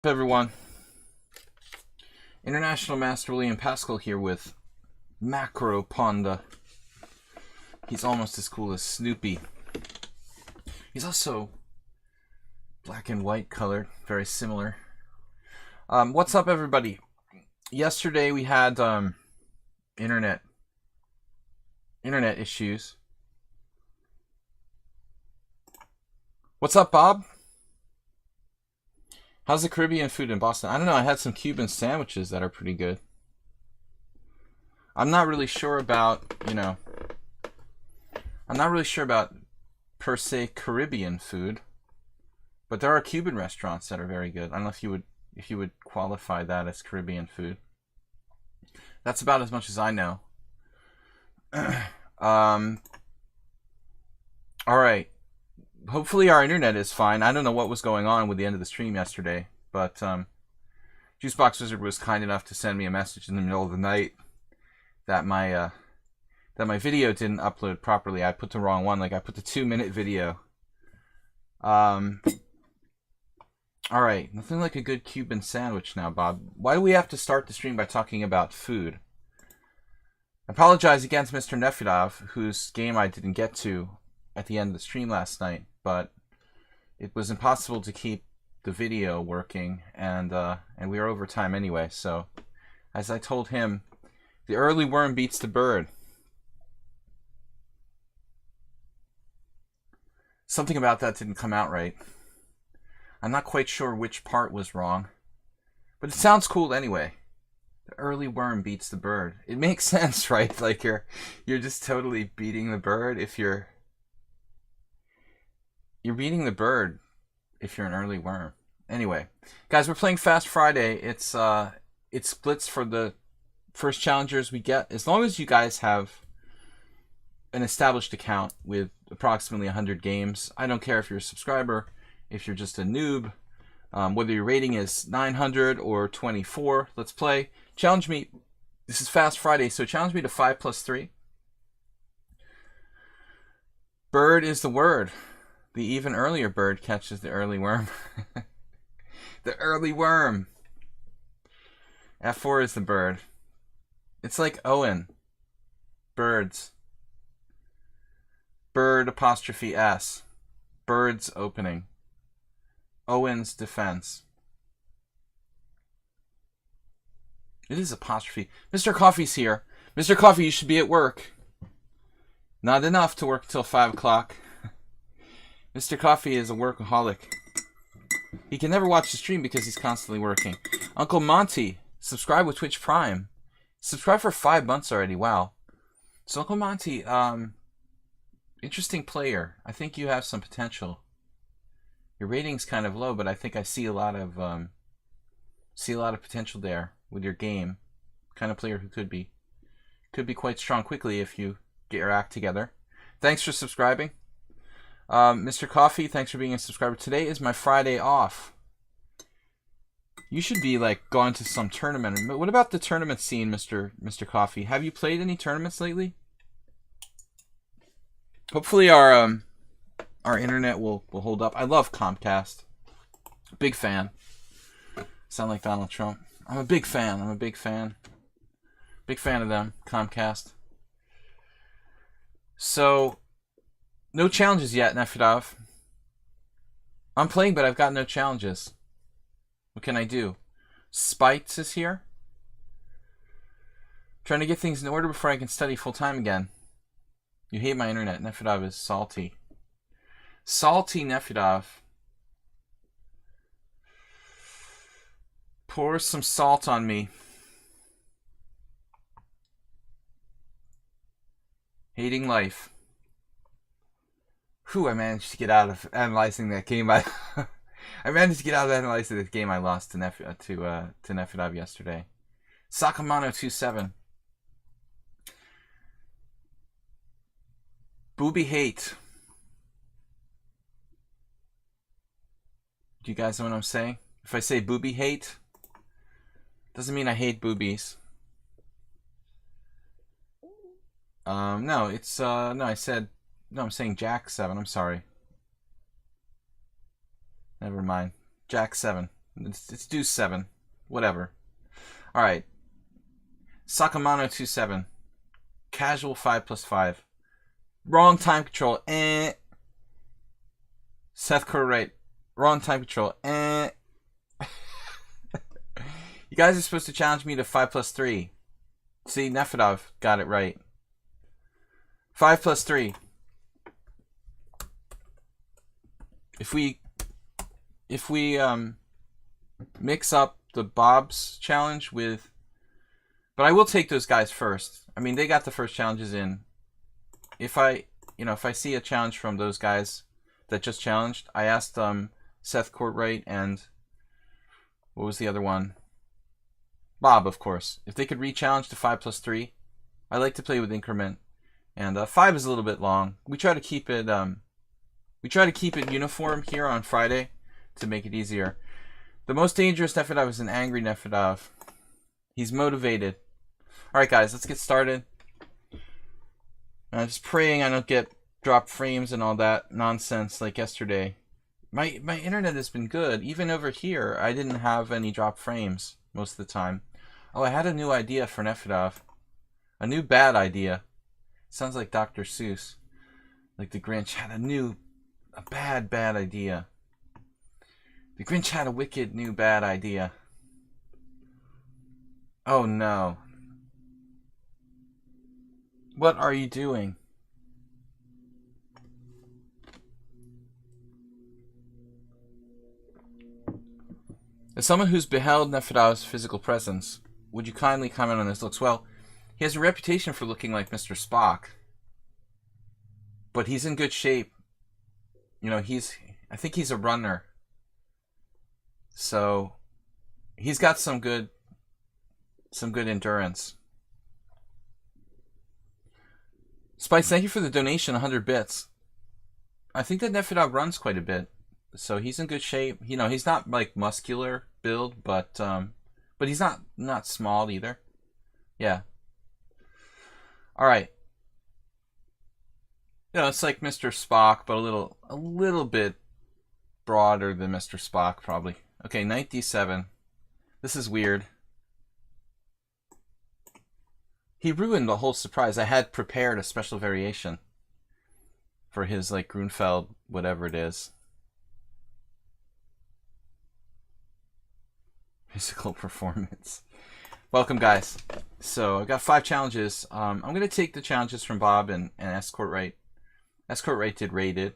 Everyone, International Master William Pascal here with Macro Panda. He's almost as cool as Snoopy. He's also black and white colored, very similar. What's up, everybody? Yesterday we had internet issues. What's up, Bob? How's the Caribbean food in Boston? I don't know. I had some Cuban sandwiches that are pretty good. I'm not really sure about, I'm not really sure about per se Caribbean food, but there are Cuban restaurants that are very good. I don't know if you would qualify that as Caribbean food. That's about as much as I know. All right. Hopefully our internet is fine. I don't know what was going on with the end of the stream yesterday, but Juicebox Wizard was kind enough to send me a message in the middle of the night that my video didn't upload properly. I put the wrong one. Like I put the 2-minute video. All right, nothing like a good Cuban sandwich now, Bob. Why do we have to start the stream by talking about food? I apologize against Mr. Nefedov, whose game I didn't get to at the end of the stream last night, but it was impossible to keep the video working, and we are over time anyway. So, as I told him, the early worm beats the bird. Something about that didn't come out right. I'm not quite sure which part was wrong, but it sounds cool anyway. The early worm beats the bird. It makes sense, right? Like you're just totally beating the bird if you're beating the bird if you're an early worm. Anyway, guys, we're playing Fast Friday. It's Blitz for the first challengers we get. As long as you guys have an established account with approximately 100 games. I don't care if you're a subscriber, if you're just a noob, whether your rating is 900 or 24. Let's play. Challenge me. This is Fast Friday, so challenge me to 5+3. Bird is the word. The even earlier bird catches the early worm. The early worm. F4 is the bird. It's like Owen. Birds. Bird apostrophe S. Bird's opening. Owen's defense. It is apostrophe. Mr. Coffee's here. Mr. Coffee, you should be at work. Not enough to work until 5 o'clock. Mr. Coffee is a workaholic. He can never watch the stream because he's constantly working. Uncle Monty, subscribe with Twitch Prime. Subscribe for 5 months already. Wow. So Uncle Monty, interesting player. I think you have some potential. Your rating's kind of low, but I think I see a lot of potential there with your game. Kind of player who could be quite strong quickly if you get your act together. Thanks for subscribing. Mr. Coffee, thanks for being a subscriber. Today is my Friday off. You should be like going to some tournament. What about the tournament scene, Mr. Coffee? Have you played any tournaments lately? Hopefully our internet will hold up. I love Comcast. Big fan. Sound like Donald Trump. I'm a big fan. Big fan of them, Comcast. So, no challenges yet, Nefedov. I'm playing, but I've got no challenges. What can I do? Spites is here. Trying to get things in order before I can study full-time again. You hate my internet. Nefedov is salty. Salty Nefedov. Pour some salt on me. Hating life. Whew, I managed to get out of analyzing that game. I managed to get out of analyzing that game I lost to Nefedov yesterday. Sakamano 2-7. Booby hate. Do you guys know what I'm saying? If I say booby hate, doesn't mean I hate boobies. No, it's no, I said no, I'm saying Jack 7. I'm sorry. Never mind. Jack 7. It's deuce 7. Whatever. Alright. Sakamano 2-7. Casual 5+5. Wrong time control. Seth Curry. Wrong time control. You guys are supposed to challenge me to 5+3. See, Nefedov got it right. 5+3. If we mix up the Bob's challenge with, but I will take those guys first. I mean, they got the first challenges in. If I see a challenge from those guys that just challenged, I asked Seth Courtwright and what was the other one? Bob, of course. If they could re-challenge to 5+3, I like to play with increment, and 5 is a little bit long. We try to keep it uniform here on Friday to make it easier. The most dangerous Nefedov is an angry Nefedov. He's motivated. All right, guys, let's get started. Just praying I don't get dropped frames and all that nonsense like yesterday. My internet has been good. Even over here, I didn't have any dropped frames most of the time. Oh, I had a new idea for Nefedov. A new bad idea. Sounds like Dr. Seuss. Like the Grinch had a bad idea. The Grinch had a wicked new bad idea. Oh no. What are you doing? As someone who's beheld Nefedov's physical presence, would you kindly comment on his looks? Well, he has a reputation for looking like Mr. Spock. But he's in good shape. You know, I think he's a runner. So he's got some good endurance. Spice, thank you for the donation, 100 bits. I think that Nefedov runs quite a bit, so he's in good shape. You know, he's not like muscular build, but he's not small either. Yeah. All right. You know, it's like Mr. Spock, but a little bit broader than Mr. Spock, probably. Okay, knight d7. This is weird. He ruined the whole surprise. I had prepared a special variation for his, like, Grunfeld, whatever it is. Physical performance. Welcome, guys. So, I've got 5 challenges. I'm going to take the challenges from Bob and S. Courtwright. S. Courtwright did rated.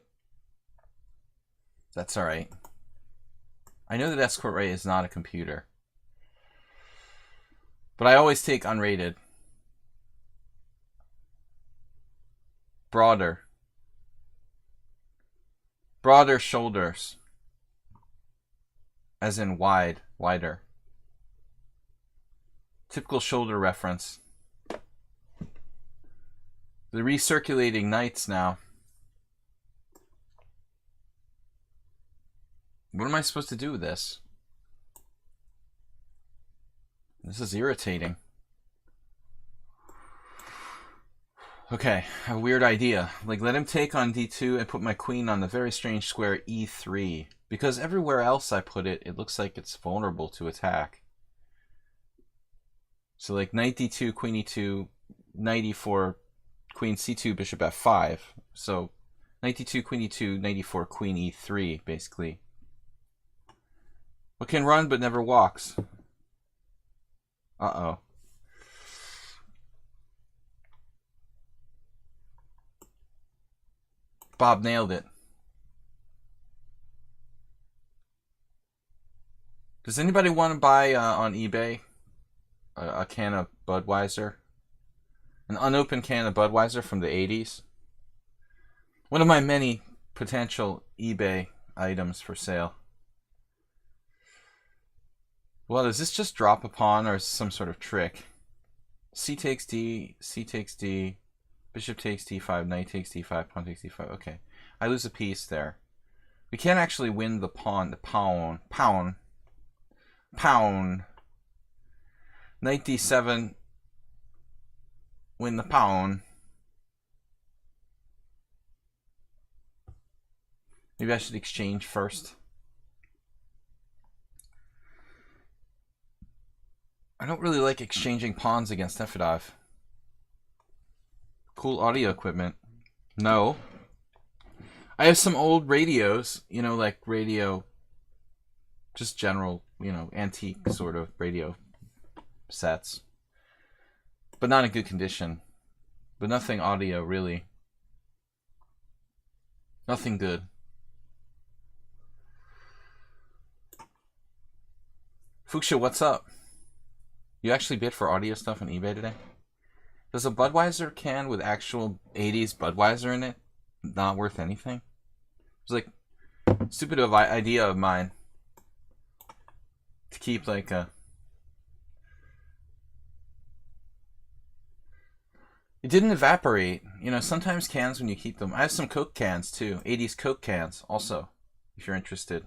That's alright. I know that S. Courtwright is not a computer. But I always take unrated. Broader. Broader shoulders. As in wide, wider. Typical shoulder reference. The recirculating knights now. What am I supposed to do with this? This is irritating. Okay, a weird idea. Like, let him take on d2 and put my queen on the very strange square e3. Because everywhere else I put it, it looks like it's vulnerable to attack. So, like, knight d2, queen e2, knight e4, queen c2, bishop f5. So, knight d2, queen e2, knight e4, queen e3, basically. What can run but never walks? Uh-oh. Bob nailed it. Does anybody want to buy on eBay a can of Budweiser? An unopened can of Budweiser from the 80s? One of my many potential eBay items for sale. Well, does this just drop a pawn or is this some sort of trick? C takes D, C takes D, bishop takes d5, knight takes d5, pawn takes d5. Okay, I lose a piece there. We can't actually win the pawn, the pawn. Knight d7, win the pawn. Maybe I should exchange first. I don't really like exchanging pawns against F5. Cool audio equipment. No. I have some old radios, you know, like radio, just general, you know, antique sort of radio sets. But not in good condition. But nothing audio, really. Nothing good. Fuchsia, what's up? You actually bid for audio stuff on eBay today? Does a Budweiser can with actual 80s Budweiser in it not worth anything? It's like stupid idea of mine to keep like a... It didn't evaporate. You know, sometimes cans when you keep them... I have some Coke cans too. 80s Coke cans also, if you're interested.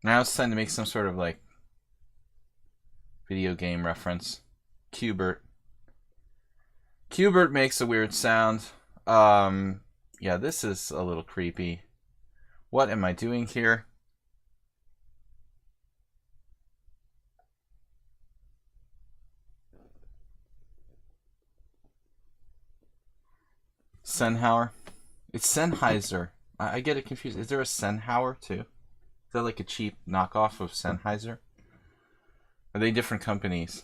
Now it's time to make some sort of like video game reference. Qbert. Qbert makes a weird sound. Yeah, this is a little creepy. What am I doing here? Sennhauer. It's Sennheiser. I get it confused. Is there a Sennhauer too? Is that like a cheap knockoff of Sennheiser? Are they different companies?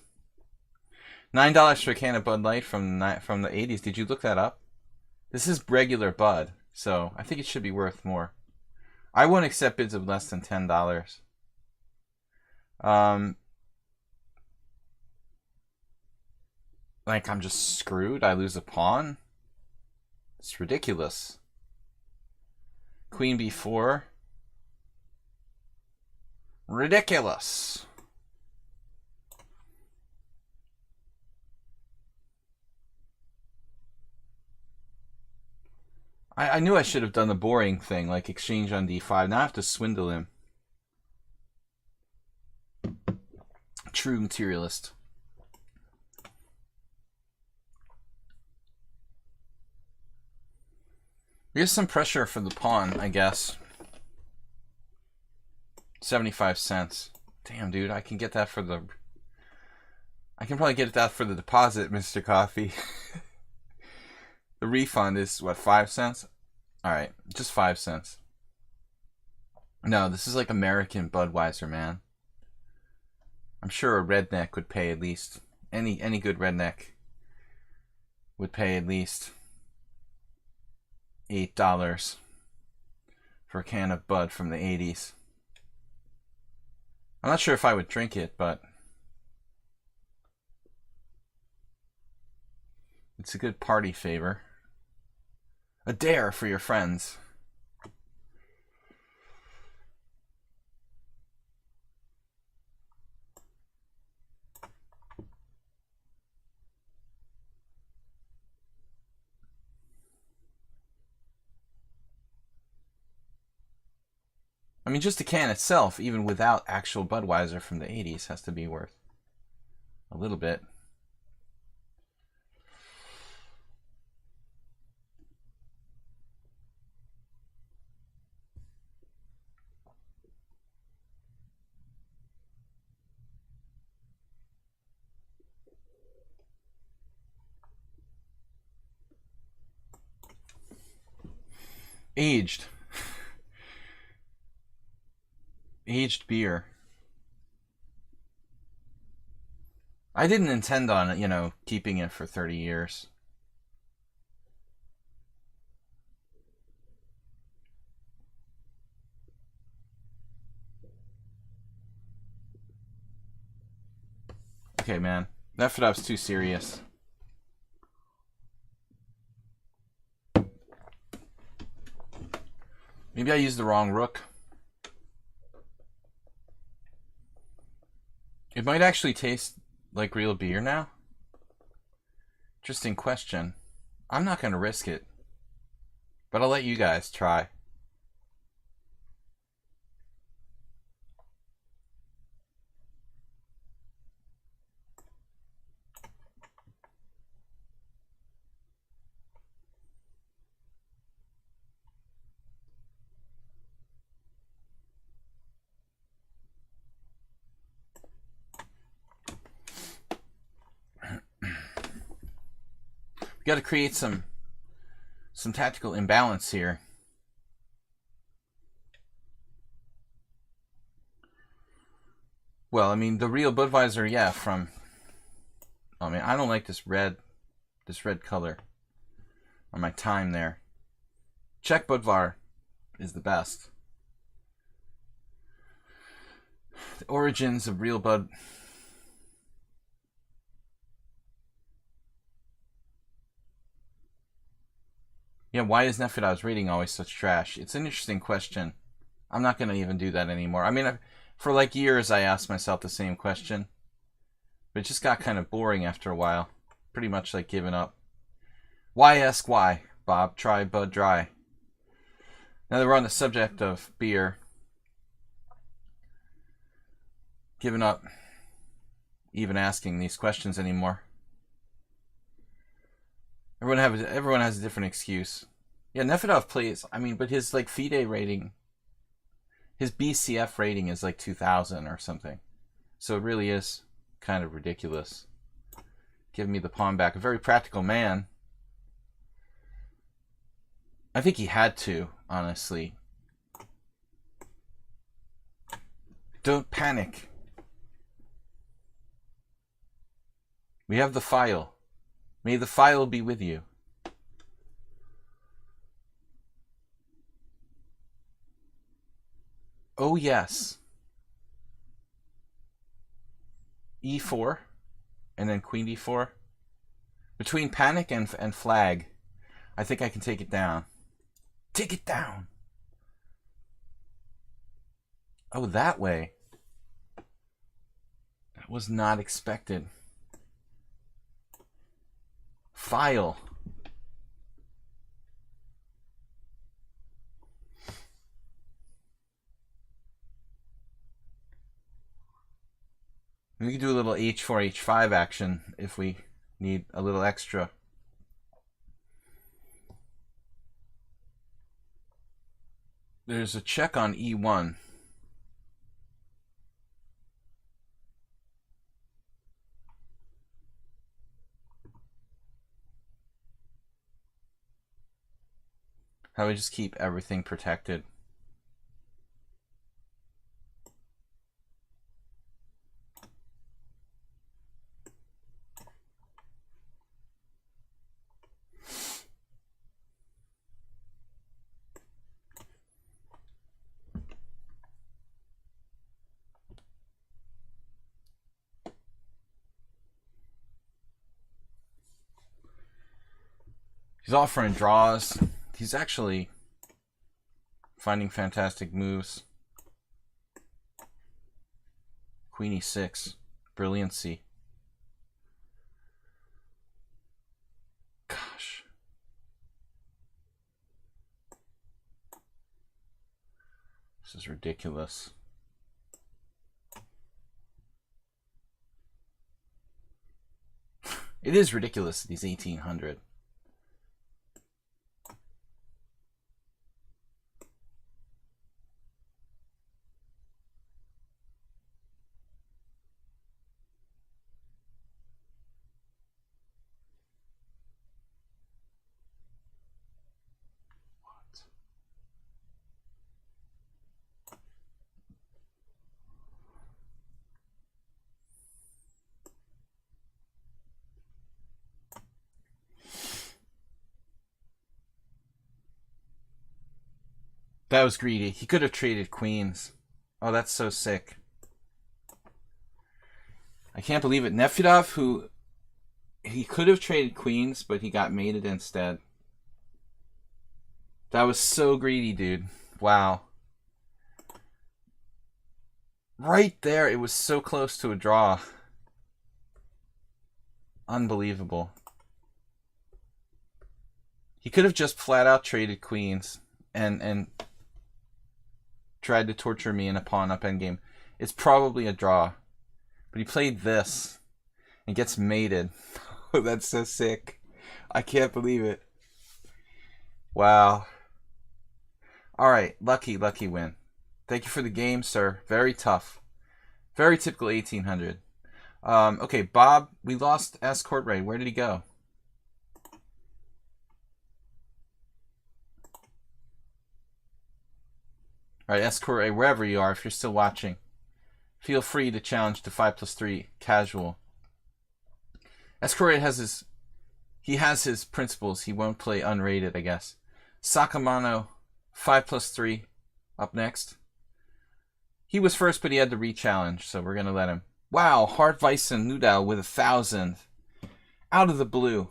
$9 for a can of Bud Light from the 80s. Did you look that up? This is regular Bud, so I think it should be worth more. I won't accept bids of less than $10. Like I'm just screwed. I lose a pawn. It's ridiculous. Queen B4. Ridiculous. I knew I should have done the boring thing, like exchange on D5. Now I have to swindle him. True materialist. Here's some pressure for the pawn, I guess. 75 cents. Damn, dude, I can get that for the... I can probably get that for the deposit, Mr. Coffee. The refund is, what, 5 cents? Alright, just 5 cents. No, this is like American Budweiser, man. I'm sure a redneck would pay at least... Any good redneck would pay at least $8 for a can of Bud from the 80s. I'm not sure if I would drink it, but it's a good party favor. A dare for your friends. I mean, just the can itself, even without actual Budweiser from the 80s, has to be worth a little bit. Aged. Aged beer. I didn't intend on it, you know, keeping it for 30 years. Okay, man. That FDOP's too serious. Maybe I used the wrong rook. It might actually taste like real beer now. Interesting question. I'm not going to risk it, but I'll let you guys try. We got to create some tactical imbalance here. Well, I mean, the real Budweiser, yeah, from... Oh, man, I don't like this red color on my time there. Czech Budvar is the best. The origins of real Bud... Yeah, why is Nefedov's rating always such trash? It's an interesting question. I'm not going to even do that anymore. I mean, for like years I asked myself the same question. But it just got kind of boring after a while. Pretty much like giving up. Why ask why, Bob? Try Bud Dry. Now that we're on the subject of beer, giving up even asking these questions anymore. Everyone has a different excuse. Yeah, Nefedov plays, I mean, but his like FIDE rating, his BCF rating is like 2000 or something. So it really is kind of ridiculous. Giving me the pawn back. A very practical man. I think he had to, honestly. Don't panic. We have the file. May the file be with you. Oh, yes. E4. And then queen d4. Between panic and flag, I think I can take it down. Take it down! Oh, that way. That was not expected. File. We can do a little h4, h5 action if we need a little extra. There's a check on e1. How we just keep everything protected. He's offering draws. He's actually finding fantastic moves. Queen e6. Brilliancy. Gosh. This is ridiculous. It is ridiculous that he's 1800. That was greedy. He could have traded queens. Oh, that's so sick. I can't believe it. Nefedov, who he could have traded queens, but he got mated instead. That was so greedy, dude. Wow. Right there, it was so close to a draw. Unbelievable. He could have just flat out traded queens and tried to torture me in a pawn up endgame. It's probably a draw. But he played this and gets mated. Oh, that's so sick. I can't believe it. Wow. Alright, lucky win. Thank you for the game, sir. Very tough. Very typical 1800. Okay, Bob, we lost S. Courtwright. Where did he go? All right, Escort, wherever you are, if you're still watching, feel free to challenge to 5+3 casual. Escort has his principles. He won't play unrated, I guess. Sakamano, 5+3, up next. He was first, but he had the re-challenge, so we're gonna let him. Wow, Hartweissen Nudau with 1,000. Out of the blue.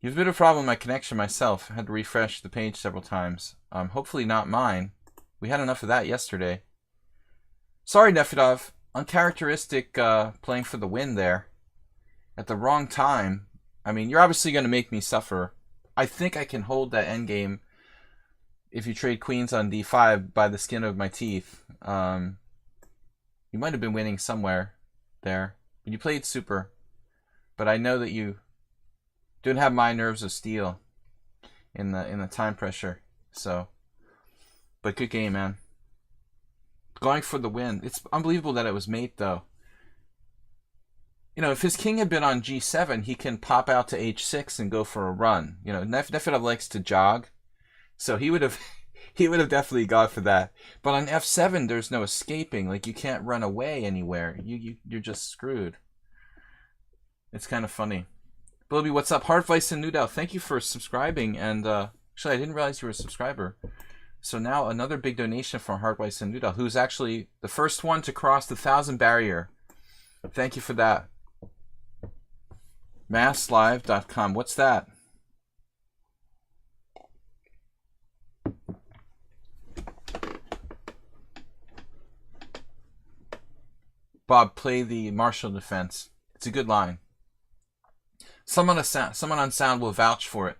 You have a bit of a problem with my connection myself. I had to refresh the page several times. Hopefully not mine. We had enough of that yesterday. Sorry, Nefedov. Uncharacteristic playing for the win there. At the wrong time. I mean, you're obviously going to make me suffer. I think I can hold that endgame if you trade queens on d5 by the skin of my teeth. You might have been winning somewhere there. But you played super. But I know that you don't have my nerves of steel in the time pressure. So, but good game, man. Going for the win. It's unbelievable that it was mate, though. You know, if his king had been on g7, he can pop out to h6 and go for a run. You know, Nefedov likes to jog, so he would have definitely gone for that. But on f7, there's no escaping. Like, you can't run away anywhere. You're just screwed. It's kind of funny. Bilby, what's up? Hartweissen Nudau, thank you for subscribing. And actually, I didn't realize you were a subscriber. So now another big donation from Hartweissen Nudau, who's actually the first one to cross the 1,000 barrier. Thank you for that. Masslive.com. What's that? Bob, play the Marshall defense. It's a good line. Someone on sound will vouch for it.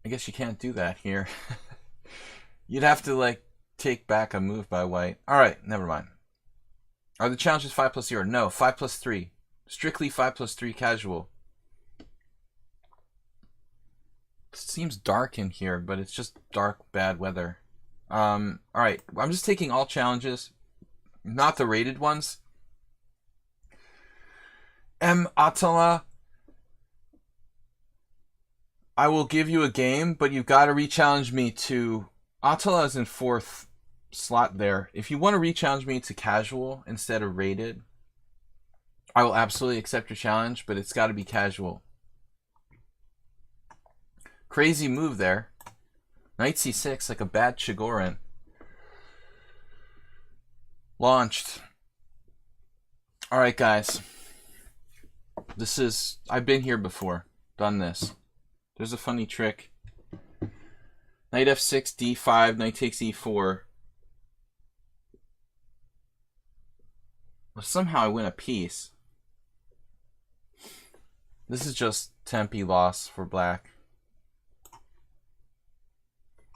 I guess you can't do that here. You'd have to, like, take back a move by white. Alright, never mind. Are the challenges 5+0? No, 5+3. Strictly 5+3 casual. It seems dark in here, but it's just dark, bad weather. Alright, I'm just taking all challenges. Not the rated ones. M. Atala, I will give you a game, but you've got to re-challenge me to... Atala is in 4th slot there. If you want to re-challenge me to casual instead of rated, I will absolutely accept your challenge, but it's got to be casual. Crazy move there. Knight c6, like a bad Chigorin. Launched. Alright, guys. This is... I've been here before. Done this. There's a funny trick. Knight f6, d5, knight takes e4. Well, somehow I win a piece. This is just Tempe loss for black.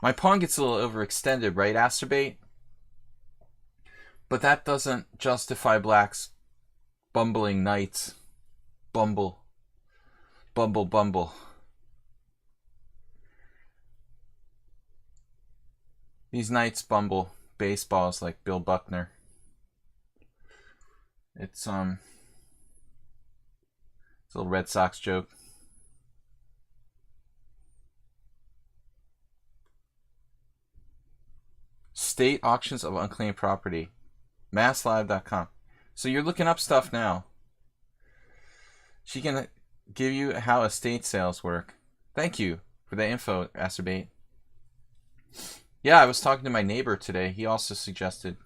My pawn gets a little overextended, right, Asterbate? But that doesn't justify black's bumbling knights. Bumble. Bumble, bumble. These knights bumble baseballs like Bill Buckner. It's a little Red Sox joke. State auctions of unclaimed property. Masslive.com. So you're looking up stuff now. She can give you how estate sales work. Thank you for the info, Asterbate. Yeah, I was talking to my neighbor today. He also suggested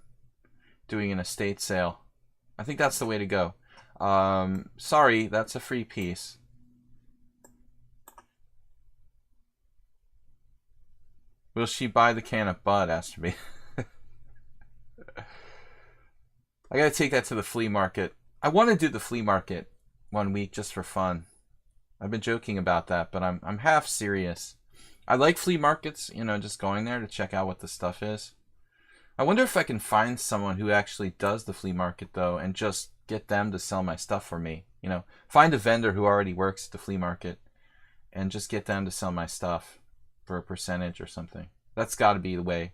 doing an estate sale. I think that's the way to go. Sorry, that's a free piece. Will she buy the can of Bud, Asterbate? I gotta take that to the flea market. I want to do the flea market one week just for fun. I've been joking about that, but I'm half serious. I like flea markets, you know, just going there to check out what the stuff is. I wonder if I can find someone who actually does the flea market, though, and just get them to sell my stuff for me. You know, find a vendor who already works at the flea market and just get them to sell my stuff for a percentage or something. That's got to be the way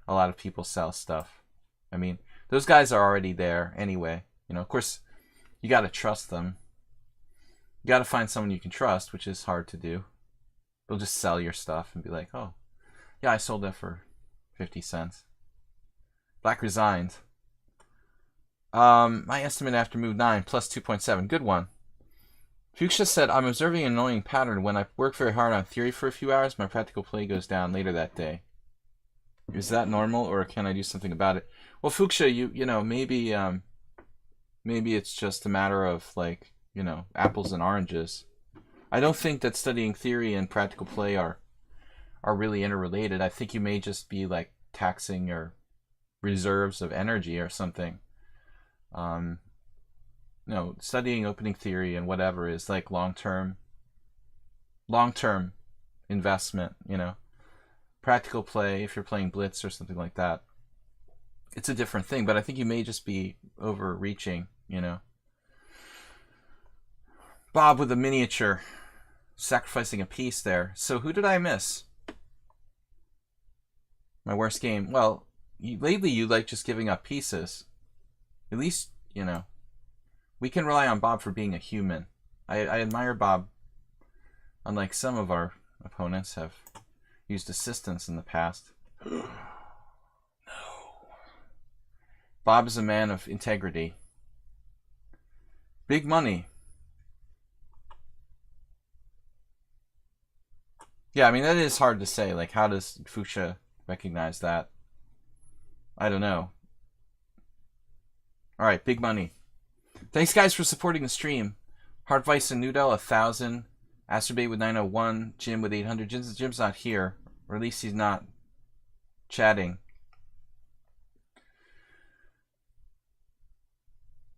a lot of people sell stuff. I mean, those guys are already there anyway. You know, of course, you got to trust them. You got to find someone you can trust, which is hard to do. They'll just sell your stuff and be like, oh, yeah, I sold that for 50 cents. Black resigned. My estimate after move 9 plus 2.7. Good one. Fuchsia said, I'm observing an annoying pattern. When I work very hard on theory for a few hours, my practical play goes down later that day. Is that normal, or can I do something about it? Well, Fuchsia, you know, maybe it's just a matter of, like, you know, apples and oranges. I don't think that studying theory and practical play are really interrelated. I think you may just be, like, taxing your reserves of energy or something. No, studying opening theory and whatever is like long-term investment, you know. Practical play, if you're playing Blitz or something like that, it's a different thing, but I think you may just be overreaching, you know. Bob with a miniature, sacrificing a piece there. So who did I miss? My worst game. Well, lately you like just giving up pieces. At least, you know, we can rely on Bob for being a human. I admire Bob, unlike some of our opponents have used assistance in the past. No. Bob is a man of integrity. Big money. Yeah, I mean, that is hard to say. Like, how does Fuchsia recognize that? I don't know. Alright, big money. Thanks, guys, for supporting the stream. Hartweiss and Noodle, 1,000. Asterbait with 901. Jim with 800. Jim's not here. Or at least he's not chatting.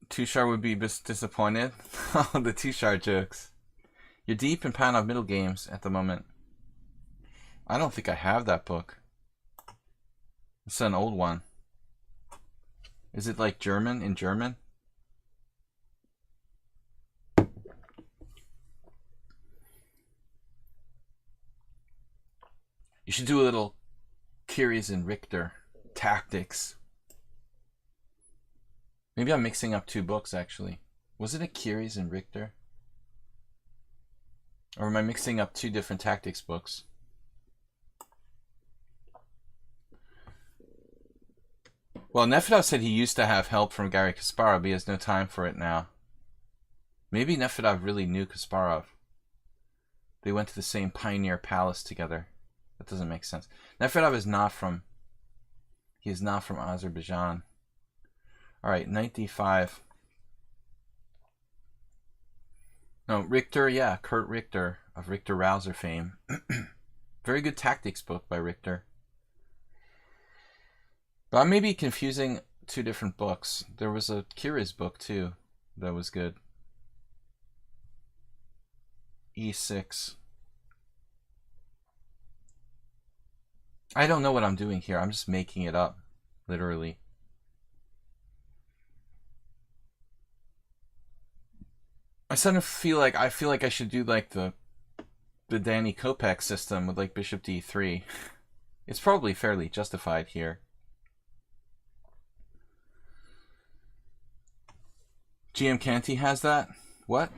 Tushar would be disappointed. Oh, the Tushar jokes. You're deep in Panov Middle Games at the moment. I don't think I have that book. It's an old one. Is it like German, in German? You should do a little Curies and Richter tactics. Maybe I'm mixing up two books, actually. Was it a Curies and Richter? Or am I mixing up two different tactics books? Well, Nefedov said he used to have help from Garry Kasparov, but he has no time for it now. Maybe Nefedov really knew Kasparov. They went to the same Pioneer Palace together. That doesn't make sense. Nefedov is not from... He is not from Azerbaijan. Alright, knight d5. No, Richter, yeah, Kurt Richter of Richter Rouser fame. Very good tactics book by Richter. But I may be confusing two different books. There was a Curies book too that was good. E6. I don't know what I'm doing here. I'm just making it up, literally. I sort of feel like I should do like the Danny Kopeck system with like Bishop D3. It's probably fairly justified here. GM Canty has that? What?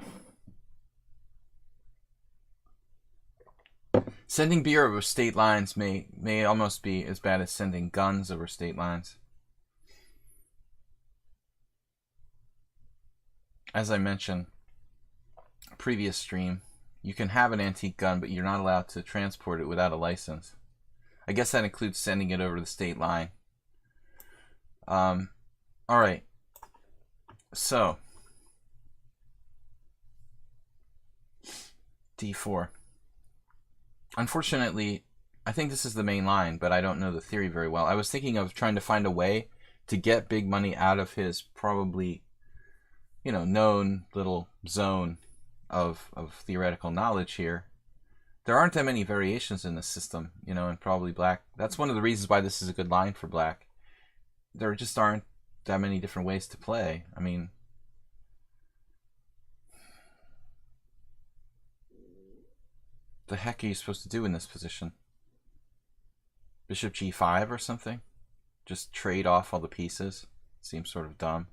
Sending beer over state lines may almost be as bad as sending guns over state lines. As I mentioned, previous stream, you can have an antique gun, but you're not allowed to transport it without a license. I guess that includes sending it over the state line. Alright. So. D4. Unfortunately, I think this is the main line, but I don't know the theory very well. I was thinking of trying to find a way to get big money out of his probably, you know, known little zone of theoretical knowledge here. There aren't that many variations in this system, you know, and probably black. That's one of the reasons why this is a good line for black. There just aren't that many different ways to play. I mean, the heck are you supposed to do in this position? Bishop G5 or something? Just trade off all the pieces? Seems sort of dumb.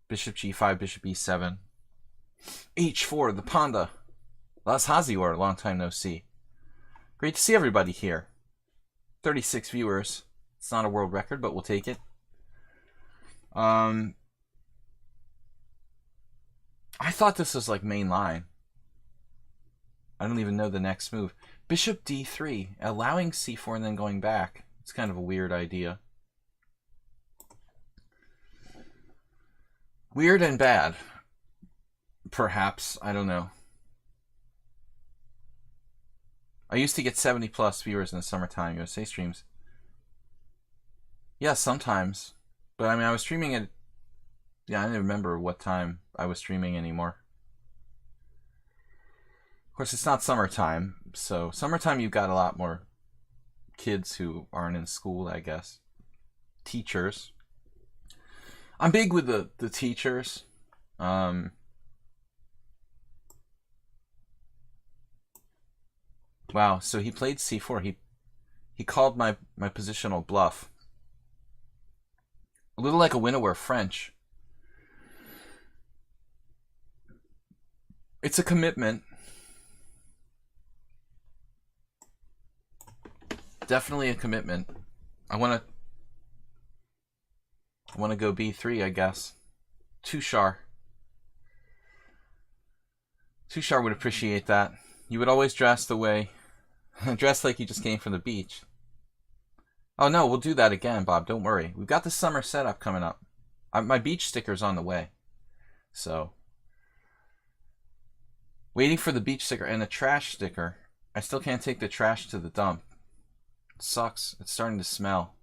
Bishop G5, Bishop E7. H4, the Panda. Las Hazior, long time no see. Great to see everybody here. 36 viewers. It's not a world record, but we'll take it. I thought this was like main line. I don't even know the next move. Bishop d3, allowing c4 and then going back. It's kind of a weird idea. Weird and bad. Perhaps. I don't know. I used to get 70 plus viewers in the summertime USA streams. Yeah, sometimes. But I mean, I was streaming at... Yeah, I don't remember what time I was streaming anymore. Of course, it's not summertime. So, summertime you've got a lot more kids who aren't in school, I guess. Teachers. I'm big with the teachers. Wow, so he played c4. He called my positional bluff. A little like a winnower French. It's a commitment. Definitely a commitment. I want to go b3, I guess. Tushar. Tushar would appreciate that. You would always dress the way... dress like you just came from the beach. Oh no, we'll do that again, Bob. Don't worry. We've got the summer setup coming up. My beach sticker's on the way. So... waiting for the beach sticker and a trash sticker. I still can't take the trash to the dump. It sucks. It's starting to smell.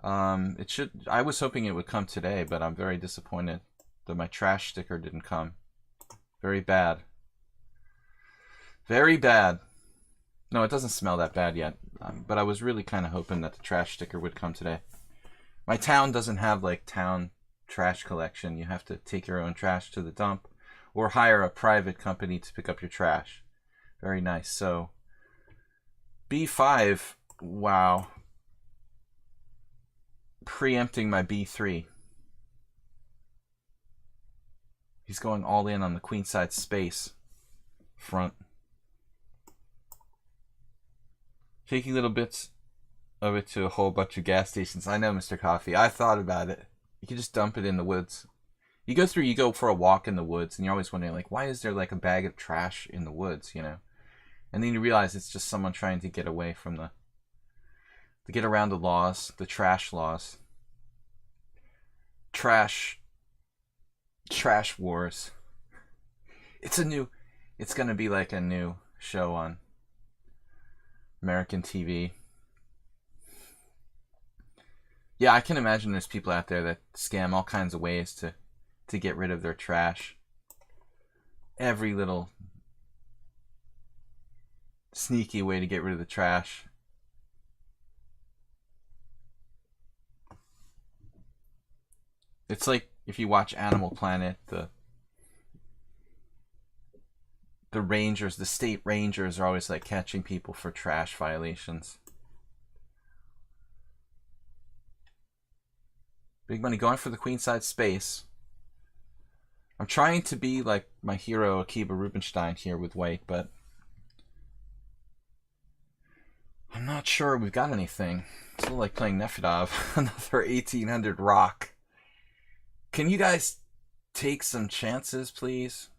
It should... I was hoping it would come today, but I'm very disappointed that my trash sticker didn't come. Very bad. Very bad. No, it doesn't smell that bad yet. But I was really kind of hoping that the trash sticker would come today. My town doesn't have, like, town trash collection. You have to take your own trash to the dump or hire a private company to pick up your trash. Very nice. So, b5, wow. Preempting my b3. He's going all in on the queenside space front. Taking little bits of it to a whole bunch of gas stations. I know, Mr. Coffee. I thought about it. You can just dump it in the woods. You go for a walk in the woods, and you're always wondering, like, why is there, like, a bag of trash in the woods, you know? And then you realize it's just someone trying to get away from to get around the laws, the trash laws. Trash wars. It's gonna be like a new show on American TV. Yeah, I can imagine there's people out there that scam all kinds of ways to get rid of their trash. Every little sneaky way to get rid of the trash. It's like if you watch Animal Planet, the rangers, the state rangers are always like catching people for trash violations. Big money going for the queenside space. I'm trying to be like my hero Akiba Rubinstein here with white, but I'm not sure we've got anything. It's a little like playing Nefedov, another 1800 rock. Can you guys take some chances, please?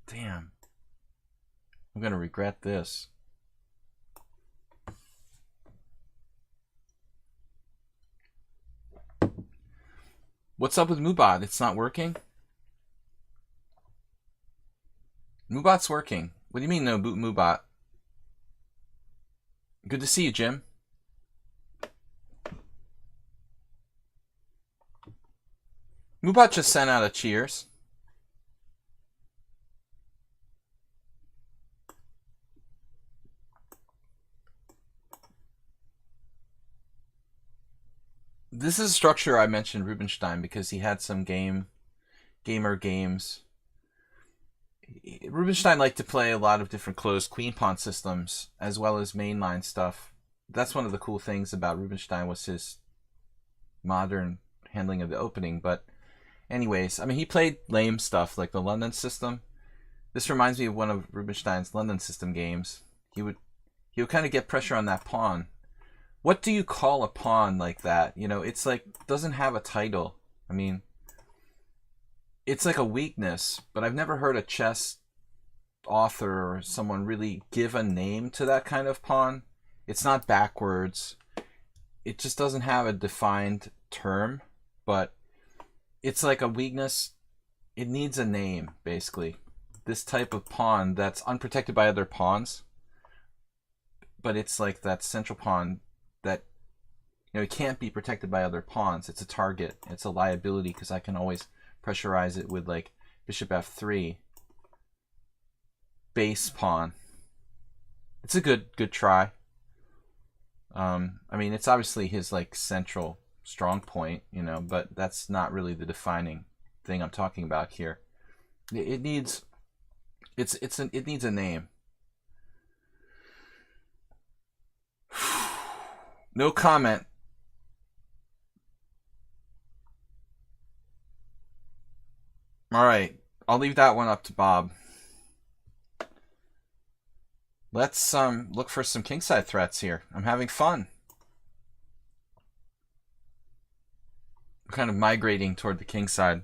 Damn. I'm gonna regret this. What's up with Mubot? It's not working? Mubot's working. What do you mean no Mubot? Good to see you, Jim. Mubot just sent out a cheers. This is a structure I mentioned Rubinstein because he had some gamer games. Rubinstein liked to play a lot of different closed queen pawn systems as well as mainline stuff. That's one of the cool things about Rubinstein was his modern handling of the opening. But anyways, I mean, he played lame stuff like the London system. This reminds me of one of Rubinstein's London system games. He would kind of get pressure on that pawn. What do you call a pawn like that? You know, it's like, doesn't have a title. I mean, it's like a weakness, but I've never heard a chess author or someone really give a name to that kind of pawn. It's not backwards. It just doesn't have a defined term, but it's like a weakness. It needs a name, basically. This type of pawn that's unprotected by other pawns, but it's like that central pawn that, you know, it can't be protected by other pawns. It's a target. It's a liability because I can always pressurize it with like bishop f3, base pawn. It's a good try. I mean, it's obviously his like central strong point, you know, but that's not really the defining thing I'm talking about here. It needs it needs a name. No comment. All right, I'll leave that one up to Bob. Let's look for some kingside threats here. I'm having fun. I'm kind of migrating toward the kingside.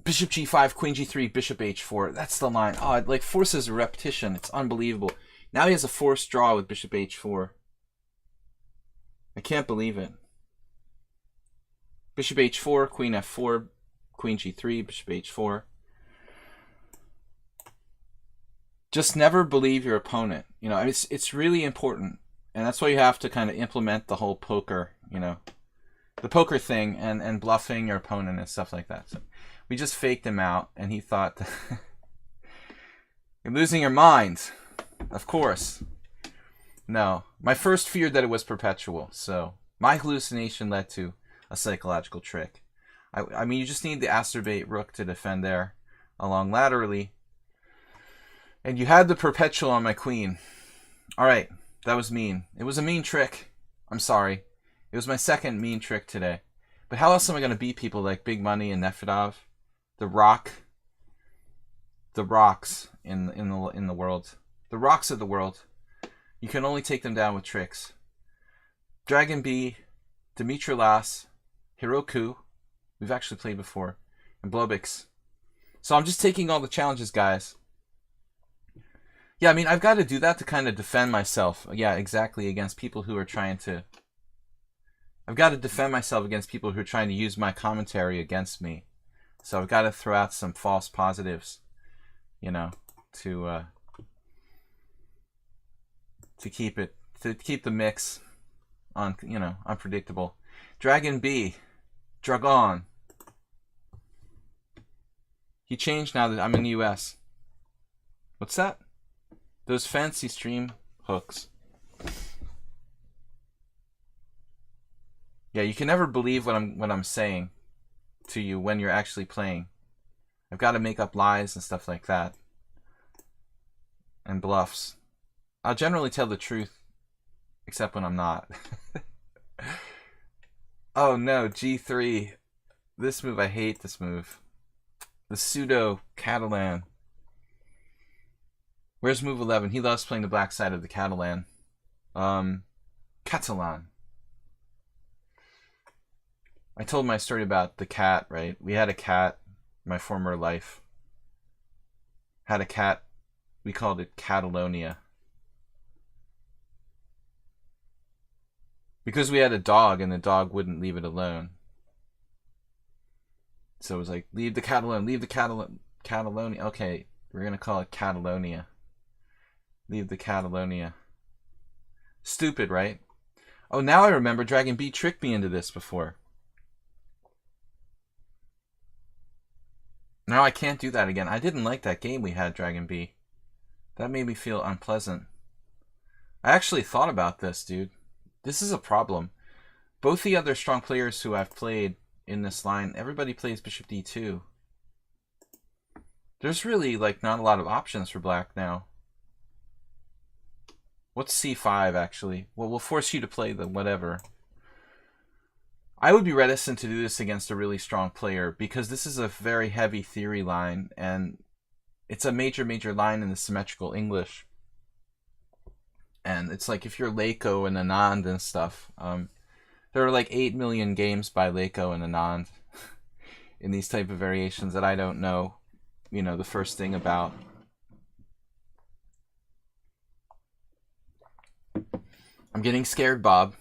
Bishop g5, queen g3, bishop h4. That's the line. Oh, it like forces a repetition. It's unbelievable. Now he has a forced draw with bishop h4. I can't believe it. Bishop h4, queen f4, queen g3, bishop h4. Just never believe your opponent. You know, it's really important. And that's why you have to kind of implement the whole poker, you know, the poker thing and bluffing your opponent and stuff like that. So we just faked him out, and he thought, you're losing your mind. Of course. No. My first feared that it was perpetual, so my hallucination led to a psychological trick. I mean, you just need the acerbate rook to defend there along laterally. And you had the perpetual on my queen. Alright, that was mean. It was a mean trick. I'm sorry. It was my second mean trick today. But how else am I going to beat people like Big Money and Nefedov? The rocks in the world. The rocks of the world. You can only take them down with tricks. Dragon B, Dimitri Las, Hiroku, we've actually played before, and Blobix. So I'm just taking all the challenges, guys. Yeah, I mean, I've got to do that to kind of defend myself. Yeah, exactly, against people who are trying to... I've got to defend myself against people who are trying to use my commentary against me. So I've got to throw out some false positives, you know, to keep the mix on, you know, unpredictable. Dragon B, Dragon. He changed now that I'm in the US. What's that? Those fancy stream hooks. Yeah, you can never believe what I'm saying to you when you're actually playing. I've got to make up lies and stuff like that. And bluffs. I'll generally tell the truth, except when I'm not. Oh no, G3. This move, I hate this move. The pseudo Catalan. Where's move 11? He loves playing the black side of the Catalan. Catalan. I told my story about the cat, right? We had a cat in my former life. Had a cat. We called it Catalonia. Because we had a dog and the dog wouldn't leave it alone. So it was like, leave the Catalan, leave the Catalonia. Okay, we're going to call it Catalonia. Leave the Catalonia. Stupid, right? Oh, now I remember Dragon B tricked me into this before. Now I can't do that again. I didn't like that game we had, Dragon B. That made me feel unpleasant. I actually thought about this, dude. This is a problem. Both the other strong players who I've played in this line, everybody plays Bishop D2. There's really like not a lot of options for black now. What's C5 actually? Well, we'll force you to play the whatever. I would be reticent to do this against a really strong player because this is a very heavy theory line, and it's a major line in the symmetrical English. And it's like if you're Leiko and Anand and stuff, there are like 8 million games by Leiko and Anand in these type of variations that I don't know, the first thing about. I'm getting scared, Bob.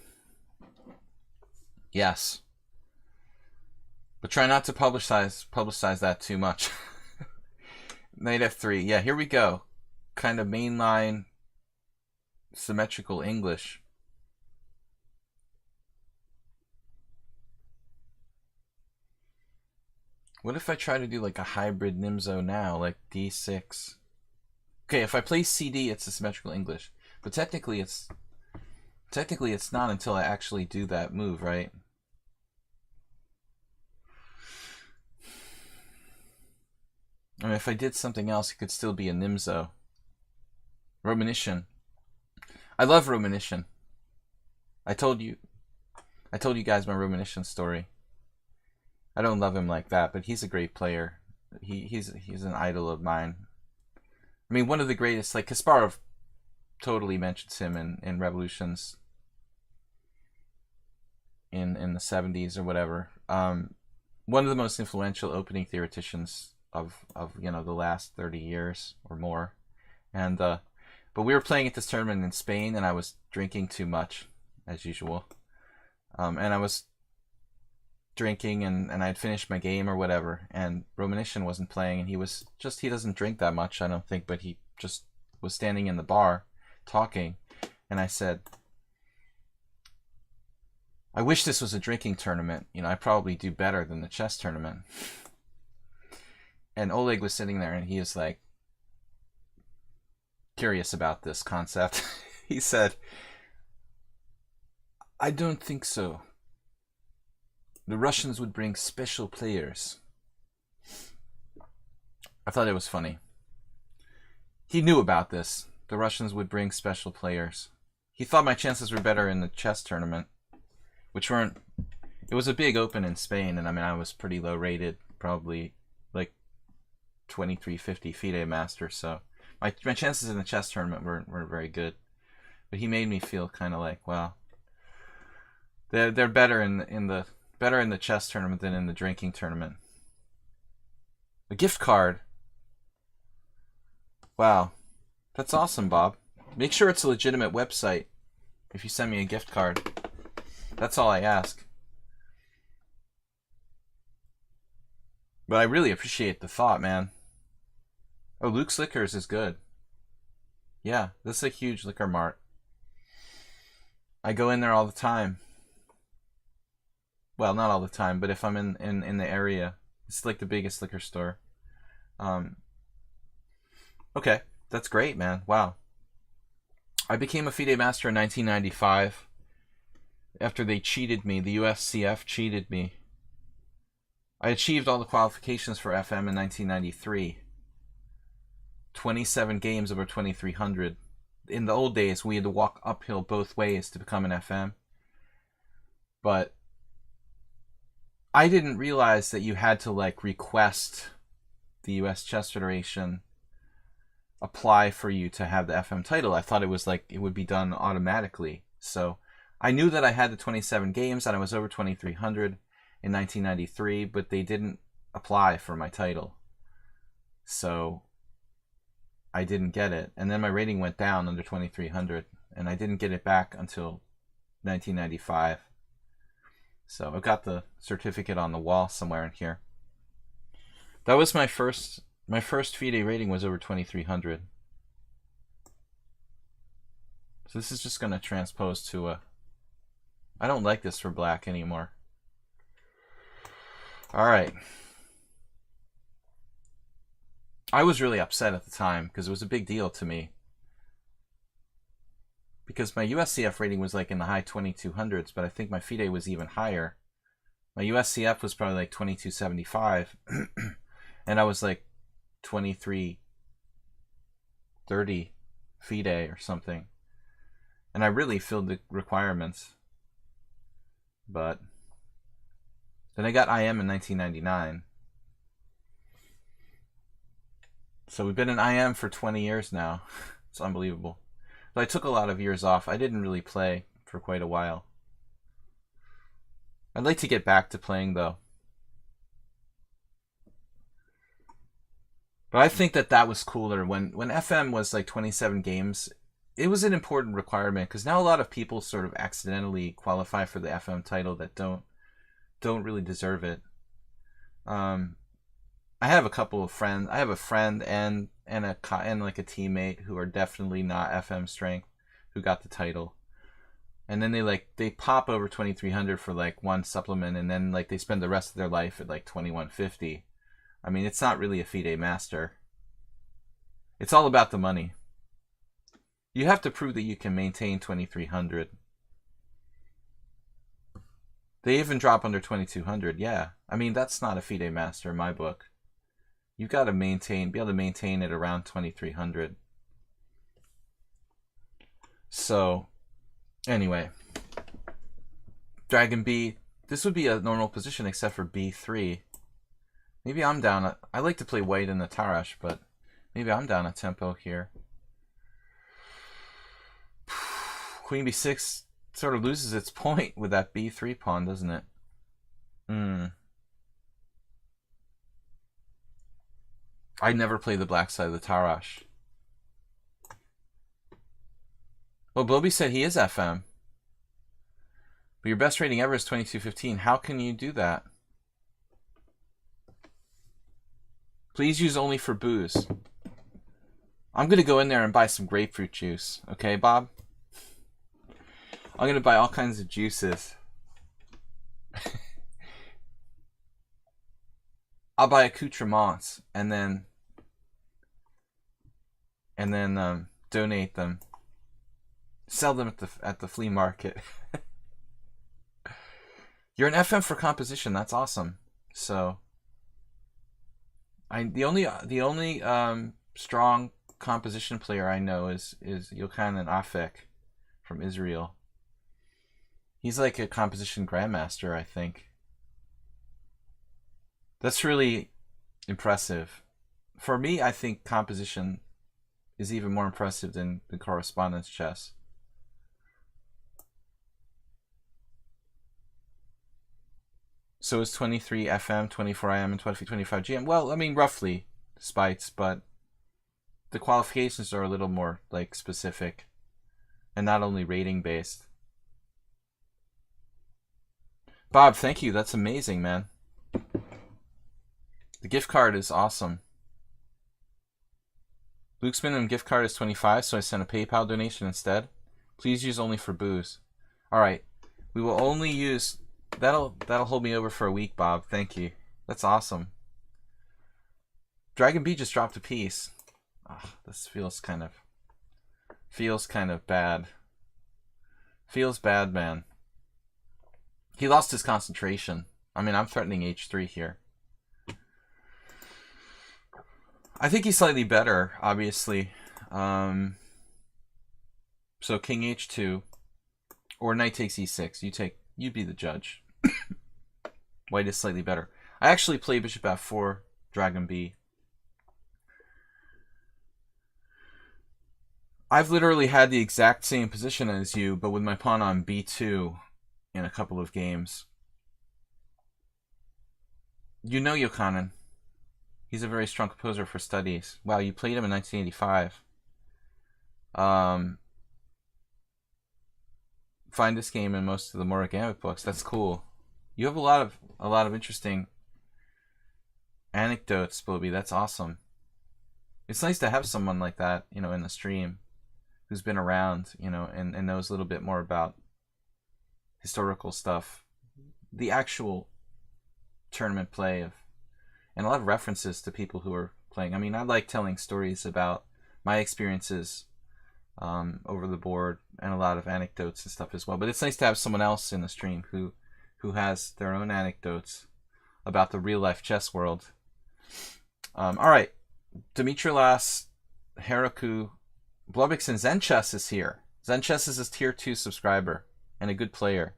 Yes. But try not to publicize that too much. Knight f3. Yeah, here we go. Kind of mainline symmetrical English. What if I try to do like a hybrid Nimzo now, like d6? Okay, if I play CD, it's a symmetrical English. But technically it's not until I actually do that move, right? I mean, if I did something else, it could still be a Nimzo. Romanician. I love Romanician. I told you guys my Romanician story. I don't love him like that, but he's a great player. He's an idol of mine. I mean, one of the greatest. Like Kasparov totally mentions him in Revolutions in the 70s or whatever. One of the most influential opening theoreticians of the last 30 years or more. And but we were playing at this tournament in Spain, and I was drinking too much as usual. And I was drinking, and I'd finished my game or whatever, and Romanician wasn't playing, and he doesn't drink that much, I don't think, but he just was standing in the bar talking, and I said, I wish this was a drinking tournament. I probably do better than the chess tournament. And Oleg was sitting there, and he was like curious about this concept. He said, I don't think so. The Russians would bring special players. I thought it was funny. He knew about this. The Russians would bring special players. He thought my chances were better in the chess tournament, which weren't. It was a big open in Spain, and I mean, I was pretty low rated, probably like 2350 FIDE master, so my chances in the chess tournament weren't very good. But he made me feel kind of like, well, they're better in the chess tournament than in the drinking tournament. A gift card. Wow, that's awesome, Bob. Make sure it's a legitimate website if you send me a gift card. That's all I ask. But I really appreciate the thought, man. Oh, Luke's Liquors is good. Yeah, this is a huge liquor mart. I go in there all the time. Well, not all the time, but if I'm in the area, it's like the biggest liquor store. Okay, that's great, man. Wow. I became a FIDE master in 1995 after they cheated me. The USCF cheated me. I achieved all the qualifications for FM in 1993. 27 games over 2300. In the old days, we had to walk uphill both ways to become an FM. But I didn't realize that you had to like request the US Chess Federation apply for you to have the FM title. I thought it was like it would be done automatically. So I knew that I had the 27 games and I was over 2300 in 1993, but they didn't apply for my title. So I didn't get it. And then my rating went down under 2300, and I didn't get it back until 1995. So I've got the certificate on the wall somewhere in here. That was my first FIDE rating was over 2300. So this is just going to transpose to a... I don't like this for black anymore. Alright. I was really upset at the time because it was a big deal to me. Because my USCF rating was like in the high 2200s, but I think my FIDE was even higher. My USCF was probably like 2275, and I was like 2330 FIDE or something. And I really filled the requirements. But Then I got IM in 1999. So we've been in IM for 20 years now. It's unbelievable. But I took a lot of years off. I didn't really play for quite a while. I'd like to get back to playing, though. But I think that was cooler. When FM was like 27 games, it was an important requirement, because now a lot of people sort of accidentally qualify for the FM title that don't really deserve it. I have a couple of friends. I have a friend and like a teammate who are definitely not FM strength who got the title. And then they pop over 2300 for like one supplement, and then like they spend the rest of their life at like 2150. I mean, it's not really a FIDE master. It's all about the money. You have to prove that you can maintain 2300. They even drop under 2200. Yeah. I mean, that's not a FIDE master in my book. You've got to be able to maintain it around 2300. So, anyway. Dragon B. This would be a normal position except for B3. Maybe I'm down. I like to play white in the Tarash, but maybe I'm down a tempo here. Queen B6 sort of loses its point with that B3 pawn, doesn't it? I never play the black side of the Tarash. Well, Bloby said he is FM. But your best rating ever is 2215. How can you do that? Please use only for booze. I'm going to go in there and buy some grapefruit juice. Okay, Bob? I'm going to buy all kinds of juices. I'll buy accoutrements and then donate them. Sell them at the flea market. You're an FM for composition. That's awesome. So the only strong composition player I know is Yochanan Afek from Israel. He's like a composition grandmaster, I think. That's really impressive. For me, I think composition is even more impressive than the correspondence chess. So is 23 FM, 24 IM, and 25 GM. Well, I mean, roughly, spites, but the qualifications are a little more like specific and not only rating based. Bob, thank you. That's amazing, man. The gift card is awesome. Luke's minimum gift card is 25, so I sent a PayPal donation instead. Please use only for booze. All right, we will only use. That'll hold me over for a week, Bob. Thank you. That's awesome. Dragon B just dropped a piece. Oh, this feels kind of bad. Feels bad, man. He lost his concentration. I mean, I'm threatening H3 here. I think he's slightly better, obviously. So King H2 or Knight takes E6. You be the judge. White is slightly better. I actually play Bishop F4, Dragon B. I've literally had the exact same position as you, but with my pawn on B2 in a couple of games. You know Yochanan. He's a very strong composer for studies. Wow, you played him in 1985. Find this game in most of the Mora Gambit books. That's cool. You have a lot of interesting anecdotes, Bobby. That's awesome. It's nice to have someone like that, you know, in the stream, who's been around, you know, and knows a little bit more about historical stuff, the actual tournament play of, and a lot of references to people who are playing. I mean, I like telling stories about my experiences over the board and a lot of anecdotes and stuff as well. But it's nice to have someone else in the stream who has their own anecdotes about the real life chess world. All right, Dimitrilas, Heroku, Blubix, and Zen Chess is here. Zen Chess is a tier 2 subscriber and a good player.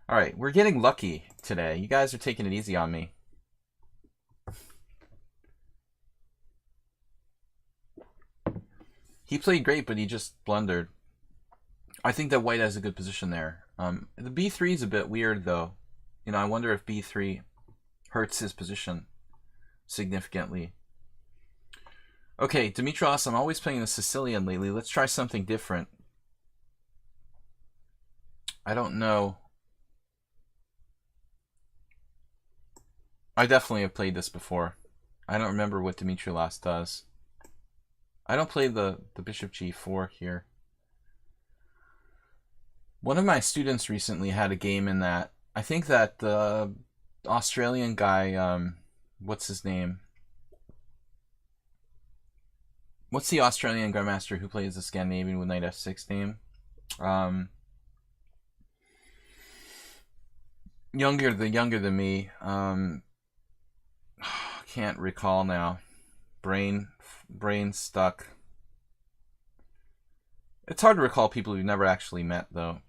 Alright, we're getting lucky today. You guys are taking it easy on me. He played great, but he just blundered. I think that white has a good position there. The b3 is a bit weird, though. You know, I wonder if b3 hurts his position significantly. Okay, Dimitrios, I'm always playing the Sicilian lately. Let's try something different. I don't know. I definitely have played this before. I don't remember what Dimitrios does. I don't play the bishop g4 here. One of my students recently had a game in that. I think that the Australian guy, what's his name? What's the Australian grandmaster who plays the Scandinavian with knight f6 name? Younger than me. Can't recall now. Brain stuck. It's hard to recall people we've never actually met, though.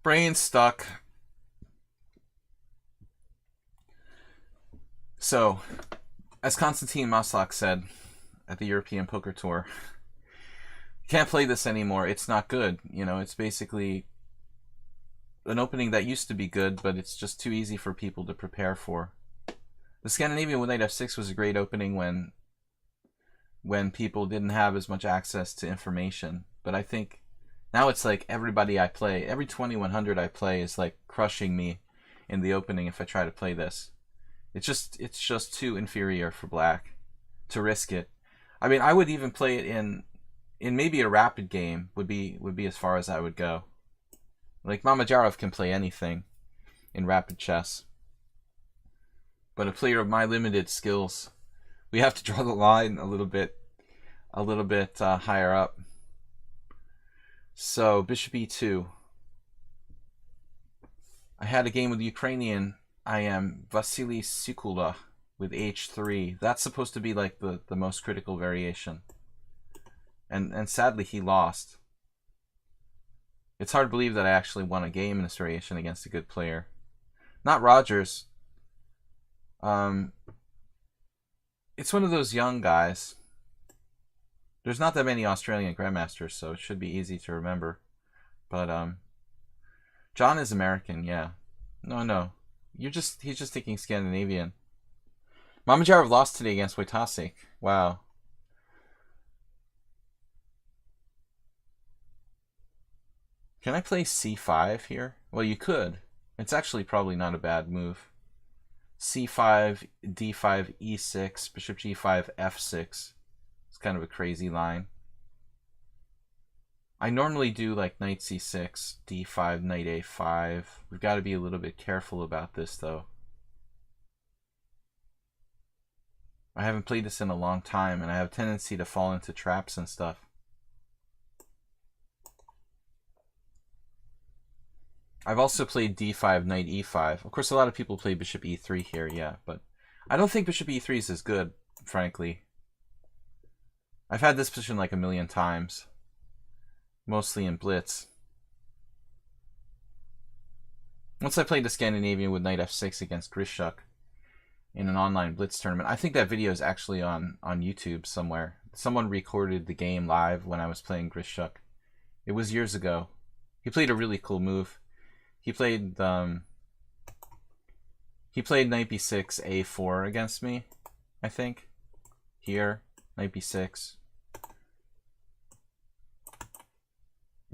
Brain stuck. So, as Konstantin Maslach said at the European Poker Tour, you can't play this anymore. It's not good. You know, it's basically an opening that used to be good, but it's just too easy for people to prepare for. The Scandinavian with knight f6 was a great opening when people didn't have as much access to information. But I think now it's like everybody I play, every 2100 I play is like crushing me in the opening if I try to play this. It's just too inferior for black to risk it. I mean, I would even play it in maybe a rapid game would be as far as I would go. Like Mamajarov can play anything in rapid chess. But a player of my limited skills, we have to draw the line a little bit higher up. So bishop e2. I had a game with the Ukrainian. I am Vasily Sikula with h3. That's supposed to be like the most critical variation. And sadly he lost. It's hard to believe that I actually won a game in this variation against a good player. Not Rogers. It's one of those young guys. There's not that many Australian grandmasters, so it should be easy to remember. But John is American, yeah. No. He's just thinking Scandinavian. Mamajarov lost today against Wojtasek. Wow. Can I play c5 here? Well, you could. It's actually probably not a bad move. c5, d5, e6, bishop g5, f6. It's kind of a crazy line. I normally do like knight c6, d5, knight a5. We've got to be a little bit careful about this, though. I haven't played this in a long time, and I have a tendency to fall into traps and stuff. I've also played d5, knight e5. Of course, a lot of people play bishop e3 here, yeah, but I don't think bishop e3 is as good, frankly. I've had this position like a million times, mostly in Blitz. Once I played the Scandinavian with knight f6 against Grishuk in an online Blitz tournament. I think that video is actually on YouTube somewhere. Someone recorded the game live when I was playing Grishuk. It was years ago. He played a really cool move. He played knight b6, a4 against me, I think. Here, knight b6.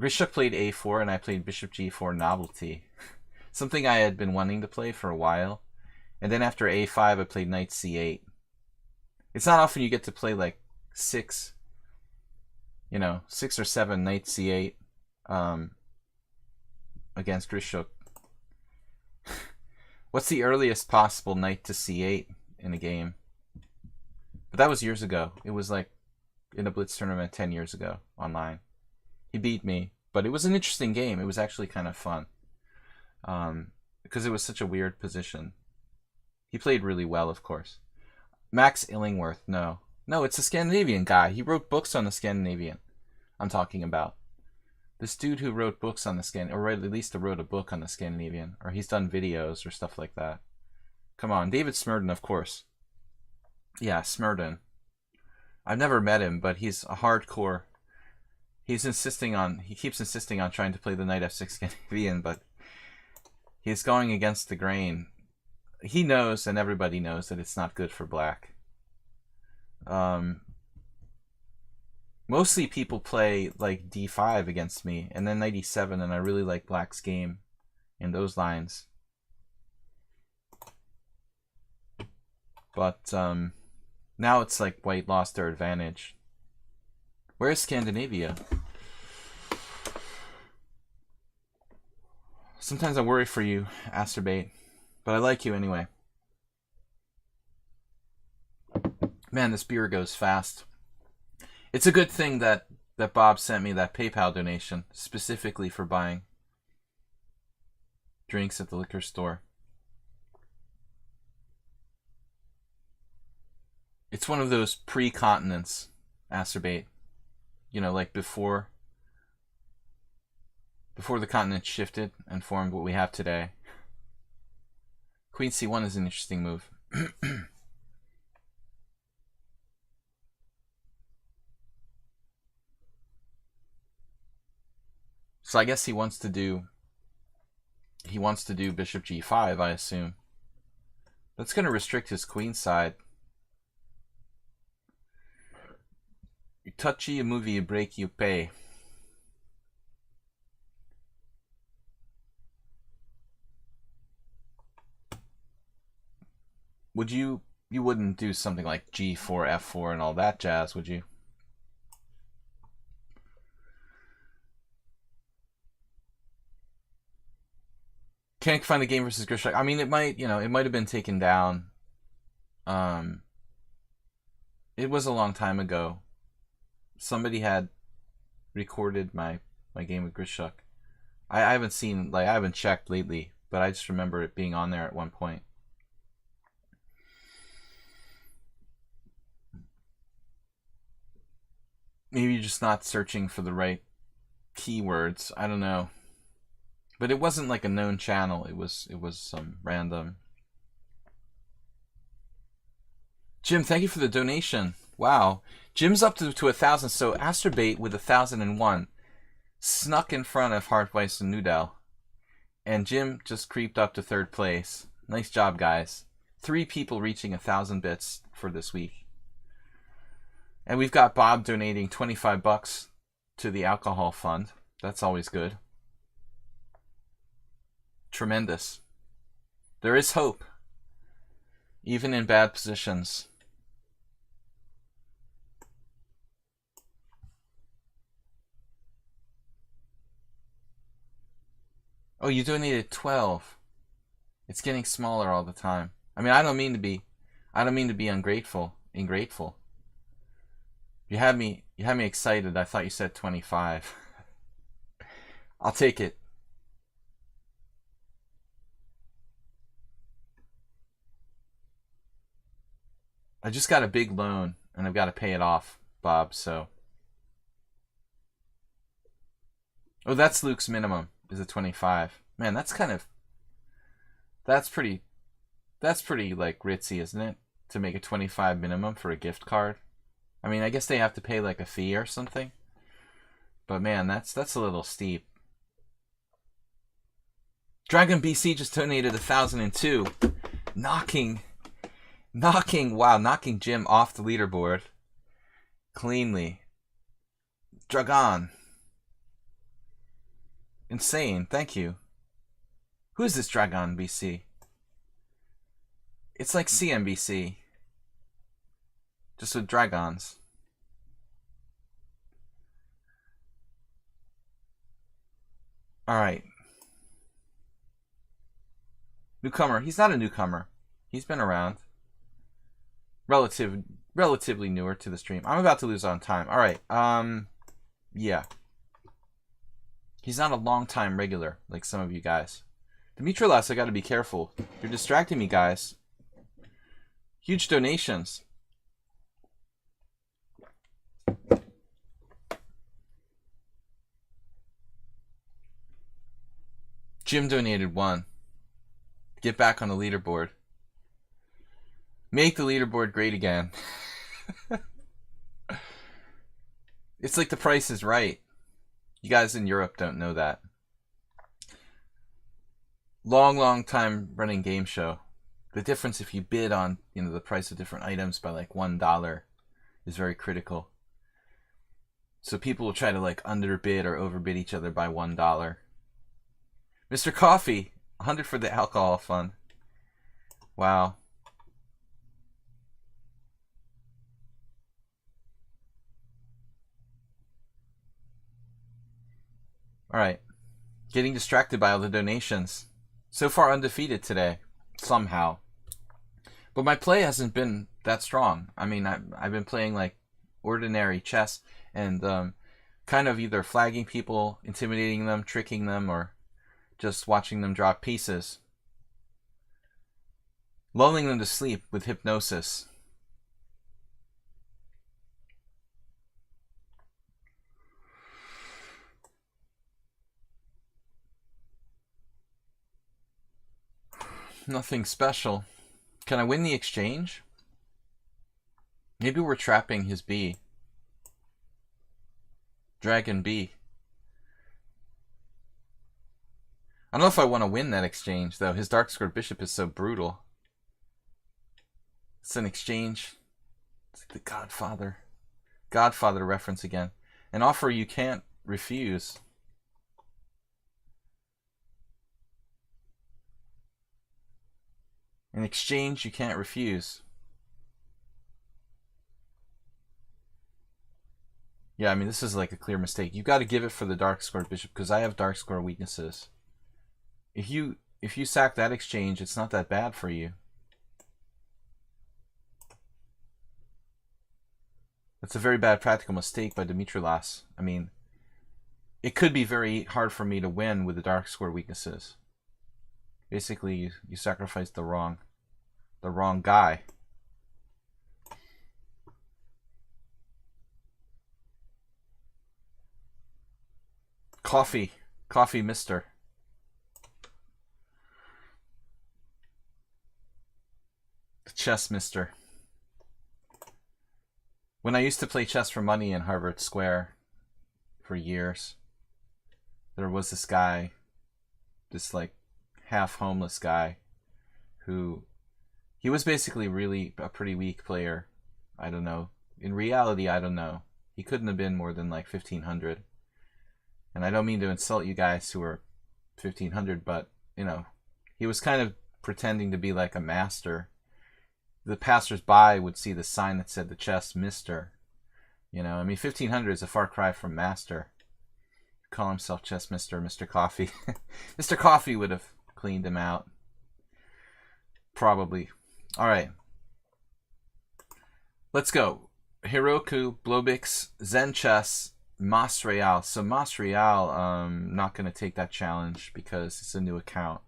Grishuk played a4 and I played bishop g4 novelty. Something I had been wanting to play for a while. And then after a5 I played knight c8. It's not often you get to play like 6 or 7 knight c8 against Grishuk. What's the earliest possible knight to c8 in a game? But that was years ago. It was like in a Blitz tournament 10 years ago online. He beat me, but it was an interesting game. It was actually kind of fun because it was such a weird position. He played really well, of course. Max Illingworth, no, it's a Scandinavian guy. He wrote books on the Scandinavian I'm talking about. This dude who wrote books on the or at least wrote a book on the Scandinavian, or he's done videos or stuff like that. Come on, David Smerdon, of course. Yeah, Smerdon. I've never met him, but he's a hardcore. He keeps insisting on trying to play the knight f6 Scandinavian, but he's going against the grain. He knows, and everybody knows, that it's not good for black. Mostly people play like d5 against me, and then knight e7, and I really like black's game in those lines. But now it's like white lost their advantage. Where's Scandinavia? Sometimes I worry for you, Asterbait, but I like you anyway. Man, this beer goes fast. It's a good thing that Bob sent me that PayPal donation specifically for buying drinks at the liquor store. It's one of those pre-continents, Asterbait. You know, like before the continent shifted and formed what we have today. Queen c1 is an interesting move. So I guess he wants to do bishop g5, I assume. That's going to restrict his queen side. You touch you move, you break, you pay. Would you wouldn't do something like g4, f4 and all that jazz, would you? Can't find a game versus Grishak. I mean, it might have been taken down. It was a long time ago. Somebody had recorded my game with Grishak. I haven't seen, like, I haven't checked lately, but I just remember it being on there at one point. Maybe you're just not searching for the right keywords. I don't know. But it wasn't like a known channel. It was some random. Jim, thank you for the donation. Wow. Jim's up to 1,000, so Asterbait with 1,001 snuck in front of Hartweiss and Nudel. And Jim just creeped up to 3rd place. Nice job, guys. 3 people reaching 1,000 bits for this week. And we've got Bob donating 25 bucks to the alcohol fund. That's always good. Tremendous. There is hope, even in bad positions. Oh, you donated 12. It's getting smaller all the time. I mean, I don't mean to be ingrateful. You had me excited. I thought you said 25. I'll take it. I just got a big loan and I've got to pay it off, Bob, so. Oh, that's Luke's minimum, is a 25. Man, that's pretty like ritzy, isn't it? To make a 25 minimum for a gift card. I mean, I guess they have to pay like a fee or something. But man, that's a little steep. Dragon BC just donated 1,002. Knocking Jim off the leaderboard cleanly. Dragon. Insane, thank you. Who is this Dragon BC? It's like CNBC. Just with dragons. Alright. Newcomer. He's not a newcomer. He's been around. Relatively newer to the stream. I'm about to lose on time. Alright. Yeah. He's not a long-time regular like some of you guys. Dimitrilas, I gotta be careful. You're distracting me, guys. Huge donations. Jim donated 1. Get back on the leaderboard. Make the leaderboard great again. It's like The Price is Right. You guys in Europe don't know that. Long time running game show. The difference if you bid on, the price of different items by like $1 is very critical. So people will try to like underbid or overbid each other by $1. Mr. Coffee, 100 for the alcohol fund. Wow. Alright. Getting distracted by all the donations. So far undefeated today. Somehow. But my play hasn't been that strong. I mean, I've been playing like ordinary chess and kind of either flagging people, intimidating them, tricking them, or just watching them drop pieces. Lulling them to sleep with hypnosis. Nothing special. Can I win the exchange? Maybe we're trapping his B. Dragon B. I don't know if I want to win that exchange, though. His dark squared bishop is so brutal. It's an exchange. It's like the Godfather. Godfather reference again. An offer you can't refuse. An exchange you can't refuse. Yeah, I mean, this is like a clear mistake. You've got to give it for the dark squared bishop, because I have dark square weaknesses. If you sack that exchange, it's not that bad for you. That's a very bad practical mistake by Dimitrilas. I mean, it could be very hard for me to win with the dark square weaknesses. Basically, you sacrificed the wrong guy. Coffee mister. The chess mister. When I used to play chess for money in Harvard Square for years, there was this guy, this like half homeless guy, who he was basically really a pretty weak player. I don't know. In reality, I don't know. He couldn't have been more than like 1500. And I don't mean to insult you guys who are 1500, but he was kind of pretending to be like a master. The passersby would see the sign that said the chess mister. I mean, 1500 is a far cry from master. Call himself chess mister, Mr. Coffee. Mr. Coffee would have cleaned him out. Probably. All right. Let's go. Hiroku, Blobix, Zen Chess, Mas Real. So Mas Real, not going to take that challenge because it's a new account.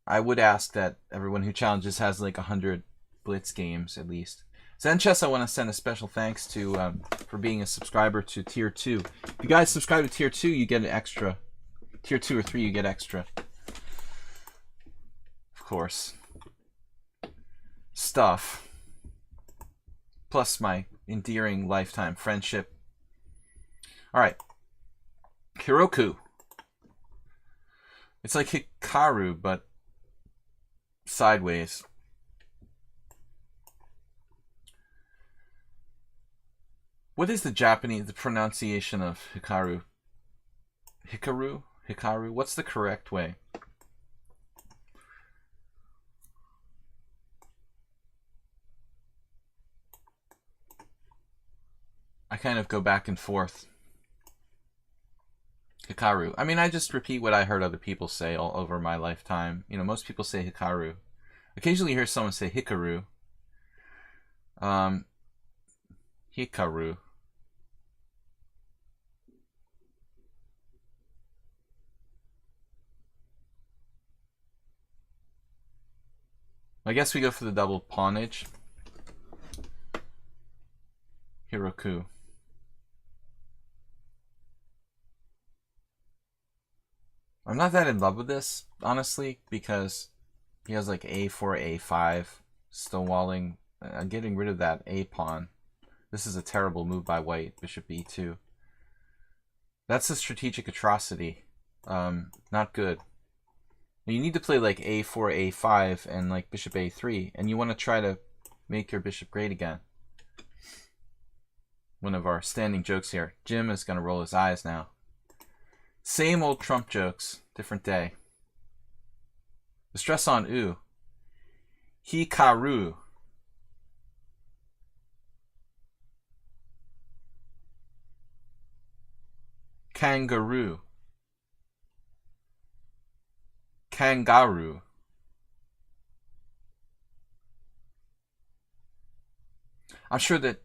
I would ask that everyone who challenges has like 100 Blitz games at least. Zen Chess, I want to send a special thanks to for being a subscriber to Tier 2. If you guys subscribe to Tier 2, you get an extra. Tier 2 or 3, you get extra. Of course. Stuff. Plus my endearing lifetime friendship. Alright. Hiroku. It's like Hikaru, but sideways. What is the pronunciation of Hikaru? Hikaru? What's the correct way? I kind of go back and forth. Hikaru. I mean, I just repeat what I heard other people say all over my lifetime. Most people say Hikaru. Occasionally you hear someone say Hikaru. Hikaru. I guess we go for the double pawnage. I'm not that in love with this, honestly, because he has like a4, a5, stonewalling. I'm getting rid of that a pawn. This is a terrible move by white. Bishop e2. That's a strategic atrocity. Not good. You need to play like a4, a5, and like bishop a3, and you want to try to make your bishop great again. One of our standing jokes here. Jim is going to roll his eyes now. Same old Trump jokes, different day. The stress on u. Hikaru. Kangaroo. Kangaroo. I'm sure that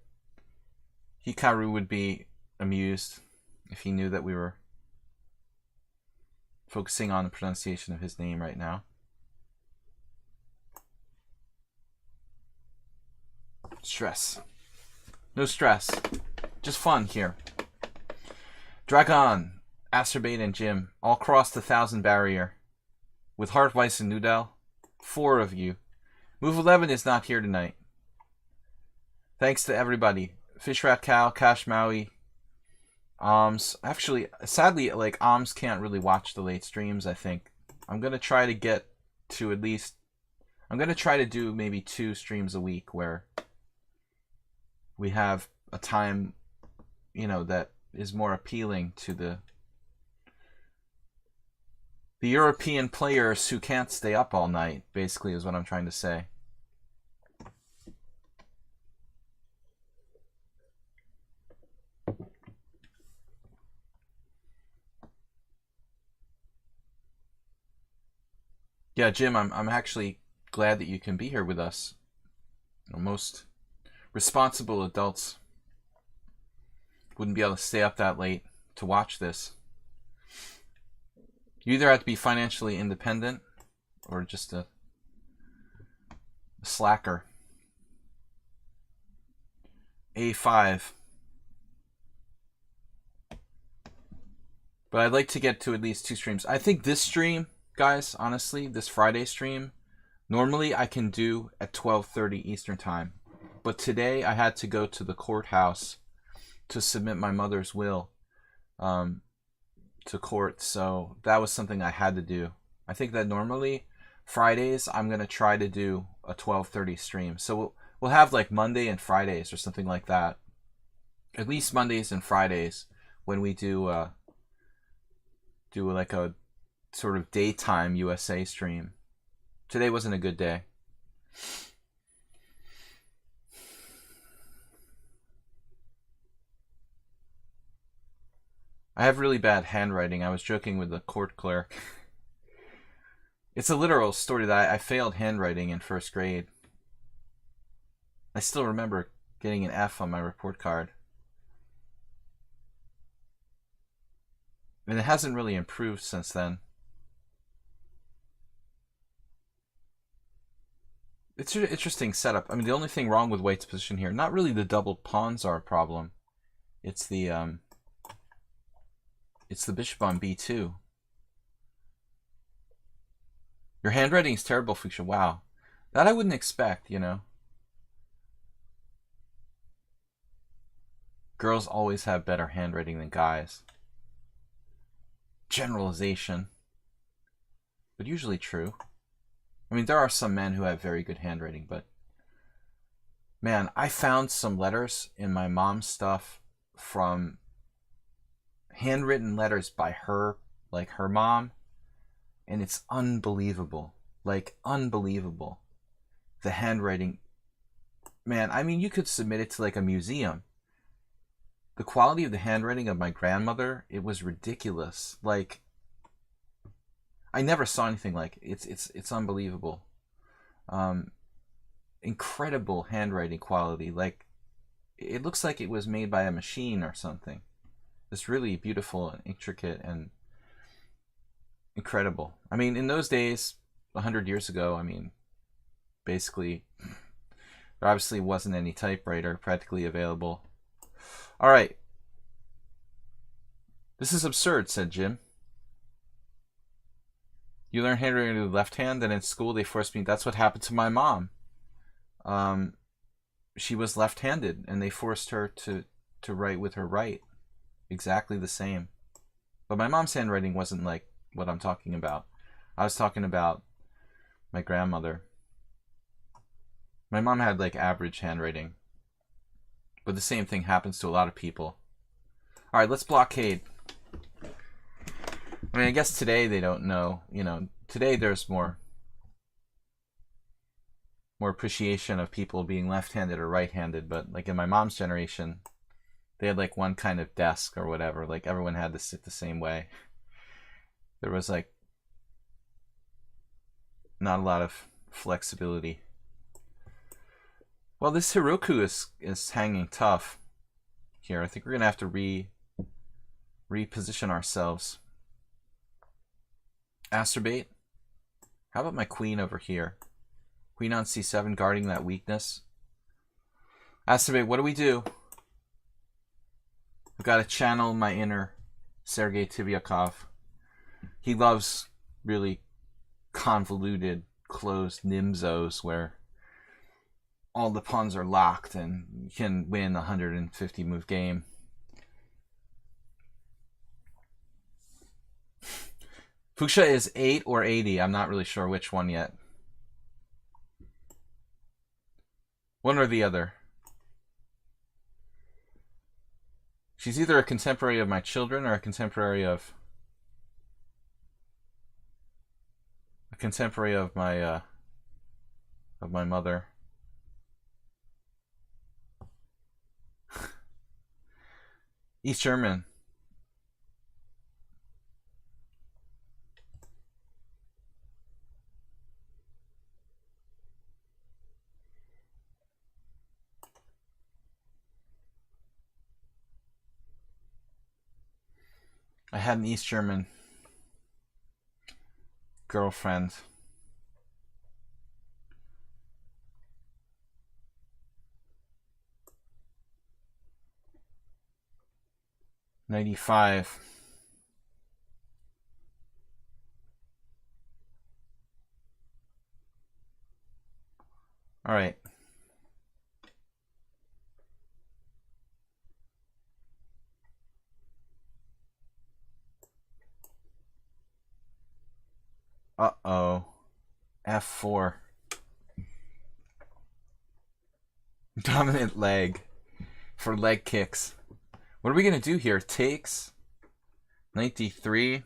Hikaru would be amused if he knew that we were focusing on the pronunciation of his name right now. Stress. No stress. Just fun here. Dragon, Acerbate, and Jim all crossed the 1,000 barrier. With Hart, Weiss, and Nudel, 4 of you. Move 11 is not here tonight. Thanks to everybody. Fishrat Cow, Cash Maui, Oms. Actually, sadly, like, Oms can't really watch the late streams, I think. I'm going to try to get to at least... I'm going to try to do maybe 2 streams a week where we have a time, you know, that is more appealing to the European players who can't stay up all night, basically, is what I'm trying to say. Yeah, Jim, I'm actually glad that you can be here with us. You know, most responsible adults wouldn't be able to stay up that late to watch this. You either have to be financially independent or just a slacker. A5. But I'd like to get to at least 2 streams. I think this stream, guys, honestly, this Friday stream, normally I can do at 12:30 Eastern Time. But today I had to go to the courthouse to submit my mother's will to court, so that was something I had to do. I think that normally Fridays I'm going to try to do a 12:30 stream. So we'll have like Monday and Fridays or something like that. At least Mondays and Fridays when we do like a sort of daytime USA stream. Today wasn't a good day. I have really bad handwriting. I was joking with the court clerk. It's a literal story that I failed handwriting in 1st grade. I still remember getting an F on my report card. And it hasn't really improved since then. It's an interesting setup. I mean, the only thing wrong with White's position here, not really the doubled pawns are a problem. It's the bishop on b2. Your handwriting is terrible, Fuchsia. Wow. That I wouldn't expect, you know. Girls always have better handwriting than guys. Generalization. But usually true. I mean, there are some men who have very good handwriting, but... Man, I found some letters in my mom's stuff from... handwritten letters by her, like her mom, and it's unbelievable. Like, unbelievable. The handwriting. Man, I mean, you could submit it to like a museum. The quality of the handwriting of my grandmother, it was ridiculous. Like, I never saw anything like it. It's unbelievable. Incredible handwriting quality. Like, it looks like it was made by a machine or something. It's really beautiful and intricate and incredible. I mean, in those days, 100 years ago, I mean, basically, there obviously wasn't any typewriter practically available. All right. This is absurd, said Jim. You learn handwriting with the left hand, and in school they forced me. That's what happened to my mom. She was left-handed, and they forced her to write with her right. Exactly the same. But my mom's handwriting wasn't like what I'm talking about. I was talking about my grandmother. My mom had like average handwriting. But the same thing happens to a lot of people. Alright, let's blockade. I mean, I guess today they don't know. You know, today there's more appreciation of people being left-handed or right-handed. But like in my mom's generation, they had like one kind of desk or whatever. Like everyone had to sit the same way. There was like not a lot of flexibility. Well, this Heroku is hanging tough here. I think we're gonna have to reposition ourselves. Acerbate. How about my queen over here? Queen on c7, guarding that weakness. Acerbate, what do we do? I've got to channel my inner Sergei Tivyakov. He loves really convoluted, closed nimzos where all the pawns are locked and you can win a 150 move game. Fuchsia is 8 or 80. I'm not really sure which one yet. One or the other. She's either a contemporary of my children or a contemporary of my mother. East German. I had an East German girlfriend. '95. All right. Uh-oh. F4. Dominant leg. For leg kicks. What are we going to do here? Takes. Knight d3.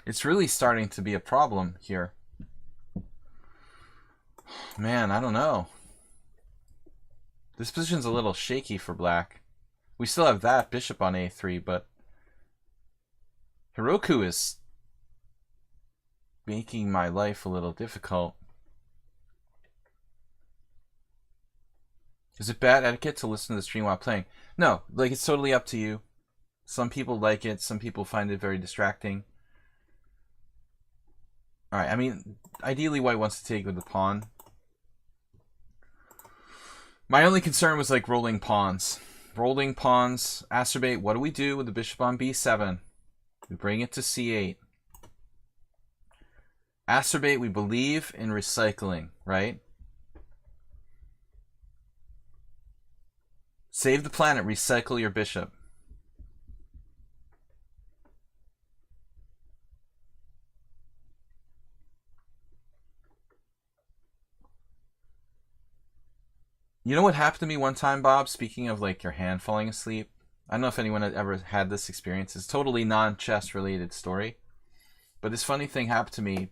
It's really starting to be a problem here. Man, I don't know. This position's a little shaky for black. We still have that bishop on a3, but Heroku is making my life a little difficult. Is it bad etiquette to listen to the stream while playing? No, like it's totally up to you. Some people like it, some people find it very distracting. Alright, I mean, ideally white wants to take with the pawn. My only concern was like rolling pawns. Rolling pawns, acerbate, what do we do with the bishop on b7? We bring it to c8. Acerbate, we believe in recycling, right? Save the planet, recycle your bishop. You know what happened to me one time, Bob? Speaking of like your hand falling asleep. I don't know if anyone had ever had this experience. It's a totally non-chess related story. But this funny thing happened to me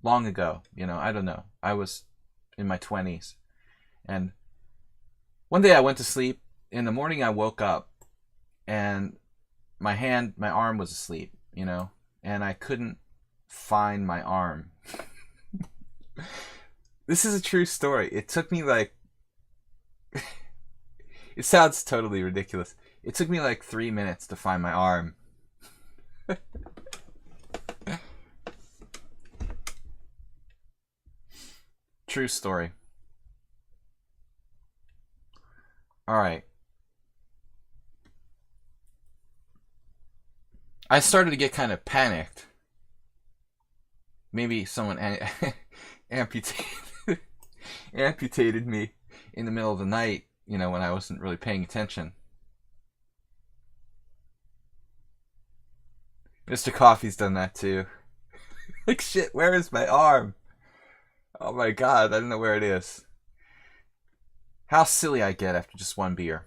long ago. You know, I don't know. I was in my 20s. And one day I went to sleep. In the morning I woke up. And my arm was asleep, you know. And I couldn't find my arm. This is a true story. It took me like... It sounds totally ridiculous. It took me like 3 minutes to find my arm. True story. All right. I started to get kind of panicked. Maybe someone amputated amputated me in the middle of the night, you know, when I wasn't really paying attention. Mr. Coffee's done that too. Like, shit, where is my arm? Oh my god, I don't know where it is. How silly I get after just one beer.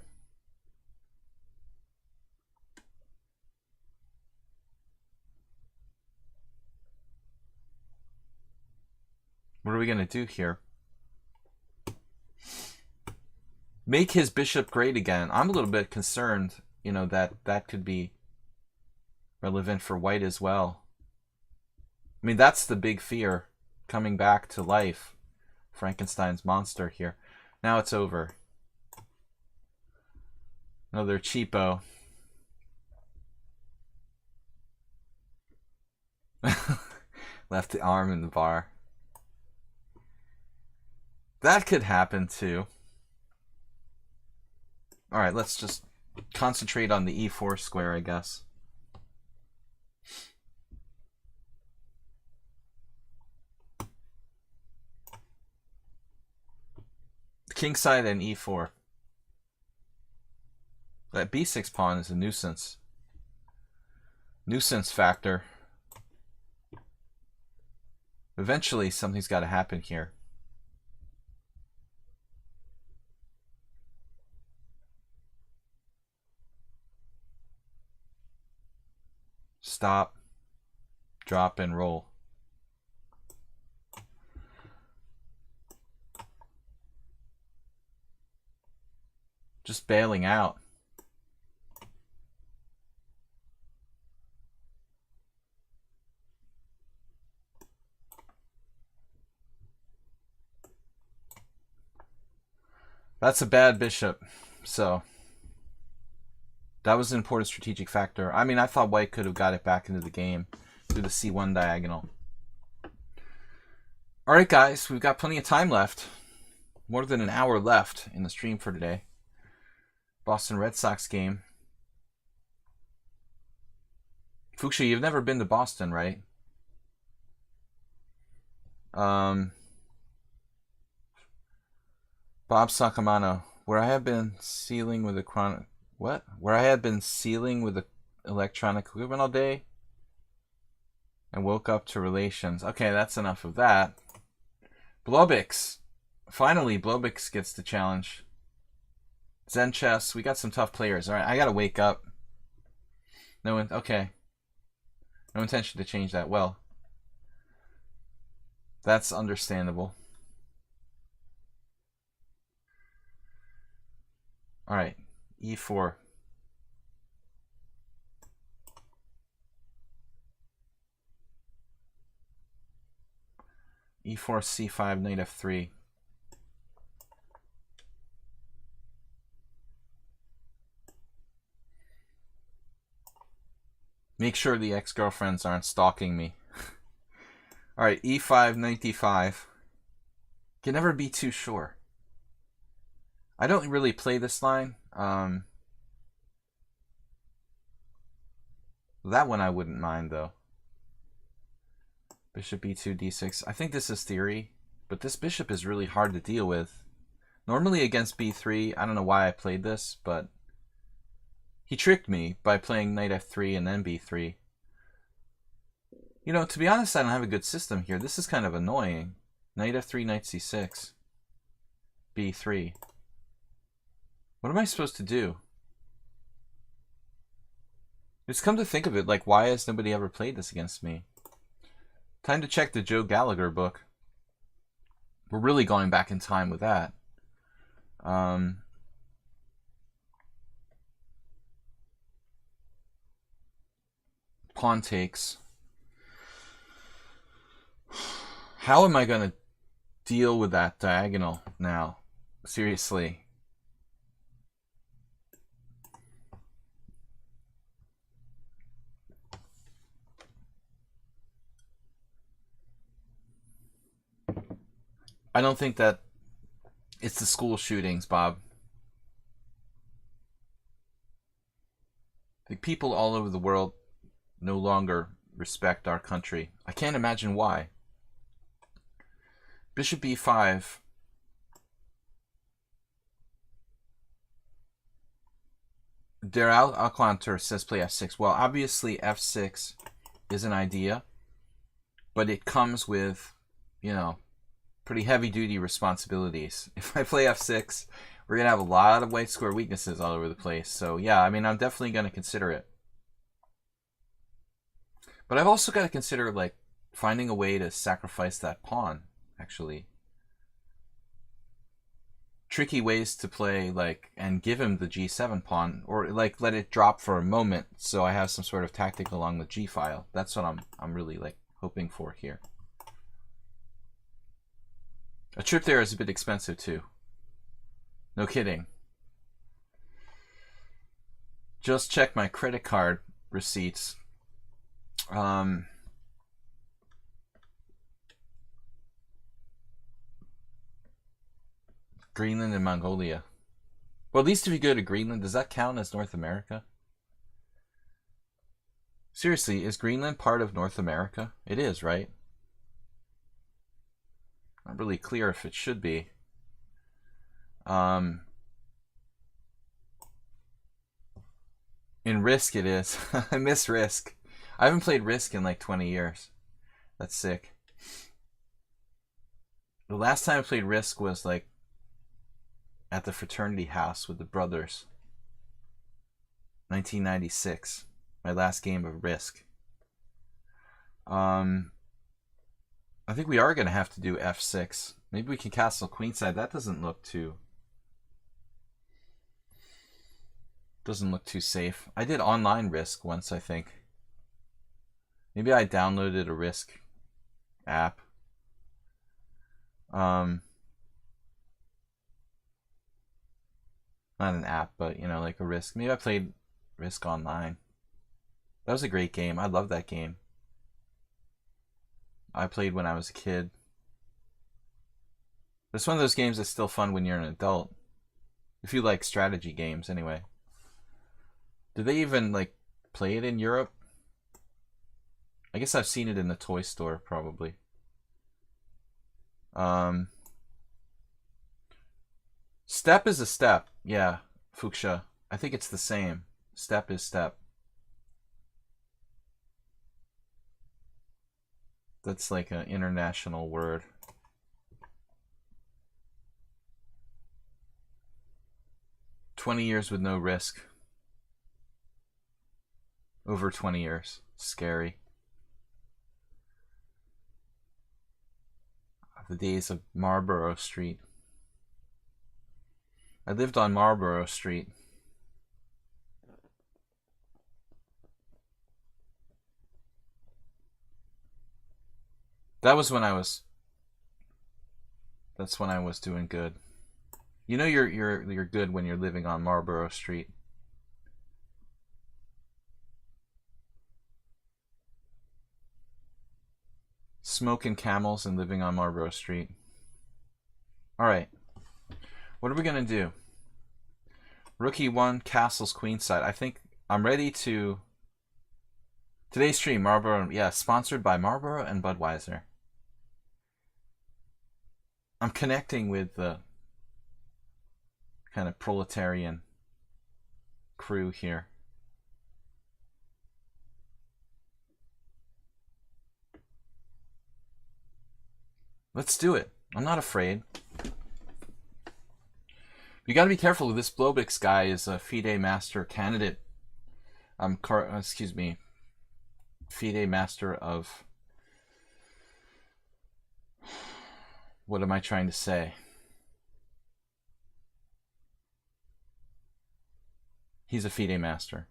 What are we going to do here? Make his bishop great again. I'm a little bit concerned, you know, that could be relevant for white as well. I mean, that's the big fear, coming back to life. Frankenstein's monster here. Now it's over. Another cheapo. Left the arm in the bar. That could happen too. Alright, let's just concentrate on the e4 square, I guess. Kingside and e4. That b6 pawn is a nuisance. Nuisance factor. Eventually, something's got to happen here. Stop, drop, and roll. Just bailing out. That's a bad bishop, so that was an important strategic factor. I mean, I thought white could have got it back into the game through the c1 diagonal. Alright guys, we've got plenty of time left. More than an hour left in the stream for today. Boston Red Sox game. Fuchsia, you've never been to Boston, right? Bob Sacamano, where I have been sealing with a Where I had been sealing with the electronic equipment all day and woke up to relations. Okay, that's enough of that. Blobix. Finally, Blobix gets the challenge. Zen Chess. We got some tough players. All right, I gotta wake up. Okay. No intention to change that. Well, that's understandable. All right, e4. e4, c5, knight f3. Make sure the ex-girlfriends aren't stalking me. Alright, e5, knight d5. Can never be too sure. I don't really play this line. That one I wouldn't mind, though. Bishop e2, d6. I think this is theory, but this bishop is really hard to deal with. Normally against b3, I don't know why I played this, but he tricked me by playing knight f3 and then b3. You know, to be honest, I don't have a good system here. This is kind of annoying. Knight f3, knight c6, b3. What am I supposed to do? It's come to think of it, like, why has nobody ever played this against me? Time to check the Joe Gallagher book. We're really going back in time with that. Pawn takes. How am I going to deal with that diagonal now? Seriously. I don't think that it's the school shootings, Bob. The people all over the world no longer respect our country. I can't imagine why. Bishop b5. Der Alclanter says play f6. Well, obviously f6 is an idea, but it comes with, you know, pretty heavy-duty responsibilities. If I play f6, we're going to have a lot of white square weaknesses all over the place. So, yeah, I mean, I'm definitely going to consider it. But I've also got to consider, like, finding a way to sacrifice that pawn, actually. Tricky ways to play, like, and give him the g7 pawn, or, like, let it drop for a moment so I have some sort of tactic along the g file. That's what I'm really, like, hoping for here. A trip there is a bit expensive, too. No kidding. Just check my credit card receipts. Greenland and Mongolia. Well, at least if you go to Greenland, does that count as North America? Seriously, is Greenland part of North America? It is, right? Not really clear if it should be. In Risk it is. I miss Risk. I haven't played Risk in like 20 years. That's sick. The last time I played Risk was like at the fraternity house with the brothers. 1996. My last game of Risk. I think we are going to have to do f6. Maybe we can castle queenside. That doesn't look too safe. I did online Risk once, I think. Maybe I downloaded a Risk app. Not an app, but you know, like a Risk. Maybe I played Risk online. That was a great game. I love that game. I played when I was a kid. It's one of those games that's still fun when you're an adult. If you like strategy games, anyway. Do they even like play it in Europe? I guess I've seen it in the toy store, probably. Step is a step. Yeah, Fuchsia. I think it's the same. Step is step. That's like an international word. "20 years with no Risk." Over 20 years. Scary. The days of Marlborough Street. I lived on Marlborough Street. That's when I was doing good. You know you're good when you're living on Marlborough Street. Smoking camels and living on Marlborough Street. Alright. What are we going to do? Rook e1, castles queenside. I think I'm ready to... Today's stream, Marlborough... Yeah, sponsored by Marlborough and Budweiser. I'm connecting with the kind of proletarian crew here. Let's do it. I'm not afraid. You got to be careful. This Blobix guy is a FIDE Master candidate. Excuse me. FIDE Master of... What am I trying to say? He's a FIDE Master.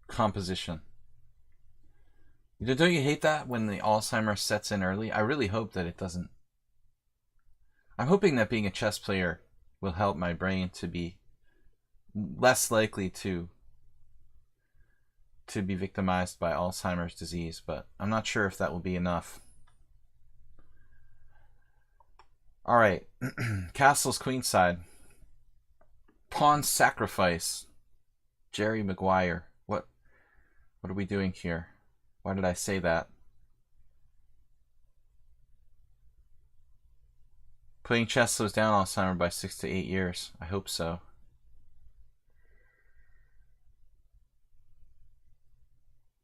Composition. Don't you hate that when the Alzheimer's sets in early? I really hope that it doesn't. I'm hoping that being a chess player will help my brain to be less likely to be victimized by Alzheimer's disease, but I'm not sure if that will be enough. All right, castles queenside. Pawn sacrifice. Jerry Maguire. What are we doing here? Why did I say that? Playing chess slows down Alzheimer's by 6 to 8 years. I hope so.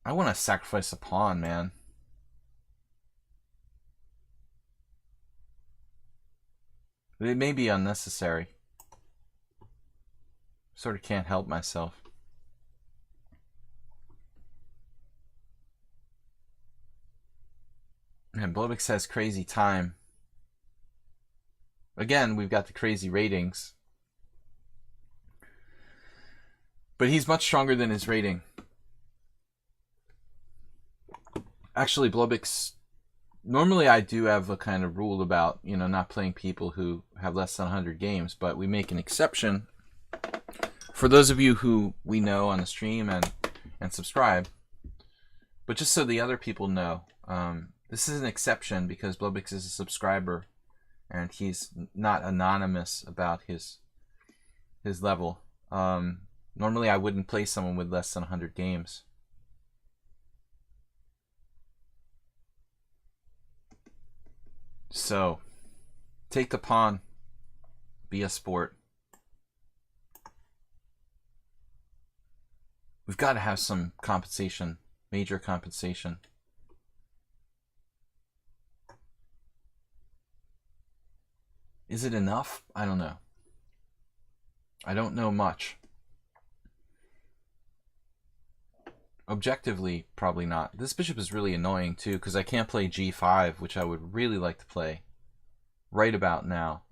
I want to sacrifice a pawn, man. But it may be unnecessary. Sort of can't help myself. And Blobix says crazy time. Again, we've got the crazy ratings. But he's much stronger than his rating. Actually, Blobix, normally I do have a kind of rule about, you know, not playing people who have less than 100 games, but we make an exception for those of you who we know on the stream and subscribe. But just so the other people know, this is an exception because Blobix is a subscriber and he's not anonymous about his level. Normally I wouldn't play someone with less than 100 games. So, take the pawn, be a sport. We've got to have some compensation, major compensation. Is it enough? I don't know. I don't know much. Objectively, probably not. This bishop is really annoying too because I can't play g5, which I would really like to play right about now.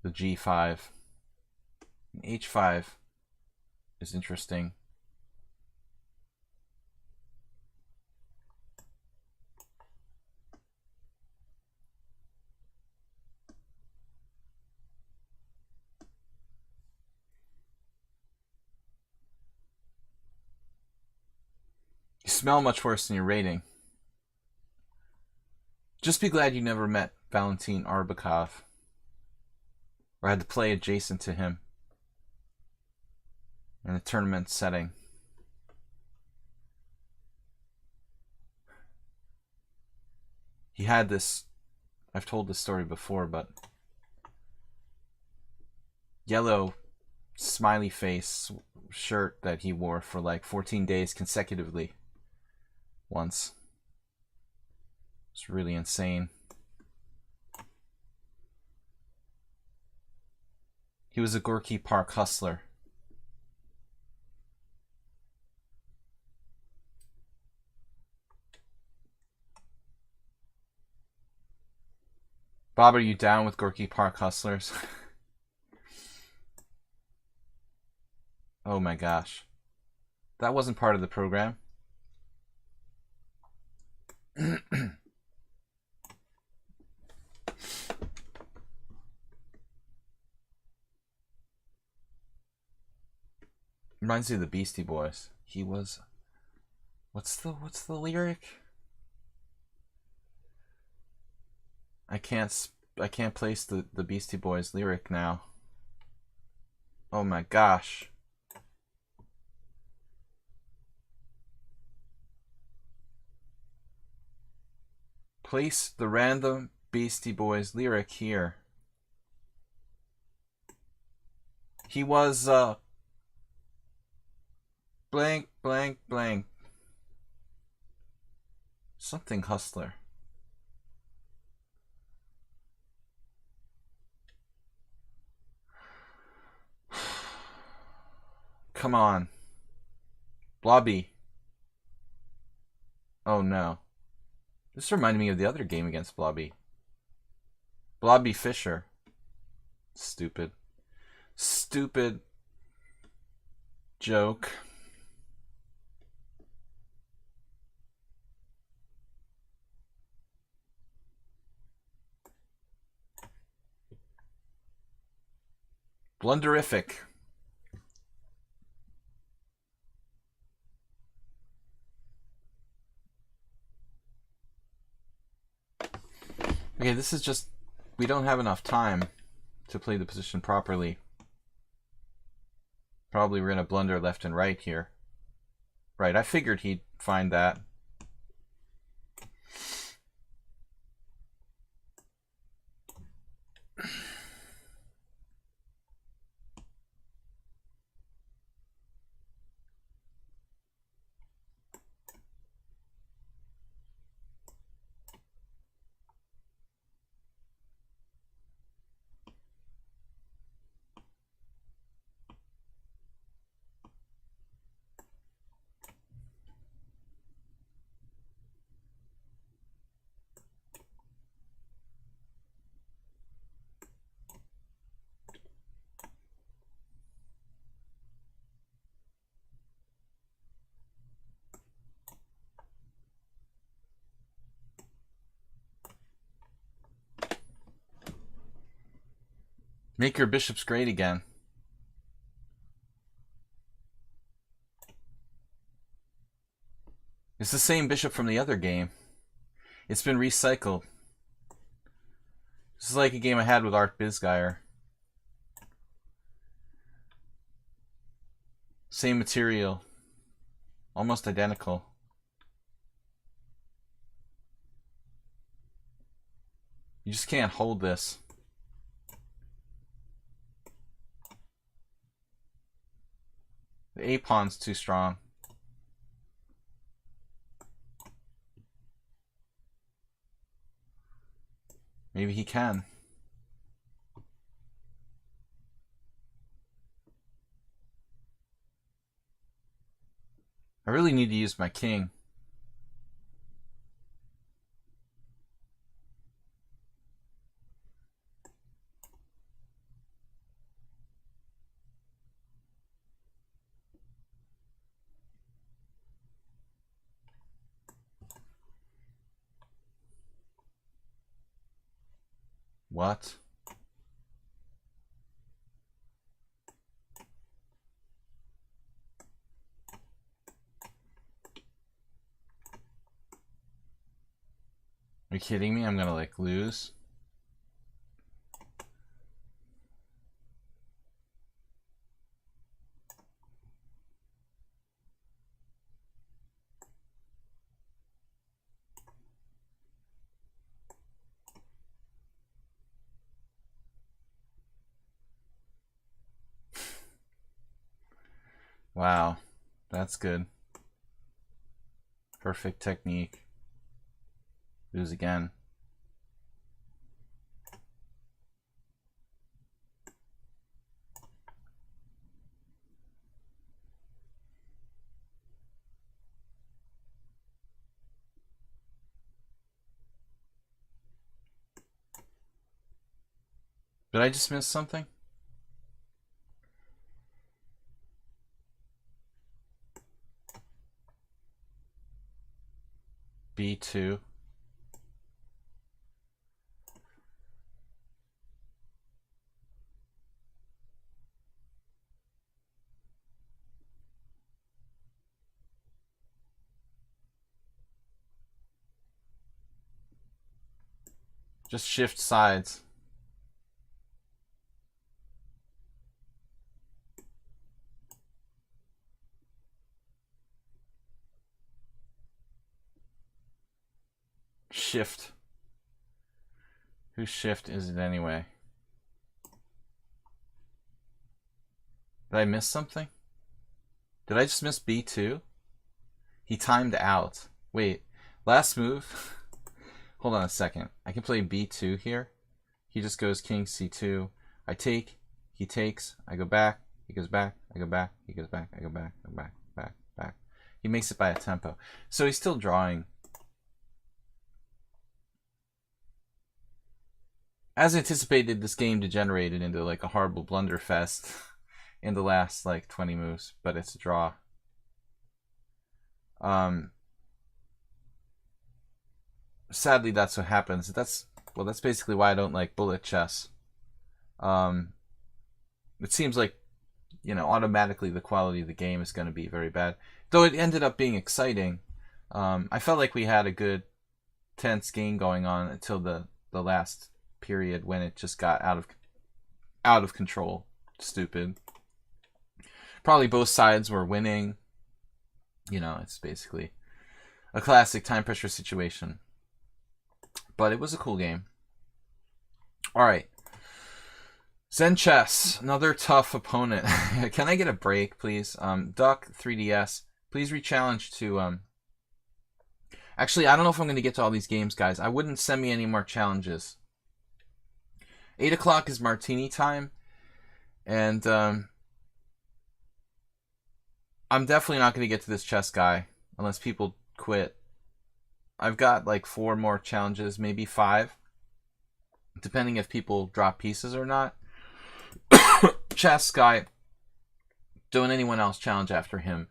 The g5. h5 is interesting. You smell much worse than your rating. Just be glad you never met Valentin Arbakov, or had to play adjacent to him in a tournament setting. He had this, I've told this story before, but yellow smiley face shirt that he wore for like 14 days consecutively once. It's really insane. He was a Gorky Park hustler. Bob, are you down with Gorky Park hustlers? Oh my gosh. That wasn't part of the program. Reminds me of the Beastie Boys. He was, what's the lyric? I can't place the Beastie Boys lyric now. Oh my gosh. Place the random Beastie Boys lyric here. He was blank blank blank. Something hustler. Come on. Blobby. Oh no. This reminded me of the other game against Blobby. Blobby Fischer. Stupid. Stupid joke. Blunderific. Okay, this is just, we don't have enough time to play the position properly. Probably we're going to blunder left and right here. Right, I figured he'd find that. Make your bishops great again. It's the same bishop from the other game. It's been recycled. This is like a game I had with Art Bisgeyer. Same material. Almost identical. You just can't hold this. The A-pawn's too strong. Maybe he can. I really need to use my king. What? Are you kidding me? I'm gonna like lose. Wow, that's good. Perfect technique. Lose again. Did I just miss something? B2. Just shift sides. Shift. Whose shift is it anyway? Did I miss something? Did I just miss B2? He timed out. Wait, last move. Hold on a second. I can play B2 here. He just goes king C2. I take, he takes, I go back, he goes back, I go back, he goes back, I go back, go back, back, back. He makes it by a tempo. So he's still drawing. As anticipated, this game degenerated into like a horrible blunderfest in the last like 20 moves, but it's a draw. Sadly, that's what happens. That's basically why I don't like bullet chess. It seems like, you know, automatically the quality of the game is going to be very bad. Though it ended up being exciting. I felt like we had a good, tense game going on until the last period when it just got out of control. Stupid. Probably both sides were winning. You know, it's basically a classic time pressure situation. But it was a cool game. All right. Zen Chess, another tough opponent. Can I get a break, please? Duck 3DS, please re-challenge to... Actually, I don't know if I'm going to get to all these games, guys. I wouldn't send me any more challenges. 8 o'clock is martini time. And I'm definitely not going to get to this chess guy unless people quit. I've got like 4 more challenges, maybe 5. Depending if people drop pieces or not. Chess guy. Don't anyone else challenge after him.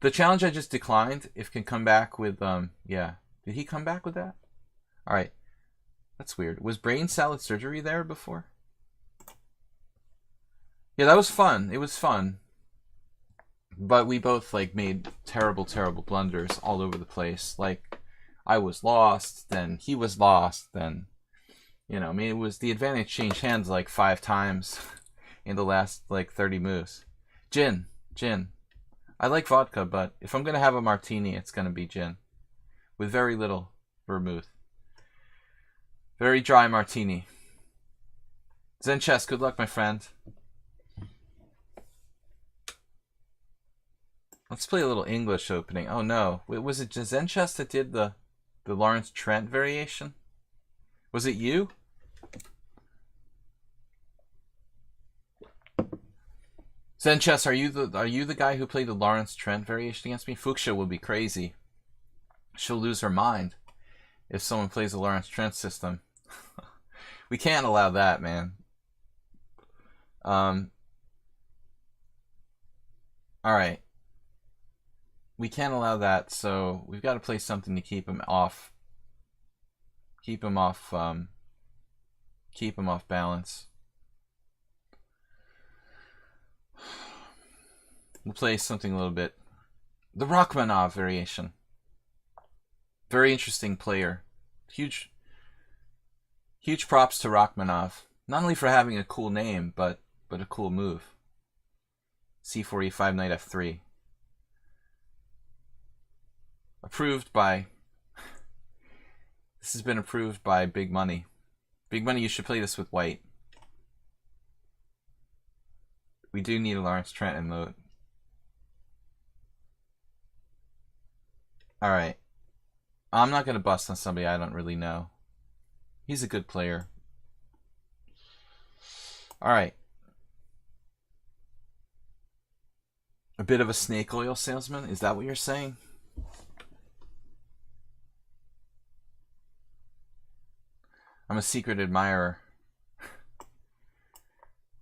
The challenge I just declined, if can come back with, yeah. Did he come back with that? Alright. That's weird. Was brain salad surgery there before? Yeah, that was fun. It was fun. But we both, like, made terrible, terrible blunders all over the place. Like, I was lost, then he was lost, then... You know, I mean, it was the advantage changed hands like 5 times in the last, like, 30 moves. Gin. I like vodka, but if I'm going to have a martini, it's going to be gin. With very little vermouth. Very dry martini. Zen Chess, good luck, my friend. Let's play a little English opening. Oh, no. Was it Zen Chess that did the Lawrence Trent variation? Was it you? Zen Chess, are you the guy who played the Lawrence Trent variation against me? Fuchsia will be crazy. She'll lose her mind if someone plays the Lawrence Trent system. We can't allow that, man. Alright. We can't allow that, so we've got to play something to keep him off. Keep him off balance. We'll play something a little bit. The Rachmanov variation. Very interesting player. Huge props to Rachmanov. Not only for having a cool name, but a cool move. C4, E5, Knight F3. Approved by... This has been approved by Big Money. Big Money, you should play this with white. We do need a Lawrence Trent in mode. Alright. I'm not going to bust on somebody I don't really know. He's a good player. Alright. A bit of a snake oil salesman? Is that what you're saying? I'm a secret admirer.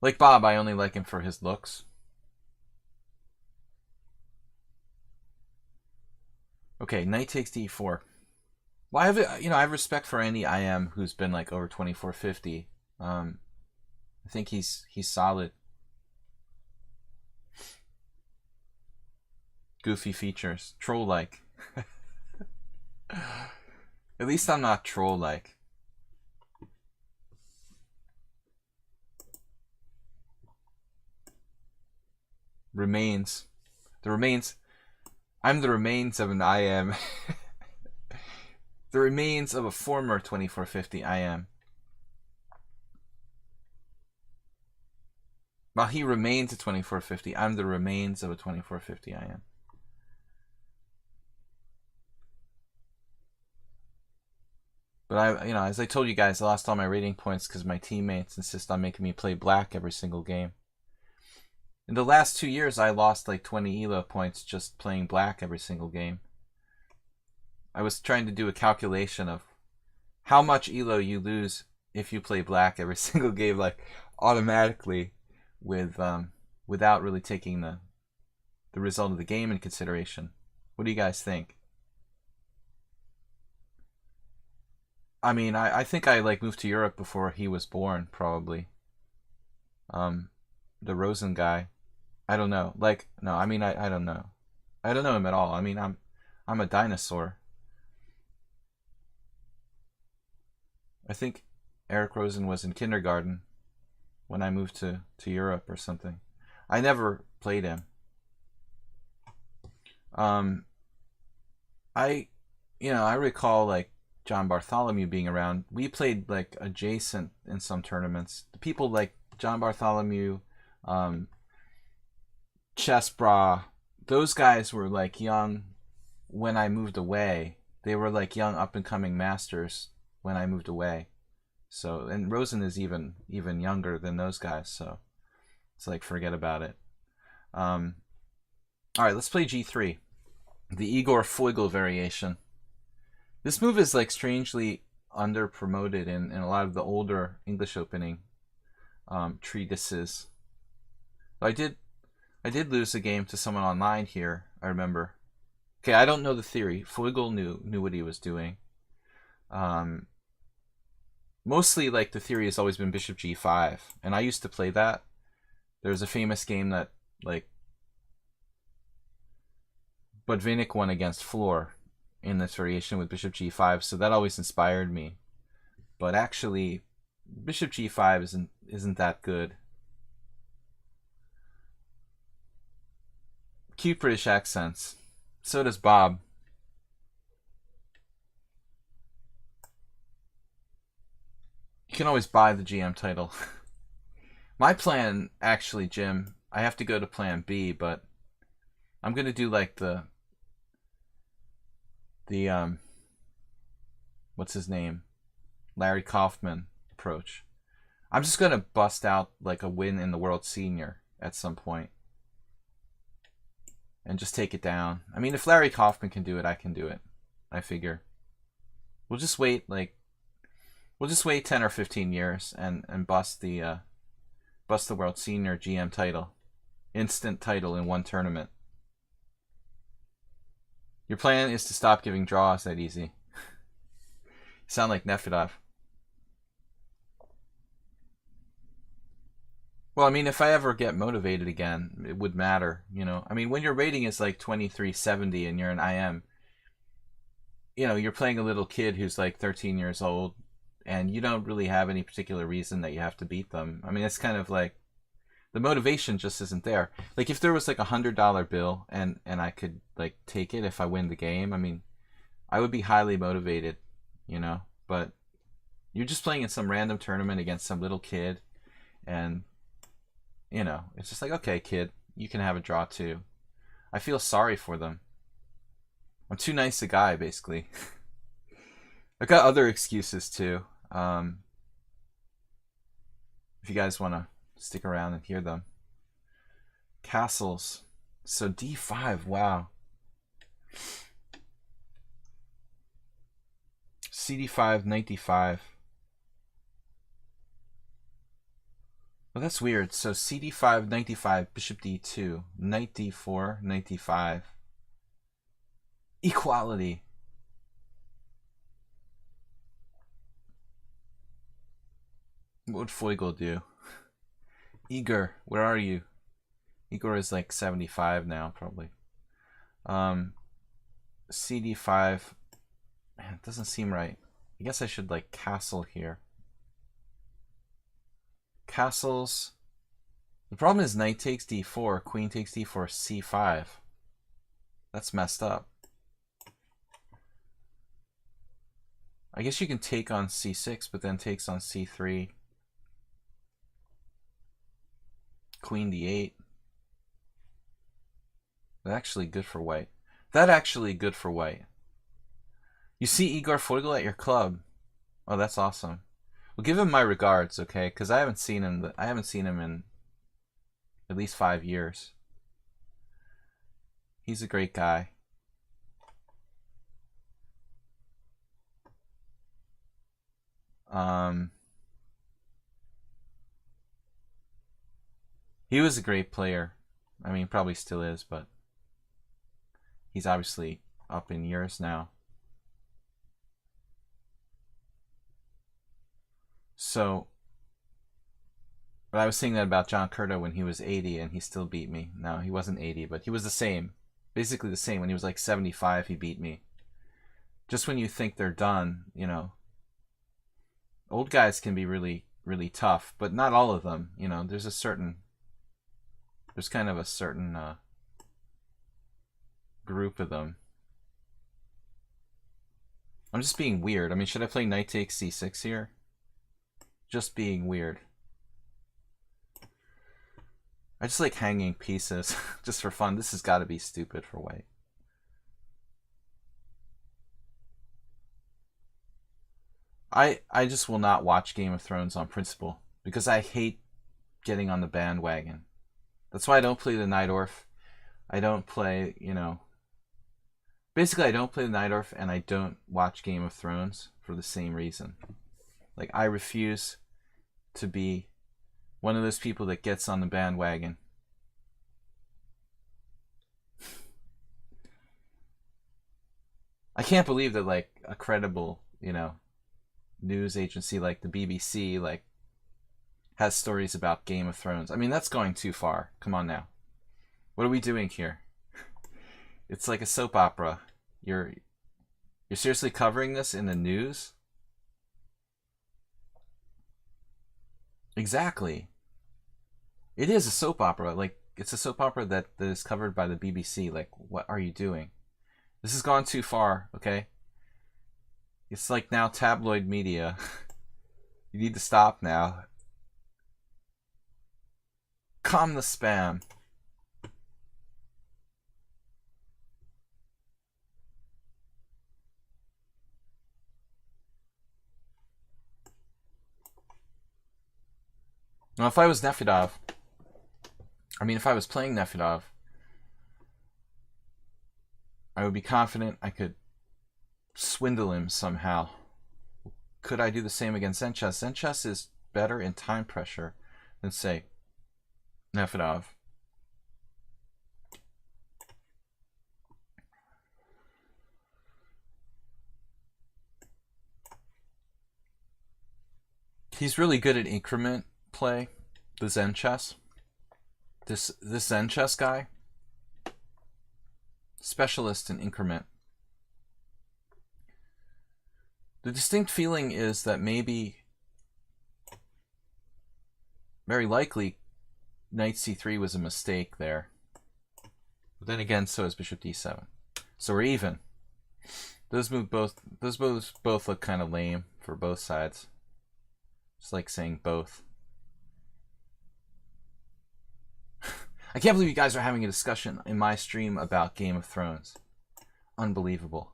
Like Bob, I only like him for his looks. Okay, knight takes d4. Well, I have respect for any IM who's been like over 2450. I think he's solid. Goofy features, troll-like. At least I'm not troll-like. Remains. The remains. I'm the remains of an IM. The remains of a former 2450 IM. While he remains a 2450, I'm the remains of a 2450 IM. But as I told you guys, I lost all my rating points because my teammates insist on making me play black every single game. In the last 2 years, I lost like 20 ELO points just playing black every single game. I was trying to do a calculation of how much ELO you lose if you play black every single game, like automatically, without really taking the result of the game in consideration. What do you guys think? I mean, I think I like moved to Europe before he was born, probably. The Rosen guy. I don't know. Like, no, I mean, I don't know. I don't know him at all. I mean, I'm a dinosaur. I think Eric Rosen was in kindergarten when I moved to Europe or something. I never played him. Um, I recall like John Bartholomew being around. We played like adjacent in some tournaments. The people like John Bartholomew, um, Chess Bra, those guys were like young when I moved away. They were like young up and coming masters when I moved away. So, and Rosen is even younger than those guys. So it's like, forget about it. All right, let's play G3, the Igor Foigl variation. This move is like strangely under promoted in a lot of the older English opening treatises. I did lose a game to someone online here, I remember. Okay, I don't know the theory. Foigl knew what he was doing. Mostly like the theory has always been bishop g5, and I used to play that. There's a famous game that like Budvinik won against Floor in this variation with bishop g5, so that always inspired me. But actually, bishop g5 isn't that good. Cute British accents. So does Bob. You can always buy the GM title. My plan, actually, Jim, I have to go to plan B, but I'm gonna do like the what's his name? Larry Kaufman approach. I'm just gonna bust out like a win in the World Senior at some point and just take it down. I mean, if Larry Kaufman can do it, I can do it. I figure. We'll just wait 10 or 15 years and bust the World Senior GM title. Instant title in one tournament. Your plan is to stop giving draws that easy. You sound like Nefedov. Well, I mean, if I ever get motivated again, it would matter, you know. I mean, when your rating is like 2370 and you're an IM, you know, you're playing a little kid who's like 13 years old, and you don't really have any particular reason that you have to beat them. I mean, it's kind of like the motivation just isn't there. Like if there was like $100 bill and I could like take it if I win the game, I mean, I would be highly motivated, you know. But you're just playing in some random tournament against some little kid, and you know, it's just like, okay, kid, you can have a draw too. I feel sorry for them. I'm too nice a guy, basically. I've got other excuses too. If you guys want to stick around and hear them. Castles. So d5, wow. cd5, knight d5. Well, that's weird. So cd5, knight d5, bishop d2, knight d4, knight d5. Equality. What would Foigl do? Igor, where are you? Igor is like 75 now, probably. cd5. Man, it doesn't seem right. I guess I should like castle here. Castles. The problem is knight takes d4, queen takes d4, c5. That's messed up. I guess you can take on c6, but then takes on c3. Queen d8. That's actually good for white. That actually good for white. You see Igor Foigl at your club. Oh, that's awesome. Well, give him my regards, okay? Because I haven't seen him. I haven't seen him in at least 5 years. He's a great guy. He was a great player. I mean, probably still is, but he's obviously up in years now. So, but I was saying that about John Curto when he was 80 and he still beat me. No, he wasn't 80, but he was the same. Basically the same. When he was like 75, he beat me. Just when you think they're done, you know. Old guys can be really, really tough, but not all of them. You know, there's kind of a certain group of them. I'm just being weird. I mean, should I play knight takes c6 here? Just being weird. I just like hanging pieces just for fun. This has got to be stupid for white. I just will not watch Game of Thrones on principle because I hate getting on the bandwagon. That's why I don't play the Nightorf. I don't play, you know... Basically, I don't play the Nightorf and I don't watch Game of Thrones for the same reason. Like, I refuse to be one of those people that gets on the bandwagon. I can't believe that, like, a credible, you know, news agency like the BBC, like, has stories about Game of Thrones. I mean, that's going too far. Come on now. What are we doing here? It's like a soap opera. You're seriously covering this in the news? Exactly. It is a soap opera. Like, it's a soap opera that is covered by the BBC. Like, what are you doing? This has gone too far, okay? It's like now tabloid media. You need to stop now. Calm the spam. Now, if I was Nefedov, I mean, if I was playing Nefedov, I would be confident I could swindle him somehow. Could I do the same against Zenchess? Zenchess is better in time pressure than, say, Nefedov. He's really good at increment play, the Zenchess. This Zenchess guy, specialist in increment. The distinct feeling is that maybe, very likely, knight c3 was a mistake there. But then again, so is bishop d7. So we're even. Those moves both look kind of lame for both sides. Just like saying both. I can't believe you guys are having a discussion in my stream about Game of Thrones. Unbelievable.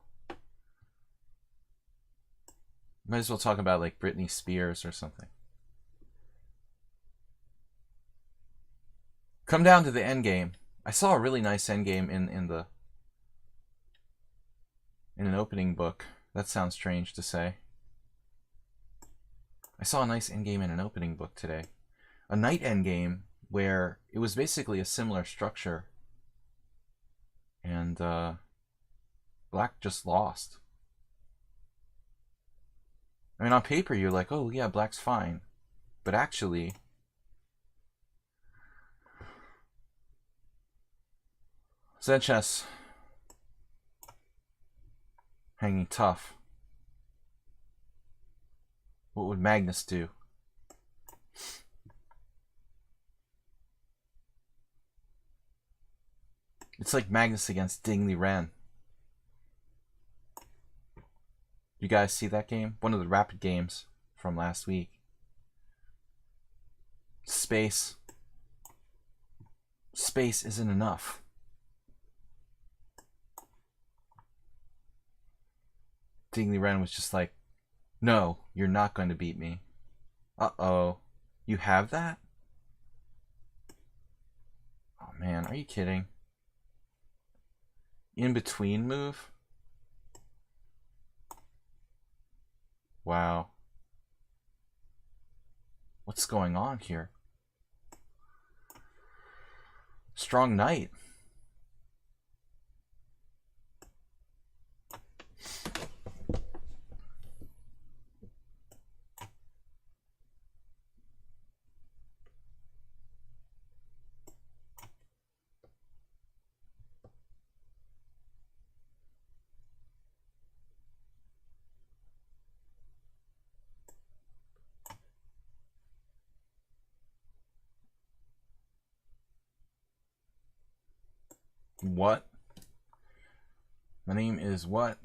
Might as well talk about like Britney Spears or something. Come down to the endgame. I saw a really nice endgame in an opening book. That sounds strange to say. I saw a nice endgame in an opening book today. A knight endgame where it was basically a similar structure. And black just lost. I mean, on paper, you're like, oh, yeah, black's fine. But actually, Zenchess hanging tough. What would Magnus do? It's like Magnus against Dingley Ren. You guys see that game? One of the rapid games from last week. Space. Space isn't enough. Dingley Ren was just like, no, you're not going to beat me. Uh-oh. You have that? Oh man, are you kidding? In between move? Wow. What's going on here? Strong knight. What? My name is what?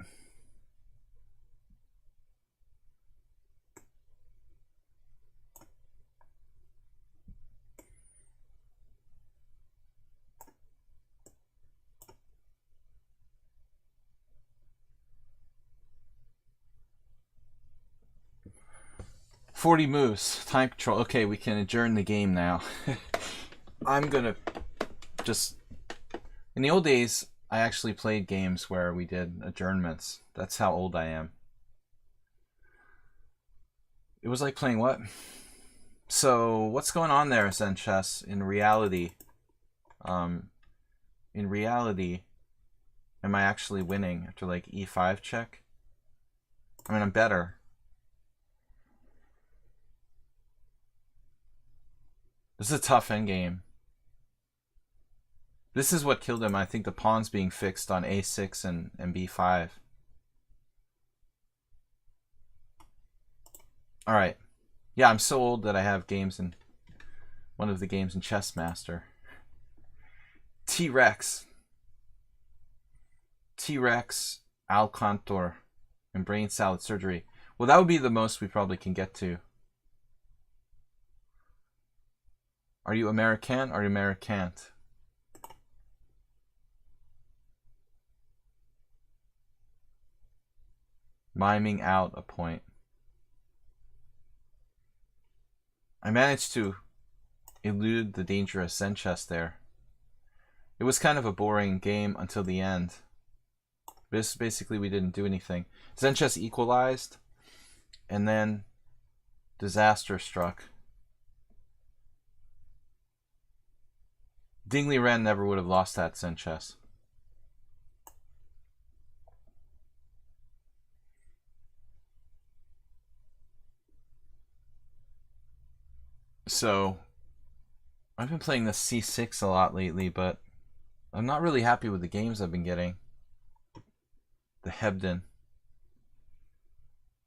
"40 moves. Time control." Okay, we can adjourn the game now. I'm gonna just... In the old days, I actually played games where we did adjournments. That's how old I am. It was like playing what? So, what's going on there, Zen Chess? In reality, am I actually winning after like e5 check? I mean, I'm better. This is a tough endgame. This is what killed him. I think the pawns being fixed on a6 and b5. Alright. Yeah, I'm so old that I have games in... one of the games in Chess Master. T-Rex. T-Rex, Alcantor, and brain salad surgery. Well, that would be the most we probably can get to. Are you American or Americant? Miming out a point. I managed to elude the dangerous Zen chess there. It was kind of a boring game until the end. Basically, we didn't do anything. Zen chess equalized, and then disaster struck. Dingley Wren never would have lost that Zen chess. So, I've been playing the c6 a lot lately, but I'm not really happy with the games I've been getting. The Hebden.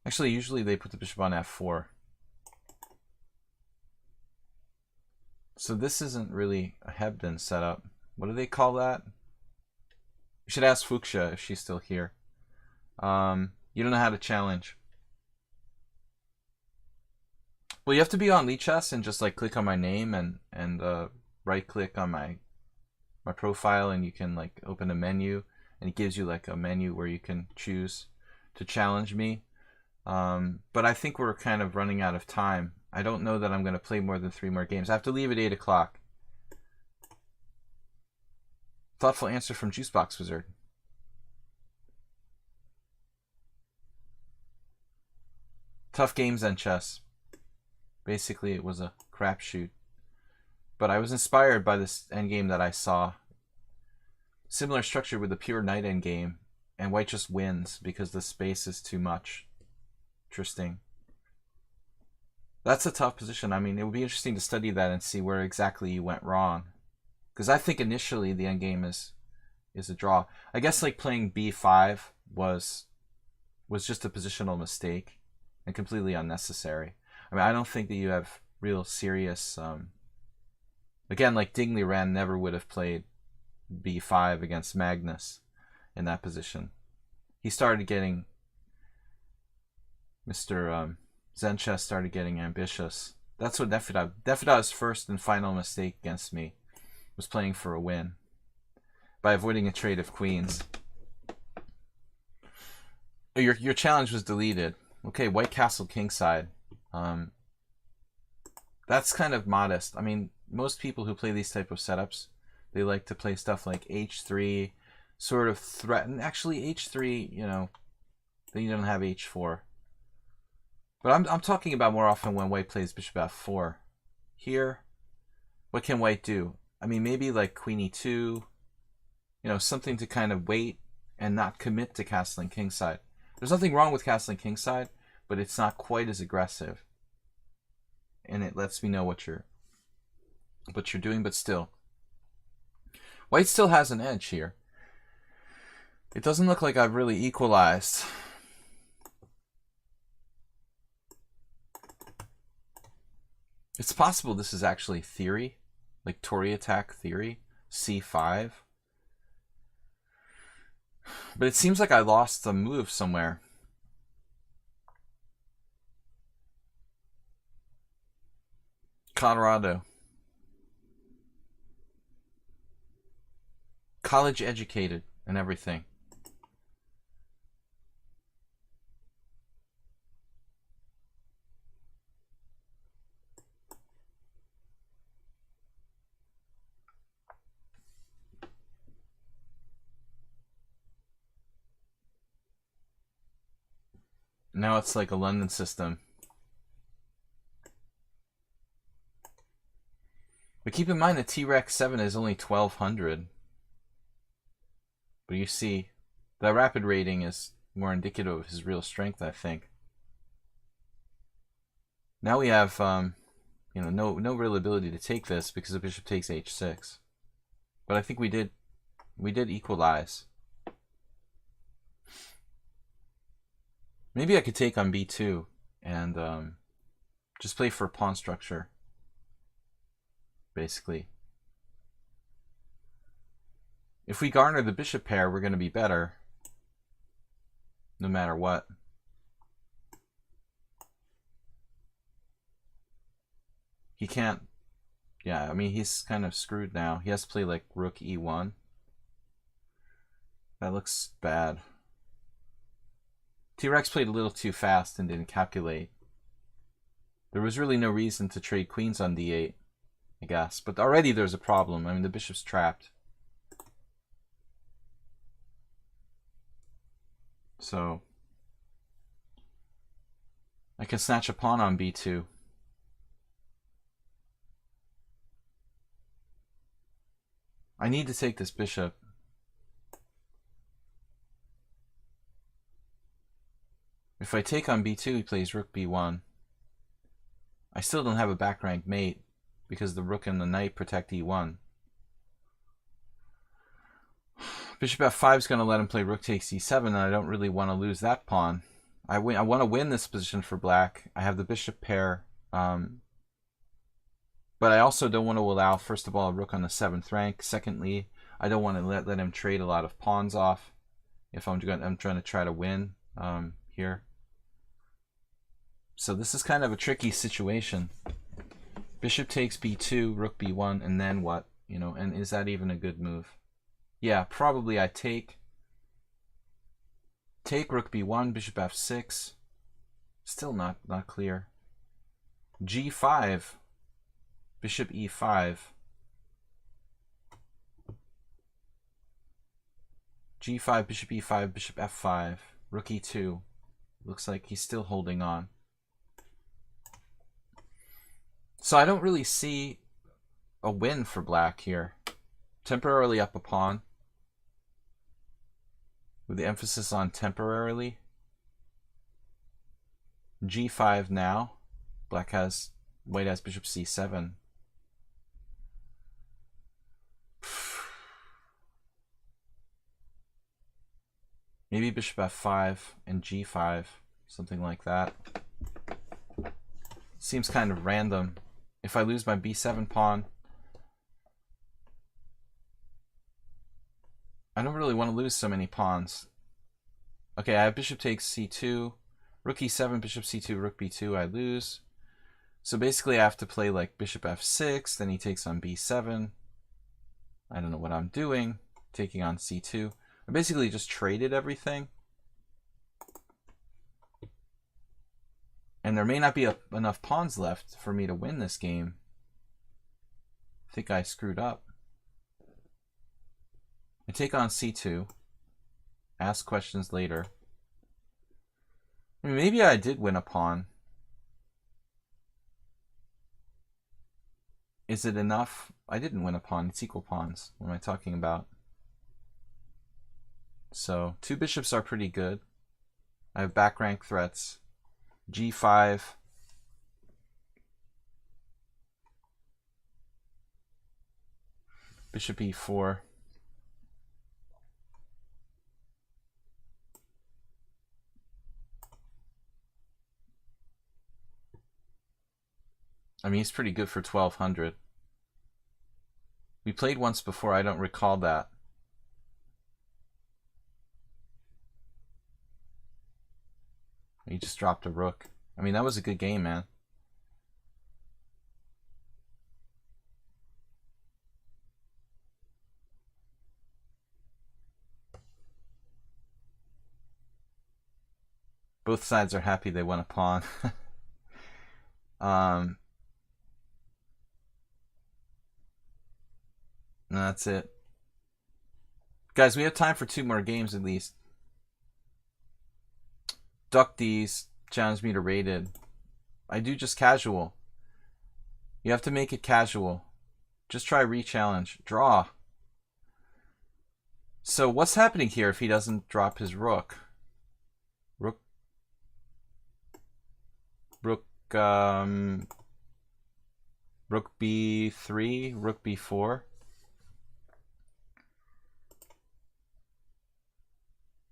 Actually, usually they put the bishop on f4. So this isn't really a Hebden setup. What do they call that? You should ask Fuchsia if she's still here. You don't know how to challenge. Well, you have to be on lichess and just like click on my name and right click on my profile, and you can like open a menu, and it gives you like a menu where you can choose to challenge me. But I think we're kind of running out of time. I don't know that I'm going to play more than 3 more games. I have to leave at 8 o'clock. Thoughtful answer from Juicebox Wizard. Tough games and chess. Basically, it was a crapshoot. But I was inspired by this endgame that I saw. Similar structure with the pure knight endgame, and white just wins because the space is too much. Interesting. That's a tough position. I mean, it would be interesting to study that and see where exactly you went wrong. Because I think initially the endgame is a draw. I guess like playing b5 was just a positional mistake and completely unnecessary. I mean, I don't think that you have real serious... again, like Dingley Wren never would have played b5 against Magnus in that position. He started getting... Mr. Zen Chess started getting ambitious. That's what Nefedav's first and final mistake against me was playing for a win by avoiding a trade of queens. Oh, your challenge was deleted. Okay, white castle kingside. That's kind of modest. I mean, most people who play these type of setups, they like to play stuff like h3, sort of threaten. Actually, h3, you know, then you don't have h4. But I'm talking about more often when white plays bishop f4. Here, what can white do? I mean, maybe like queen e2, you know, something to kind of wait and not commit to castling kingside. There's nothing wrong with castling kingside, but it's not quite as aggressive. And it lets me know what you're doing, but still. White still has an edge here. It doesn't look like I've really equalized. It's possible this is actually theory, like Tory attack theory, c5. But it seems like I lost a move somewhere. Colorado. College educated and everything. Now it's like a London system. But keep in mind the T-Rex 7 is only 1200. But you see, the rapid rating is more indicative of his real strength, I think. Now we have, you know, no real ability to take this because the bishop takes h6. But I think we did equalize. Maybe I could take on b2 and just play for pawn structure, basically. If we garner the bishop pair, we're going to be better, no matter what. He can't, yeah, I mean, he's kind of screwed now. He has to play like rook e1. That looks bad. T-Rex played a little too fast and didn't calculate. There was really no reason to trade queens on d8, I guess. But already there's a problem. I mean, the bishop's trapped. So I can snatch a pawn on b2. I need to take this bishop. If I take on b2, he plays rook b1. I still don't have a back rank mate because the rook and the knight protect e1. Bishop f5 is going to let him play rook takes e7, and I don't really want to lose that pawn. I want to win this position for black. I have the bishop pair, but I also don't want to allow, first of all, a rook on the 7th rank. Secondly, I don't want to let him trade a lot of pawns off if I'm trying to try to win here. So this is kind of a tricky situation. Bishop takes b2, rook b1, and then what? You know, and is that even a good move? Yeah, probably I take rook b1, bishop f6. Still not clear. g5, bishop e5. g5, bishop e5, bishop f5, rook e2. Looks like he's still holding on. So I don't really see a win for black here. Temporarily up a pawn, with the emphasis on temporarily. g5 now. White has bishop c7. Maybe bishop f5 and g5, something like that. Seems kind of random. If I lose my b7 pawn, I don't really want to lose so many pawns. Okay, I have bishop takes c2, rook e7, bishop c2, rook b2, I lose. So basically I have to play like bishop f6, then he takes on b7. I don't know what I'm doing, taking on c2. I basically just traded everything. And there may not be enough pawns left for me to win this game. I think I screwed up. I take on c2. Ask questions later. I mean, maybe I did win a pawn. Is it enough? I didn't win a pawn. It's equal pawns. What am I talking about? So 2 bishops are pretty good. I have back rank threats. g5. Bishop e4. I mean, he's pretty good for 1200. We played once before, I don't recall that. He just dropped a rook. I mean, that was a good game, man. Both sides are happy they won a pawn. That's it. Guys, we have time for 2 more games at least. Duck D's challenged me to rated. I do just casual. You have to make it casual. Just try re-challenge. Draw. So what's happening here if he doesn't drop his rook? Rook b3, rook b4.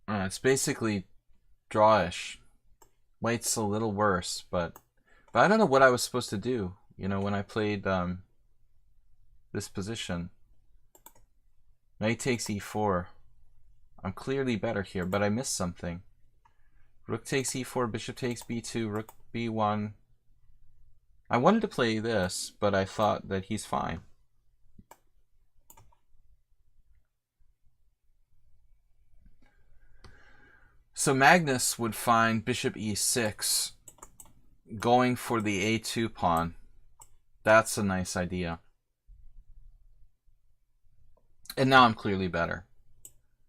It's basically drawish. White's a little worse, but I don't know what I was supposed to do, you know, when I played this position. Knight takes e4. I'm clearly better here, but I missed something. Rook takes e4, bishop takes b2, rook b1. I wanted to play this, but I thought that he's fine. So Magnus would find bishop e6, going for the a2 pawn. That's a nice idea. And now I'm clearly better.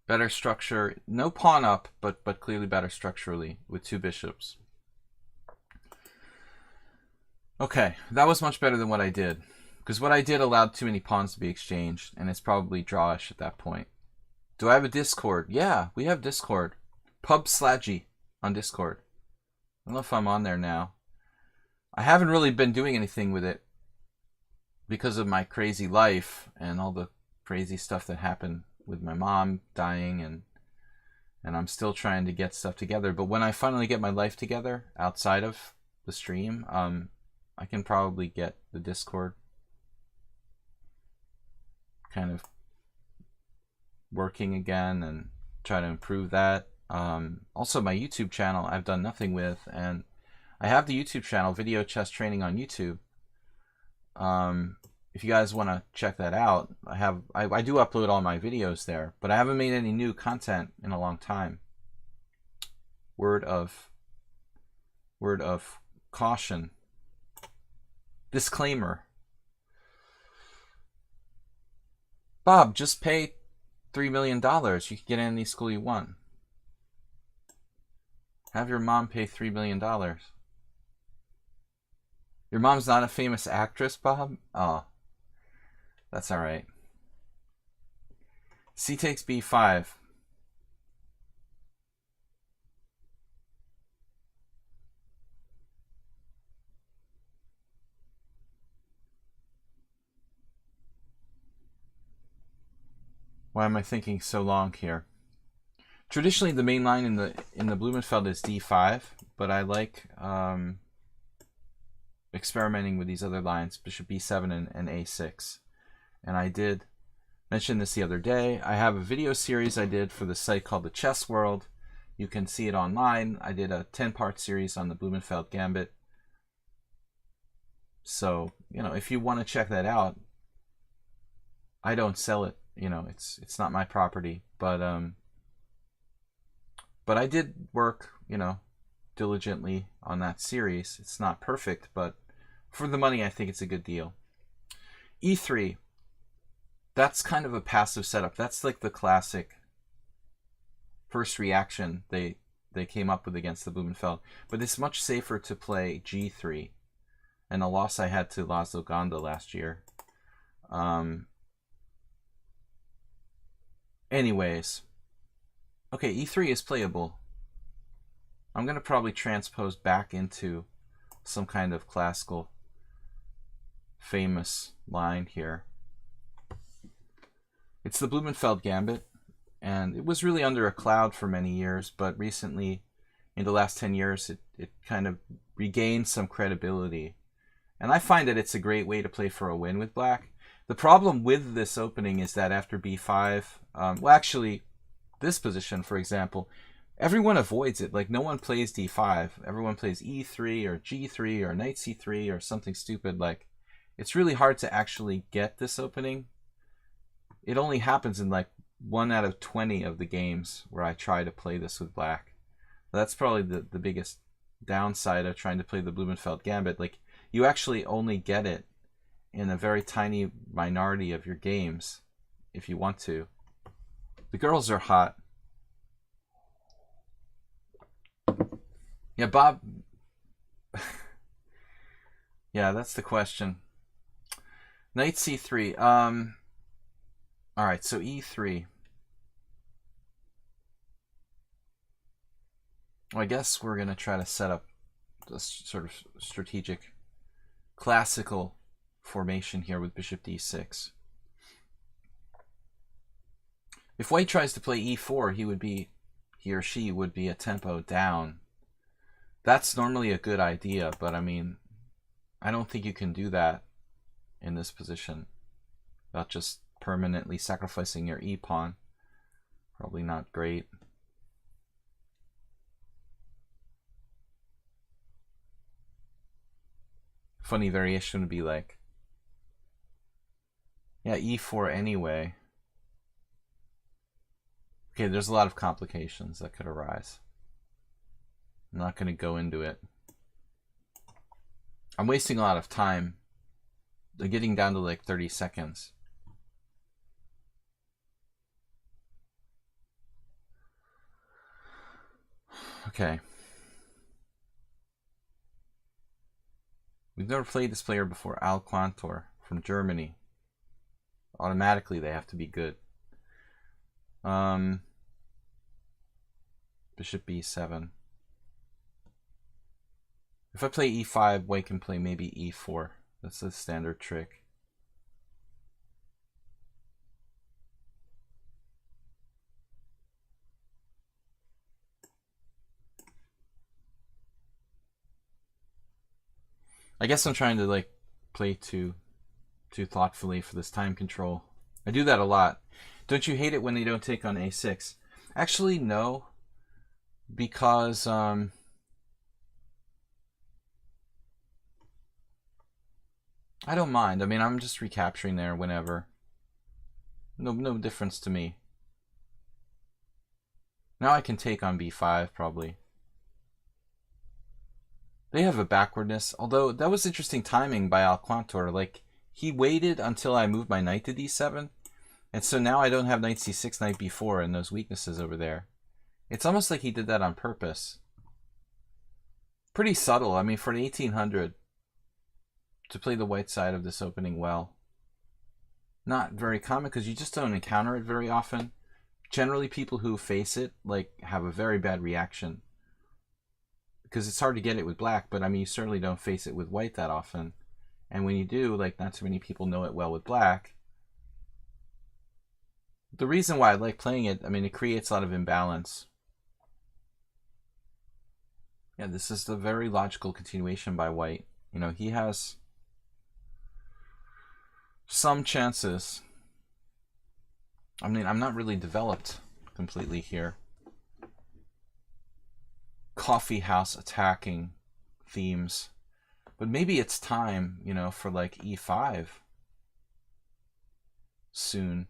Better structure, no pawn up, but clearly better structurally with 2 bishops. Okay, that was much better than what I did, because what I did allowed too many pawns to be exchanged, and it's probably drawish at that point. Do I have a Discord? Yeah, we have Discord. Pub Sladgie on Discord. I don't know if I'm on there now. I haven't really been doing anything with it because of my crazy life and all the crazy stuff that happened with my mom dying, and I'm still trying to get stuff together. But when I finally get my life together outside of the stream, I can probably get the Discord kind of working again and try to improve that. Also, my YouTube channel I've done nothing with, and I have the YouTube channel Video Chess Training on YouTube. If you guys want to check that out, I do upload all my videos there, but I haven't made any new content in a long time. Word of caution. Disclaimer. Bob, just pay $3 million. You can get any school you want. Have your mom pay $3 million. Your mom's not a famous actress, Bob? Oh, that's all right. C takes b5. Why am I thinking so long here? Traditionally, the main line in the Blumenfeld is d5, but I like experimenting with these other lines, bishop b7 and a6. And I did mention this the other day. I have a video series I did for the site called The Chess World. You can see it online. I did a 10-part series on the Blumenfeld Gambit. So, you know, if you want to check that out, I don't sell it. You know, it's not my property, but I did work, you know, diligently on that series. It's not perfect, but for the money, I think it's a good deal. E3. That's kind of a passive setup. That's like the classic first reaction they came up with against the Blumenfeld. But it's much safer to play G3, and a loss I had to Laszlo Ganda last year. Anyways, okay, E3 is playable. I'm going to probably transpose back into some kind of classical famous line here. It's the Blumenfeld Gambit, and it was really under a cloud for many years, but recently, in the last 10 years, it kind of regained some credibility. And I find that it's a great way to play for a win with black. The problem with this opening is that after b5, well, actually, this position, for example, everyone avoids it. Like, no one plays d5. Everyone plays e3 or g3 or knight c3 or something stupid. Like, it's really hard to actually get this opening. It only happens in like 1 out of 20 of the games where I try to play this with black. That's probably the biggest downside of trying to play the Blumenfeld Gambit. Like, you actually only get it in a very tiny minority of your games if you want to. The girls are hot. Yeah, Bob. Yeah, that's the question. Knight c3. All right, so e3. Well, I guess we're gonna try to set up this sort of strategic, classical formation here with bishop d6. If white tries to play e4, he or she would be a tempo down. That's normally a good idea, but I mean, I don't think you can do that in this position without just permanently sacrificing your e-pawn. Probably not great. Funny variation would be like, yeah, e4 anyway. Okay, there's a lot of complications that could arise. I'm not going to go into it. I'm wasting a lot of time. They're getting down to like 30 seconds. Okay. We've never played this player before, Al Quantor from Germany. Automatically, they have to be good. Bishop b7. If I play e5, white can play maybe e4. That's the standard trick. I guess I'm trying to like play too thoughtfully for this time control. I do that a lot. Don't you hate it when they don't take on a6? Actually, no. Because I don't mind. I mean, I'm just recapturing there whenever. No difference to me. Now I can take on b5 probably. They have a backwardness, although that was interesting timing by Al Quantor. Like, he waited until I moved my knight to d7, and so now I don't have knight c6, knight b4, and those weaknesses over there. It's almost like he did that on purpose. Pretty subtle. I mean, for an 1800, to play the white side of this opening well. Not very common, because you just don't encounter it very often. Generally, people who face it like have a very bad reaction, because it's hard to get it with black, but I mean, you certainly don't face it with white that often. And when you do, like, not too many people know it well with black. The reason why I like playing it, I mean, it creates a lot of imbalance. Yeah, this is the very logical continuation by white. You know, he has some chances. I mean, I'm not really developed completely here. Coffee house attacking themes. But maybe it's time, you know, for like e5 soon.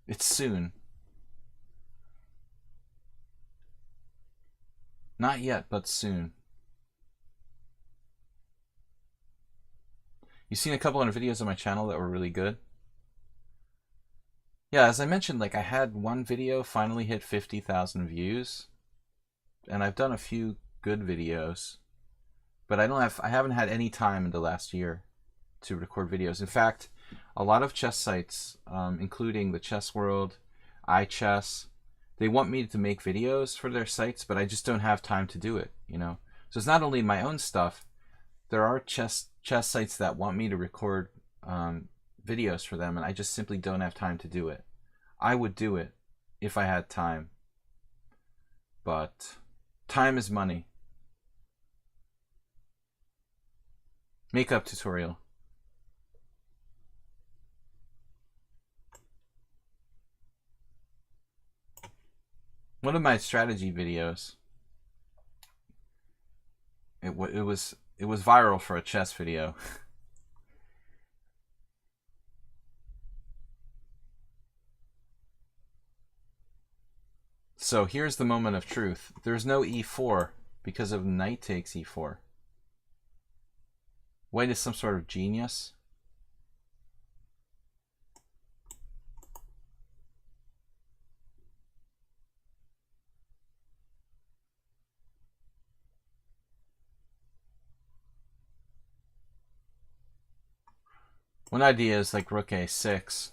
It's soon. Not yet, but soon. You've seen a couple of videos on my channel that were really good. Yeah, as I mentioned, like, I had one video finally hit 50,000 views, and I've done a few good videos, but I haven't had any time in the last year to record videos. In fact, a lot of chess sites, including the Chess World, iChess, they want me to make videos for their sites, but I just don't have time to do it, you know. So it's not only my own stuff. There are chess sites that want me to record videos for them, and I just simply don't have time to do it. I would do it if I had time, but time is money. Makeup tutorial. One of my strategy videos. It was viral for a chess video. So here's the moment of truth. There's no e4 because of knight takes e4. White is some sort of genius. One idea is like rook a6.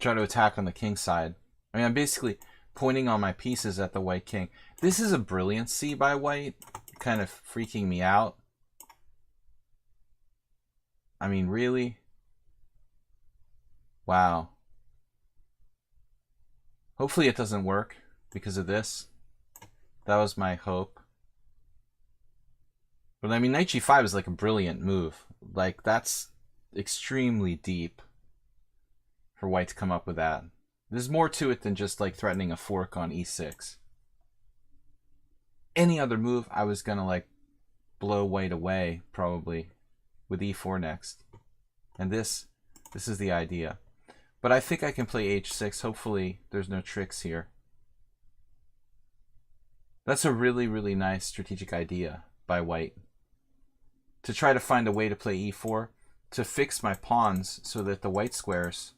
Try to attack on the king side. I mean, I'm basically pointing all my pieces at the white king. This is a brilliant c by white, kind of freaking me out. I mean, really? Wow. Hopefully it doesn't work because of this. That was my hope. But I mean, knight g5 is like a brilliant move. Like, that's extremely deep for white to come up with that. There's more to it than just like threatening a fork on e6. Any other move, I was gonna like blow white away probably with e4 next. And this is the idea. But I think I can play h6. Hopefully there's no tricks here. That's a really, really nice strategic idea by white. To try to find a way to play e4 to fix my pawns so that the white squares,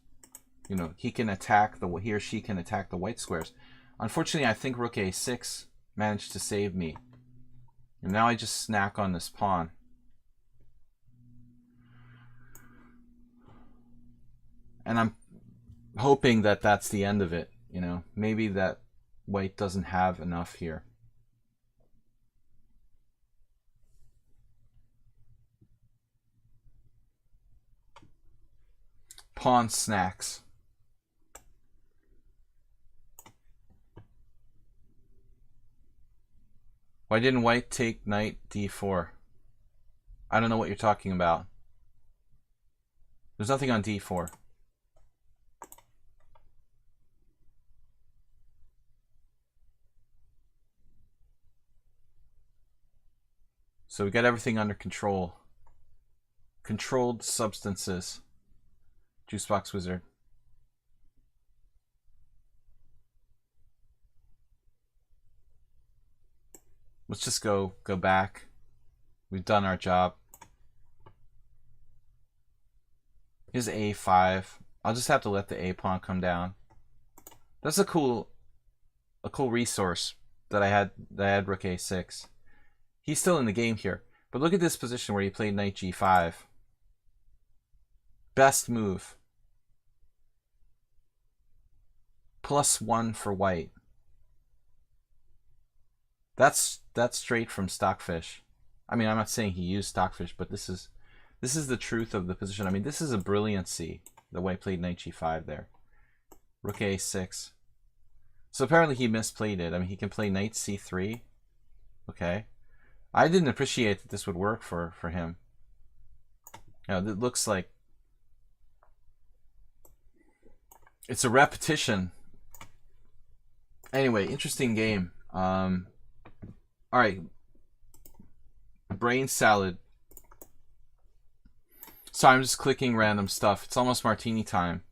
you know, he or she can attack the white squares. Unfortunately, I think rook a6 managed to save me. And now I just snack on this pawn. And I'm hoping that that's the end of it, you know. Maybe that white doesn't have enough here. Pawn snacks. Why didn't white take knight d4? I don't know what you're talking about. There's nothing on d4. So we got everything under control. Controlled substances. Juicebox Wizard. Let's just go back. We've done our job. Here's a5. I'll just have to let the a pawn come down. That's a cool resource that I had rook a6. He's still in the game here. But look at this position where he played knight g5. Best move. +1 for white. That's straight from Stockfish. I mean, I'm not saying he used Stockfish, but this is the truth of the position. I mean, this is a brilliancy, the way he played knight g5 there. Rook a6. So apparently he misplayed it. I mean, he can play knight c3. Okay. I didn't appreciate that this would work for him. You know, it looks like it's a repetition. Anyway, interesting game. All right, brain salad. So I'm just clicking random stuff. It's almost martini time.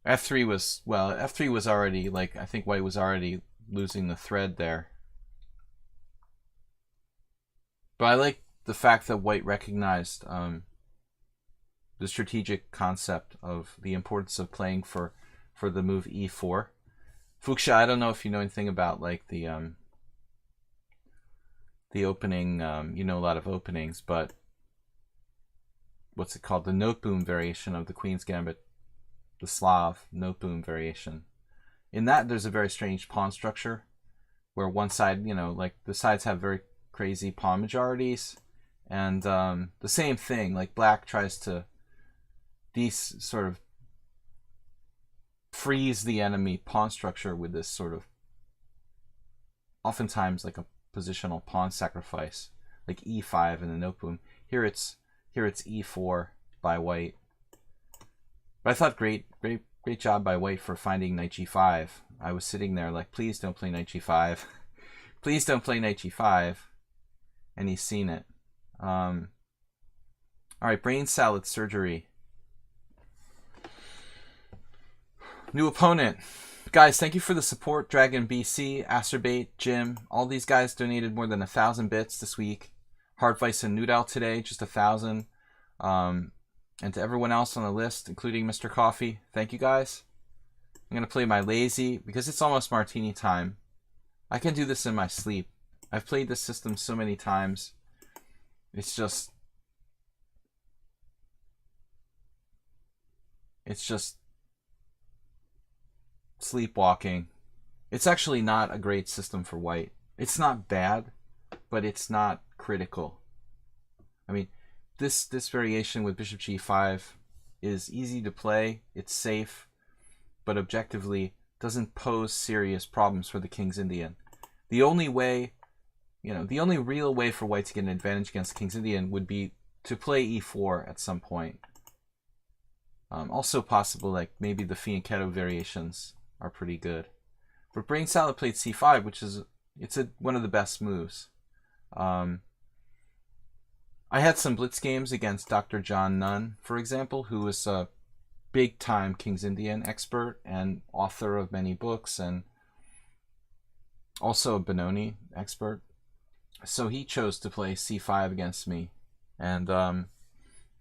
F3 was already, like, I think white was already losing the thread there. But I like the fact that white recognized the strategic concept of the importance of playing for the move e4. Fuchsia, I don't know if you know anything about like the opening. You know a lot of openings, but what's it called? The note boom variation of the Queen's Gambit, the Slav note boom variation. In that, there's a very strange pawn structure where one side, you know, like the sides have very crazy pawn majorities, and the same thing, like black tries to these sort of freeze the enemy pawn structure with this sort of, oftentimes like a positional pawn sacrifice, like e5 in the noteboom. Here it's e4 by white. But I thought great job by white for finding knight g5. I was sitting there like, please don't play knight g5. Please don't play knight g5. And he's seen it. All right, brain salad surgery. New opponent. Guys, thank you for the support. Dragon BC, Acerbate, Jim. All these guys donated more than 1,000 bits this week. Hardvice and Noodle today, just 1,000. And to everyone else on the list, including Mr. Coffee, thank you guys. I'm going to play my lazy because it's almost martini time. I can do this in my sleep. I've played this system so many times. It's just sleepwalking. It's actually not a great system for white. It's not bad, but it's not critical. I mean, this variation with bishop g5 is easy to play, it's safe, but objectively doesn't pose serious problems for the King's Indian. The only way, the only real way for white to get an advantage against the King's Indian would be to play e4 at some point. Also possible, like maybe the fianchetto variations are pretty good. But Brain Salad played c5, which is one of the best moves. I had some Blitz games against Dr. John Nunn, for example, who is a big-time King's Indian expert and author of many books, and also a Benoni expert. So he chose to play c5 against me. And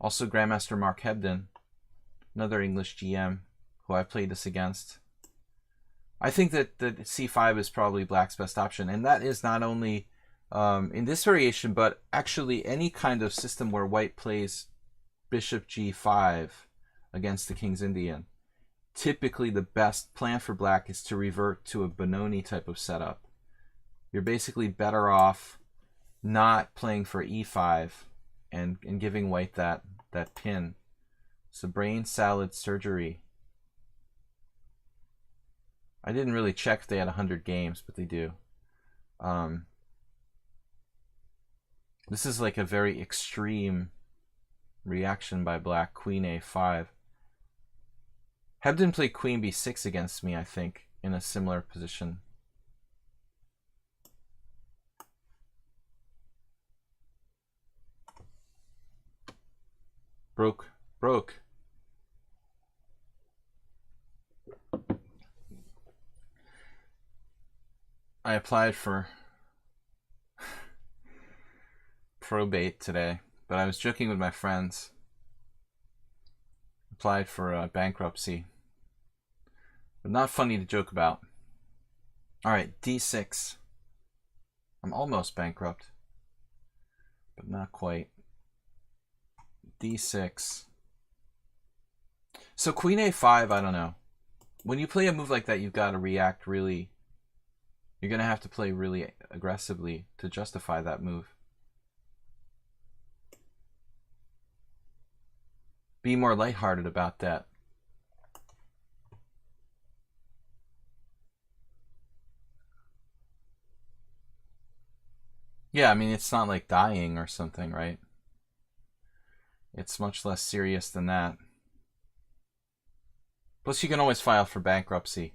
also Grandmaster Mark Hebden, another English GM who I played this against. I think that c5 is probably black's best option, and that is not only in this variation, but actually any kind of system where white plays bishop g5 against the King's Indian. Typically the best plan for black is to revert to a Benoni type of setup. You're basically better off not playing for e5 and giving white that pin. So Brain Salad surgery. I didn't really check if they had 100 games, but they do. This is like a very extreme reaction by black. Queen a5. Hebden played queen b6 against me, I think, in a similar position. Broke. I applied for probate today, but I was joking with my friends. Applied for bankruptcy, but not funny to joke about. All right, d6. I'm almost bankrupt, but not quite. d6. So queen a5, I don't know. When you play a move like that, you've got to react really. You're going to have to play really aggressively to justify that move. Be more lighthearted about that. Yeah, I mean, it's not like dying or something, right? It's much less serious than that. Plus, you can always file for bankruptcy.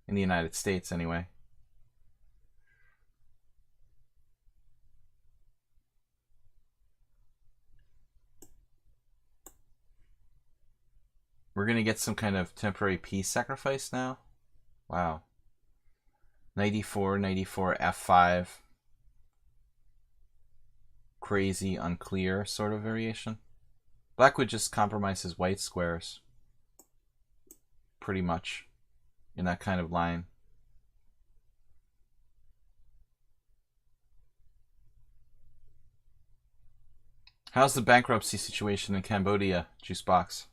In the United States, anyway. We're going to get some kind of temporary piece sacrifice now? Wow. Knight e4, knight e4, f5. Crazy, unclear sort of variation. Black would just compromise his white squares. Pretty much. In that kind of line. How's the bankruptcy situation in Cambodia, Juicebox?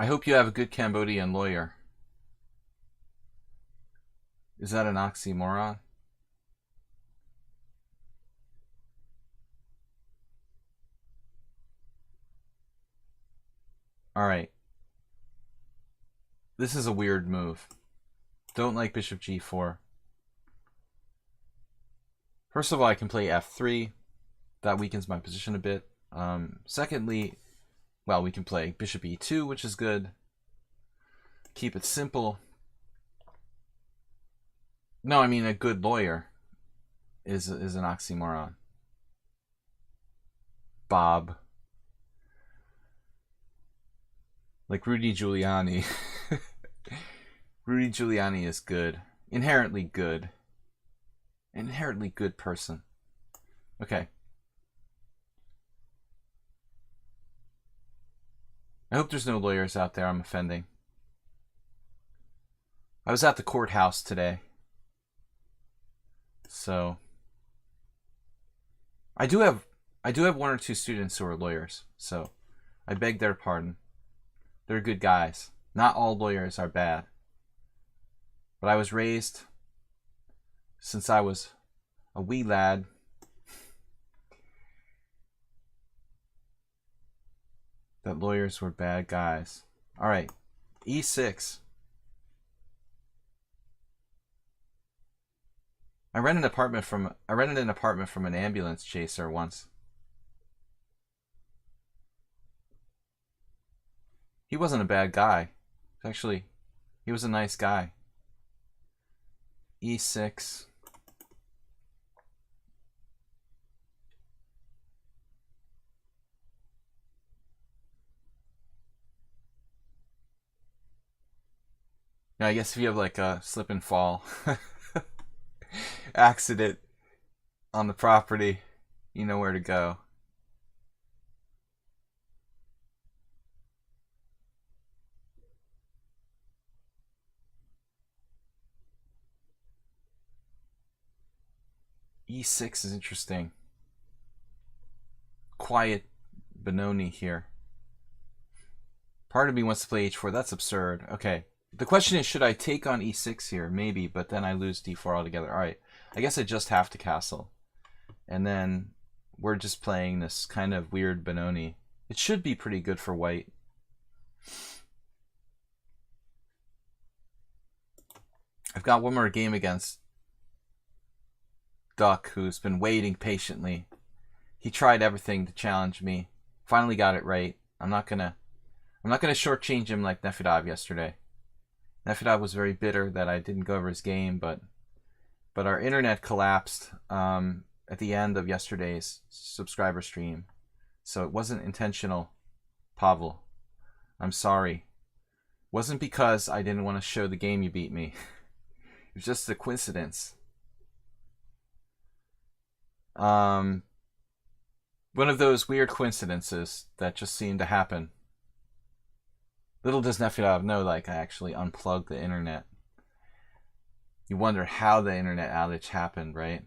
I hope you have a good Cambodian lawyer. Is that an oxymoron? Alright. This is a weird move. Don't like bishop g4. First of all, I can play f3. That weakens my position a bit. Secondly, well, we can play bishop e2, which is good. Keep it simple. No, I mean a good lawyer is an oxymoron. Bob. Like Rudy Giuliani. Rudy Giuliani is good. Inherently good. Inherently good person. Okay. I hope there's no lawyers out there I'm offending. I was at the courthouse today. So I do have one or two students who are lawyers, so I beg their pardon. They're good guys. Not all lawyers are bad. But I was raised, since I was a wee lad, that lawyers were bad guys. All right, e6. I rented an apartment from an ambulance chaser once. He wasn't a bad guy. Actually, he was a nice guy. e6. Now, I guess if you have like a slip and fall accident on the property, you know where to go. e6 is interesting. Quiet Benoni here. Part of me wants to play h4. That's absurd. Okay. The question is, should I take on e6 here? Maybe, but then I lose d4 altogether. All right. I guess I just have to castle. And then we're just playing this kind of weird Benoni. It should be pretty good for white. I've got one more game against Duck, who's been waiting patiently. He tried everything to challenge me. Finally got it right. I'm not gonna shortchange him like Nefedov yesterday. Nefedov was very bitter that I didn't go over his game, but our internet collapsed at the end of yesterday's subscriber stream, so it wasn't intentional, Pavel. I'm sorry. It wasn't because I didn't want to show the game you beat me. It was just a coincidence. One of those weird coincidences that just seem to happen. Little does Nefedov know, like, I actually unplugged the internet. You wonder how the internet outage happened, right?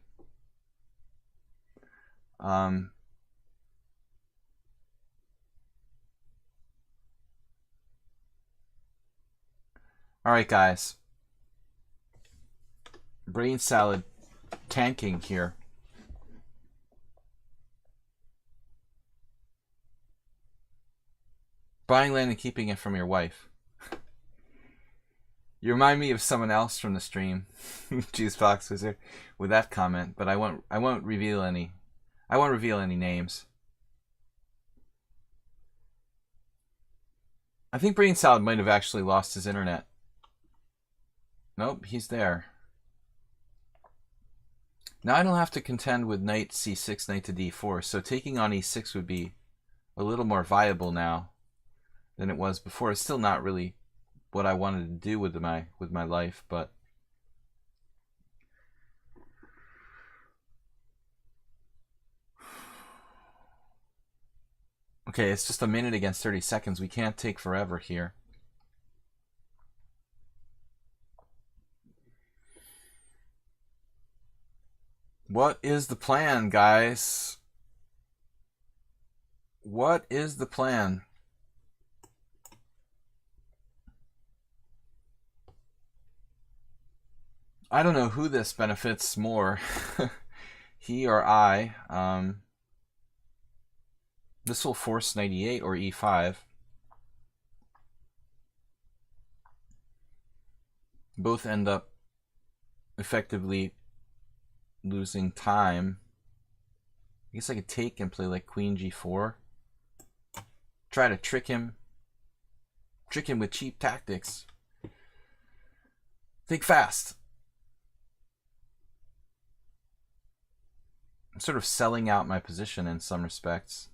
All right, guys. Brain salad tanking here. Buying land and keeping it from your wife. You remind me of someone else from the stream, Juicebox Wizard, with that comment, but I won't reveal any. I won't reveal any names. I think Brain Salad might have actually lost his internet. Nope, he's there. Now I don't have to contend with knight c6, knight to d4, so taking on e6 would be a little more viable now than it was before. It's still not really what I wanted to do with my life, but okay, it's just a minute against 30 seconds. We can't take forever here. What is the plan, guys? What is the plan? I don't know who this benefits more, he or I. This will force 98 or e5. Both end up effectively losing time. I guess I could take and play like queen g4. Try to trick him. Trick him with cheap tactics. Think fast. I'm sort of selling out my position in some respects.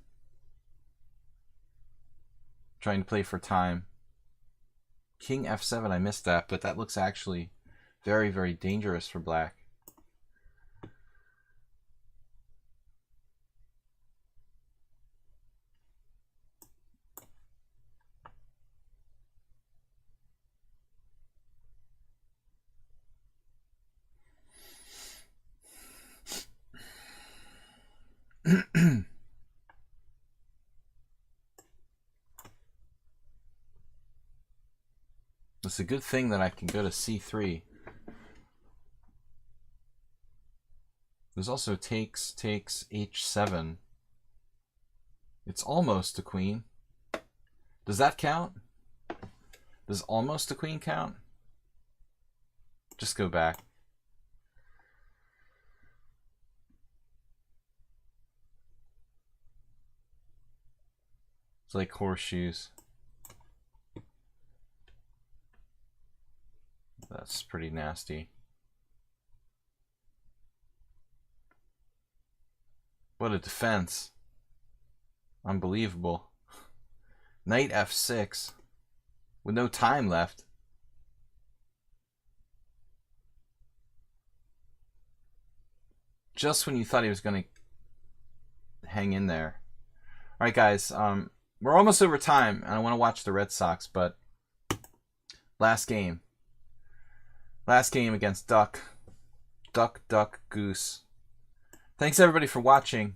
Trying to play for time. King f7, I missed that, but that looks actually very, very dangerous for black. It's a good thing that I can go to c3. There's also takes h7. It's almost a queen. Does that count? Does almost a queen count? Just go back. It's like horseshoes. That's pretty nasty. What a defense. Unbelievable. Knight f6 with no time left. Just when you thought he was going to hang in there. All right, guys. We're almost over time, and I want to watch the Red Sox, but last game. Last game against Duck. Duck, Duck, Goose. Thanks, everybody, for watching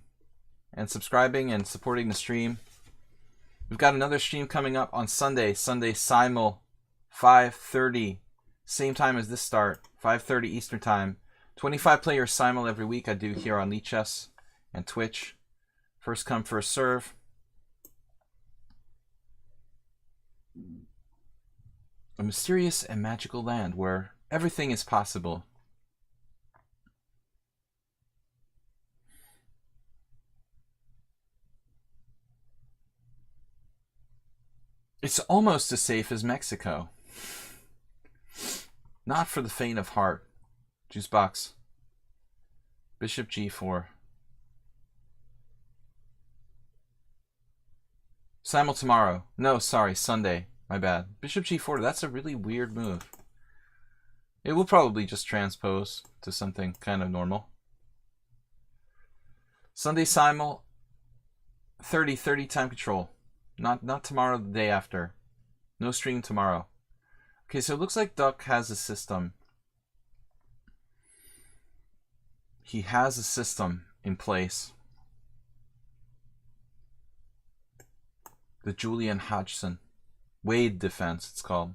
and subscribing and supporting the stream. We've got another stream coming up on Sunday. Sunday Simul, 5:30. Same time as this start, 5:30 Eastern Time. 25 players Simul every week I do here on lichess and Twitch. First come, first serve. A mysterious and magical land where everything is possible. It's almost as safe as Mexico. Not for the faint of heart. Juice box. Bishop g4. Simul tomorrow. No, sorry, Sunday. My bad. Bishop g4, that's a really weird move. It will probably just transpose to something kind of normal. Sunday Simul, 30 time control. Not tomorrow, the day after. No stream tomorrow. Okay, so it looks like Duck has a system. He has a system in place. The Julian Hodgson Wade defense, it's called.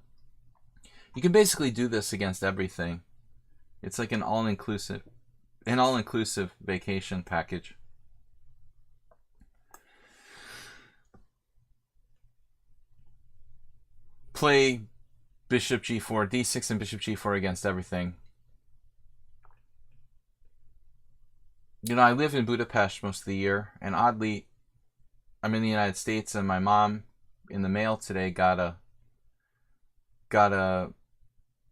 You can basically do this against everything. It's like an all-inclusive vacation package. Play Bishop g4, d6 and Bishop g4 against everything. You know, I live in Budapest most of the year, and oddly, I'm in the United States, and my mom in the mail today got a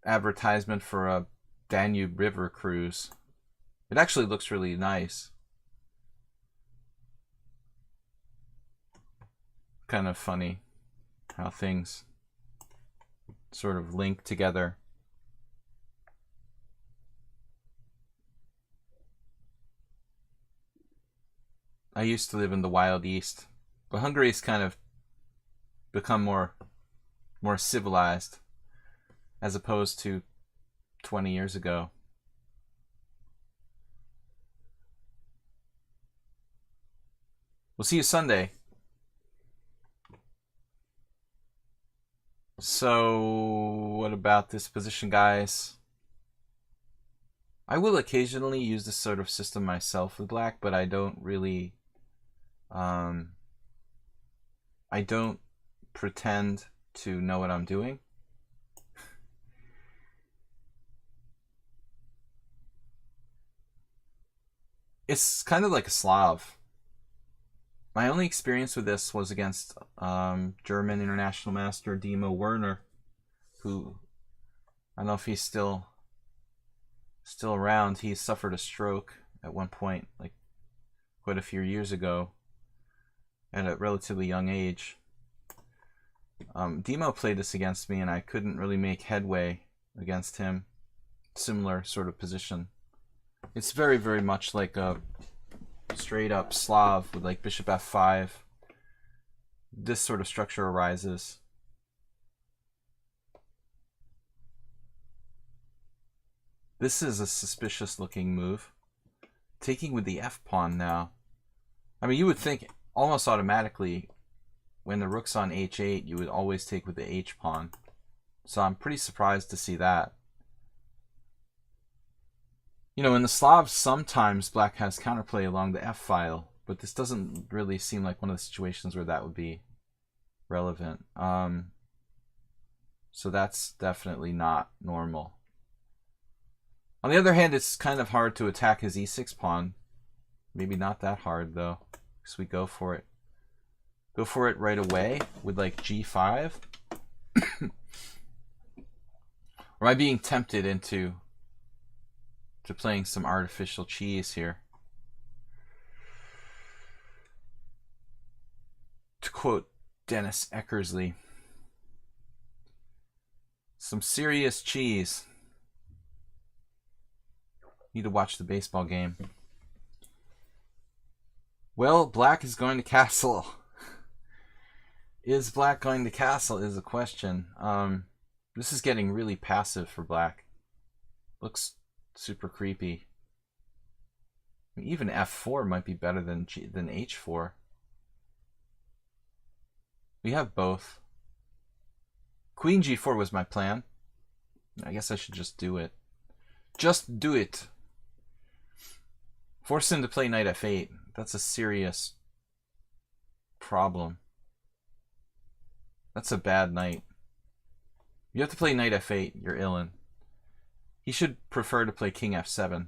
advertisement for a Danube River cruise. It actually looks really nice. Kind of funny how things sort of link together. I used to live in the Wild East, but Hungary's kind of become more civilized as opposed to 20 years ago. We'll see you Sunday. So, what about this position, guys? I will occasionally use this sort of system myself with black, but I don't really... I don't pretend to know what I'm doing. It's kind of like a Slav. My only experience with this was against German international master Dimo Werner, who, I don't know if he's still around. He suffered a stroke at one point, like quite a few years ago, at a relatively young age. Demo played this against me, and I couldn't really make headway against him. Similar sort of position. It's very, very much like a straight up Slav with like bishop f5. This sort of structure arises. This is a suspicious looking move. Taking with the f pawn now. I mean, you would think almost automatically when the rook's on h8, you would always take with the h pawn. So I'm pretty surprised to see that. You know, in the Slavs, sometimes black has counterplay along the f file, but this doesn't really seem like one of the situations where that would be relevant. So that's definitely not normal. On the other hand, it's kind of hard to attack his e6 pawn. Maybe not that hard, though, because we go for it. Go for it right away with like g5. Or am I being tempted into playing some artificial cheese here? To quote Dennis Eckersley, some serious cheese. Need to watch the baseball game. Well, black is going to castle. Is black going to castle is a question. This is getting really passive for black. Looks super creepy. Even f4 might be better than h4. We have both. Queen g4 was my plan. I guess I should just do it. Just do it. Force him to play knight f8. That's a serious problem. That's a bad knight. You have to play knight f8. You're illin. He should prefer to play king f7.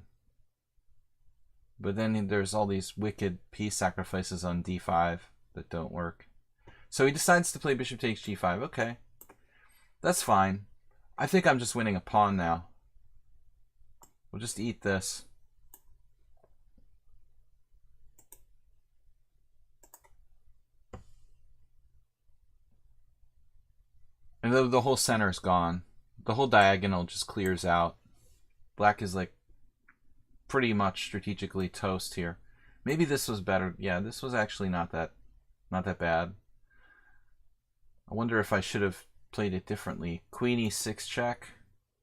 But then there's all these wicked piece sacrifices on d5 that don't work. So he decides to play bishop takes g5. Okay. That's fine. I think I'm just winning a pawn now. We'll just eat this. And the whole center is gone. The whole diagonal just clears out. Black is like pretty much strategically toast here. Maybe this was better. Yeah, this was actually not that bad. I wonder if I should have played it differently. Queen e6 check.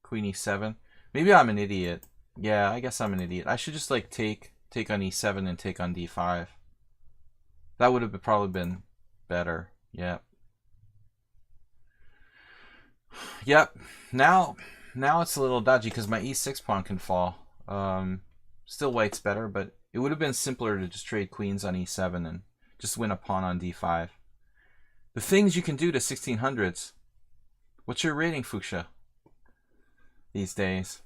Queen e7. Maybe I'm an idiot. Yeah, I guess I'm an idiot. I should just like take on e7 and take on d5. That would have probably been better. Yeah. Yep. Now it's a little dodgy because my e6 pawn can fall. Still white's better, but it would have been simpler to just trade queens on e7 and just win a pawn on d5. The things you can do to 1600s. What's your rating, Fuchsia, these days?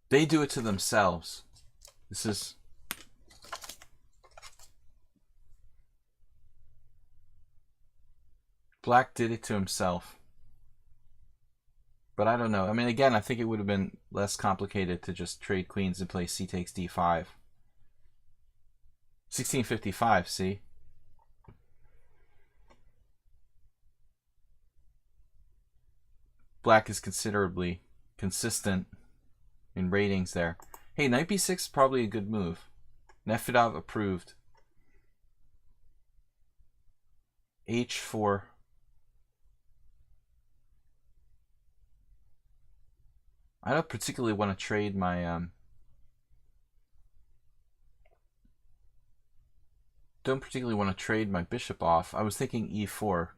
They do it to themselves. This is... Black did it to himself. But I don't know. I mean, again, I think it would have been less complicated to just trade queens and play c takes d5. 1655, see? Black is considerably consistent in ratings there. Hey, knight b6 is probably a good move. Nefedov approved. h4. I don't particularly want to trade my bishop off. I was thinking e4.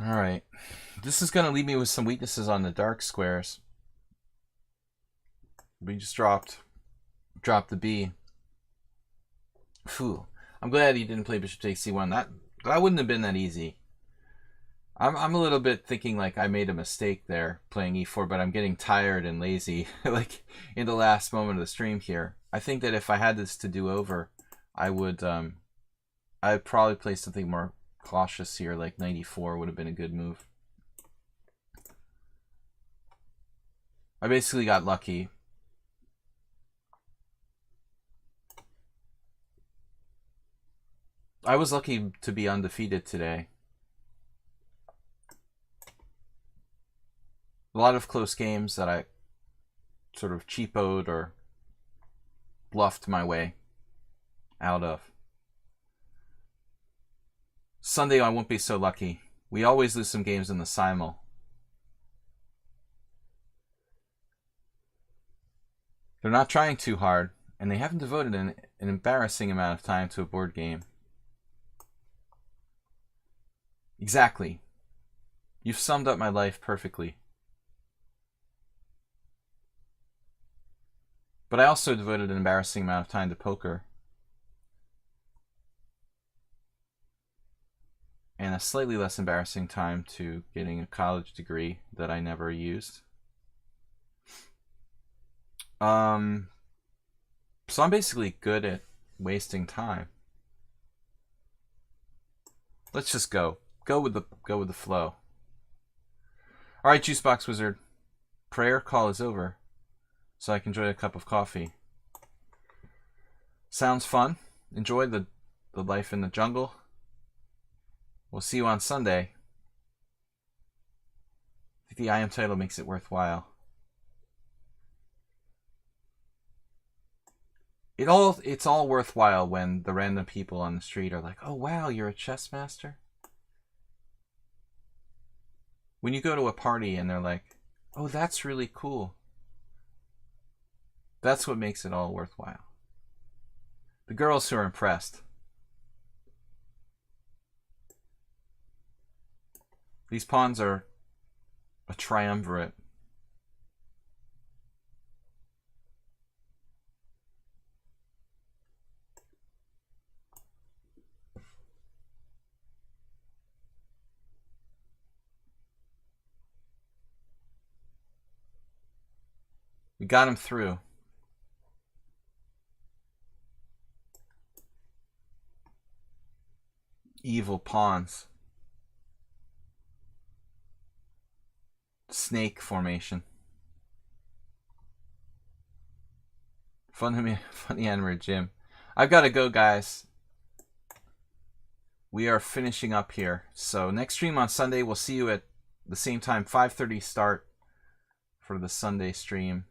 All right. This is going to leave me with some weaknesses on the dark squares. We just dropped the b. Phew. I'm glad he didn't play bishop takes c1. That wouldn't have been that easy. I'm a little bit thinking like I made a mistake there playing e4, but I'm getting tired and lazy like in the last moment of the stream here. I think that if I had this to do over, I'd probably play something more cautious here, like 94 would have been a good move. I basically got lucky. I was lucky to be undefeated today. A lot of close games that I sort of cheapoed or bluffed my way out of. Sunday I won't be so lucky. We always lose some games in the simul. They're not trying too hard, and they haven't devoted an embarrassing amount of time to a board game. Exactly. You've summed up my life perfectly. But I also devoted an embarrassing amount of time to poker. And a slightly less embarrassing time to getting a college degree that I never used. So I'm basically good at wasting time. Let's just go. Go with the flow. All right, Juicebox Wizard. Prayer call is over, so I can enjoy a cup of coffee. Sounds fun. Enjoy the life in the jungle. We'll see you on Sunday. I think the IM title makes it worthwhile. It's all worthwhile when the random people on the street are like, "Oh wow, you're a chess master?" When you go to a party and they're like, "Oh, that's really cool." That's what makes it all worthwhile. The girls who are impressed. These pawns are a triumvirate. We got him through. Evil pawns. Snake formation. Funny animator Jim. I've got to go, guys. We are finishing up here. So next stream on Sunday, we'll see you at the same time, 5:30 start for the Sunday stream.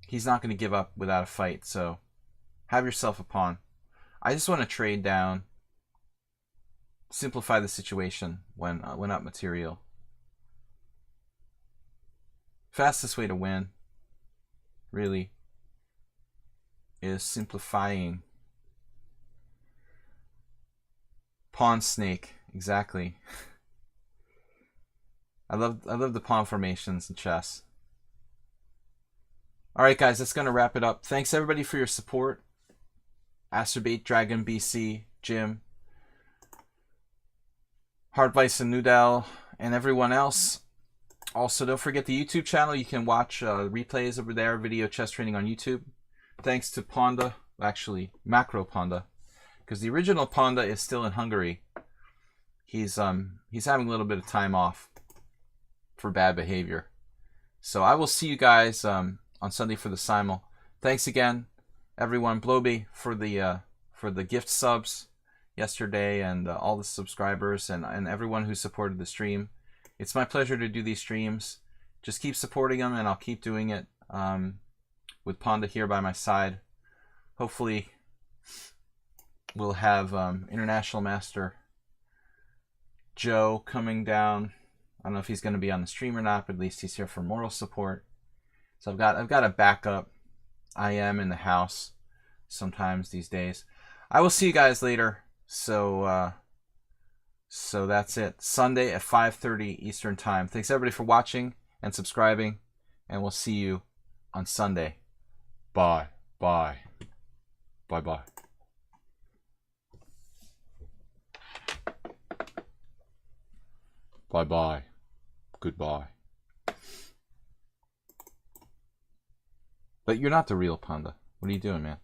He's not going to give up without a fight, so have yourself a pawn. I just want to trade down, simplify the situation when up material. Fastest way to win, really, is simplifying. Pawn snake, exactly. I love the pawn formations in chess. All right, guys, that's gonna wrap it up. Thanks everybody for your support. Asterbait, Dragon, BC, Jim, Hardvice and Noodle, and everyone else. Also, don't forget the YouTube channel. You can watch replays over there, video chess training on YouTube. Thanks to Ponda, actually Macro Ponda, because the original Ponda is still in Hungary. He's having a little bit of time off for bad behavior. So I will see you guys on Sunday for the simul. Thanks again, everyone. Bloby for the gift subs yesterday, and all the subscribers and everyone who supported the stream. It's my pleasure to do these streams. Just keep supporting them, and I'll keep doing it with Ponda here by my side. Hopefully, we'll have International Master Joe coming down. I don't know if he's going to be on the stream or not, but at least he's here for moral support. So I've got a backup. I am in the house sometimes these days. I will see you guys later. So that's it. Sunday at 5:30 Eastern Time. Thanks everybody for watching and subscribing, and we'll see you on Sunday. Bye. Bye. Bye-bye. Bye-bye. Goodbye. But you're not the real panda. What are you doing, man?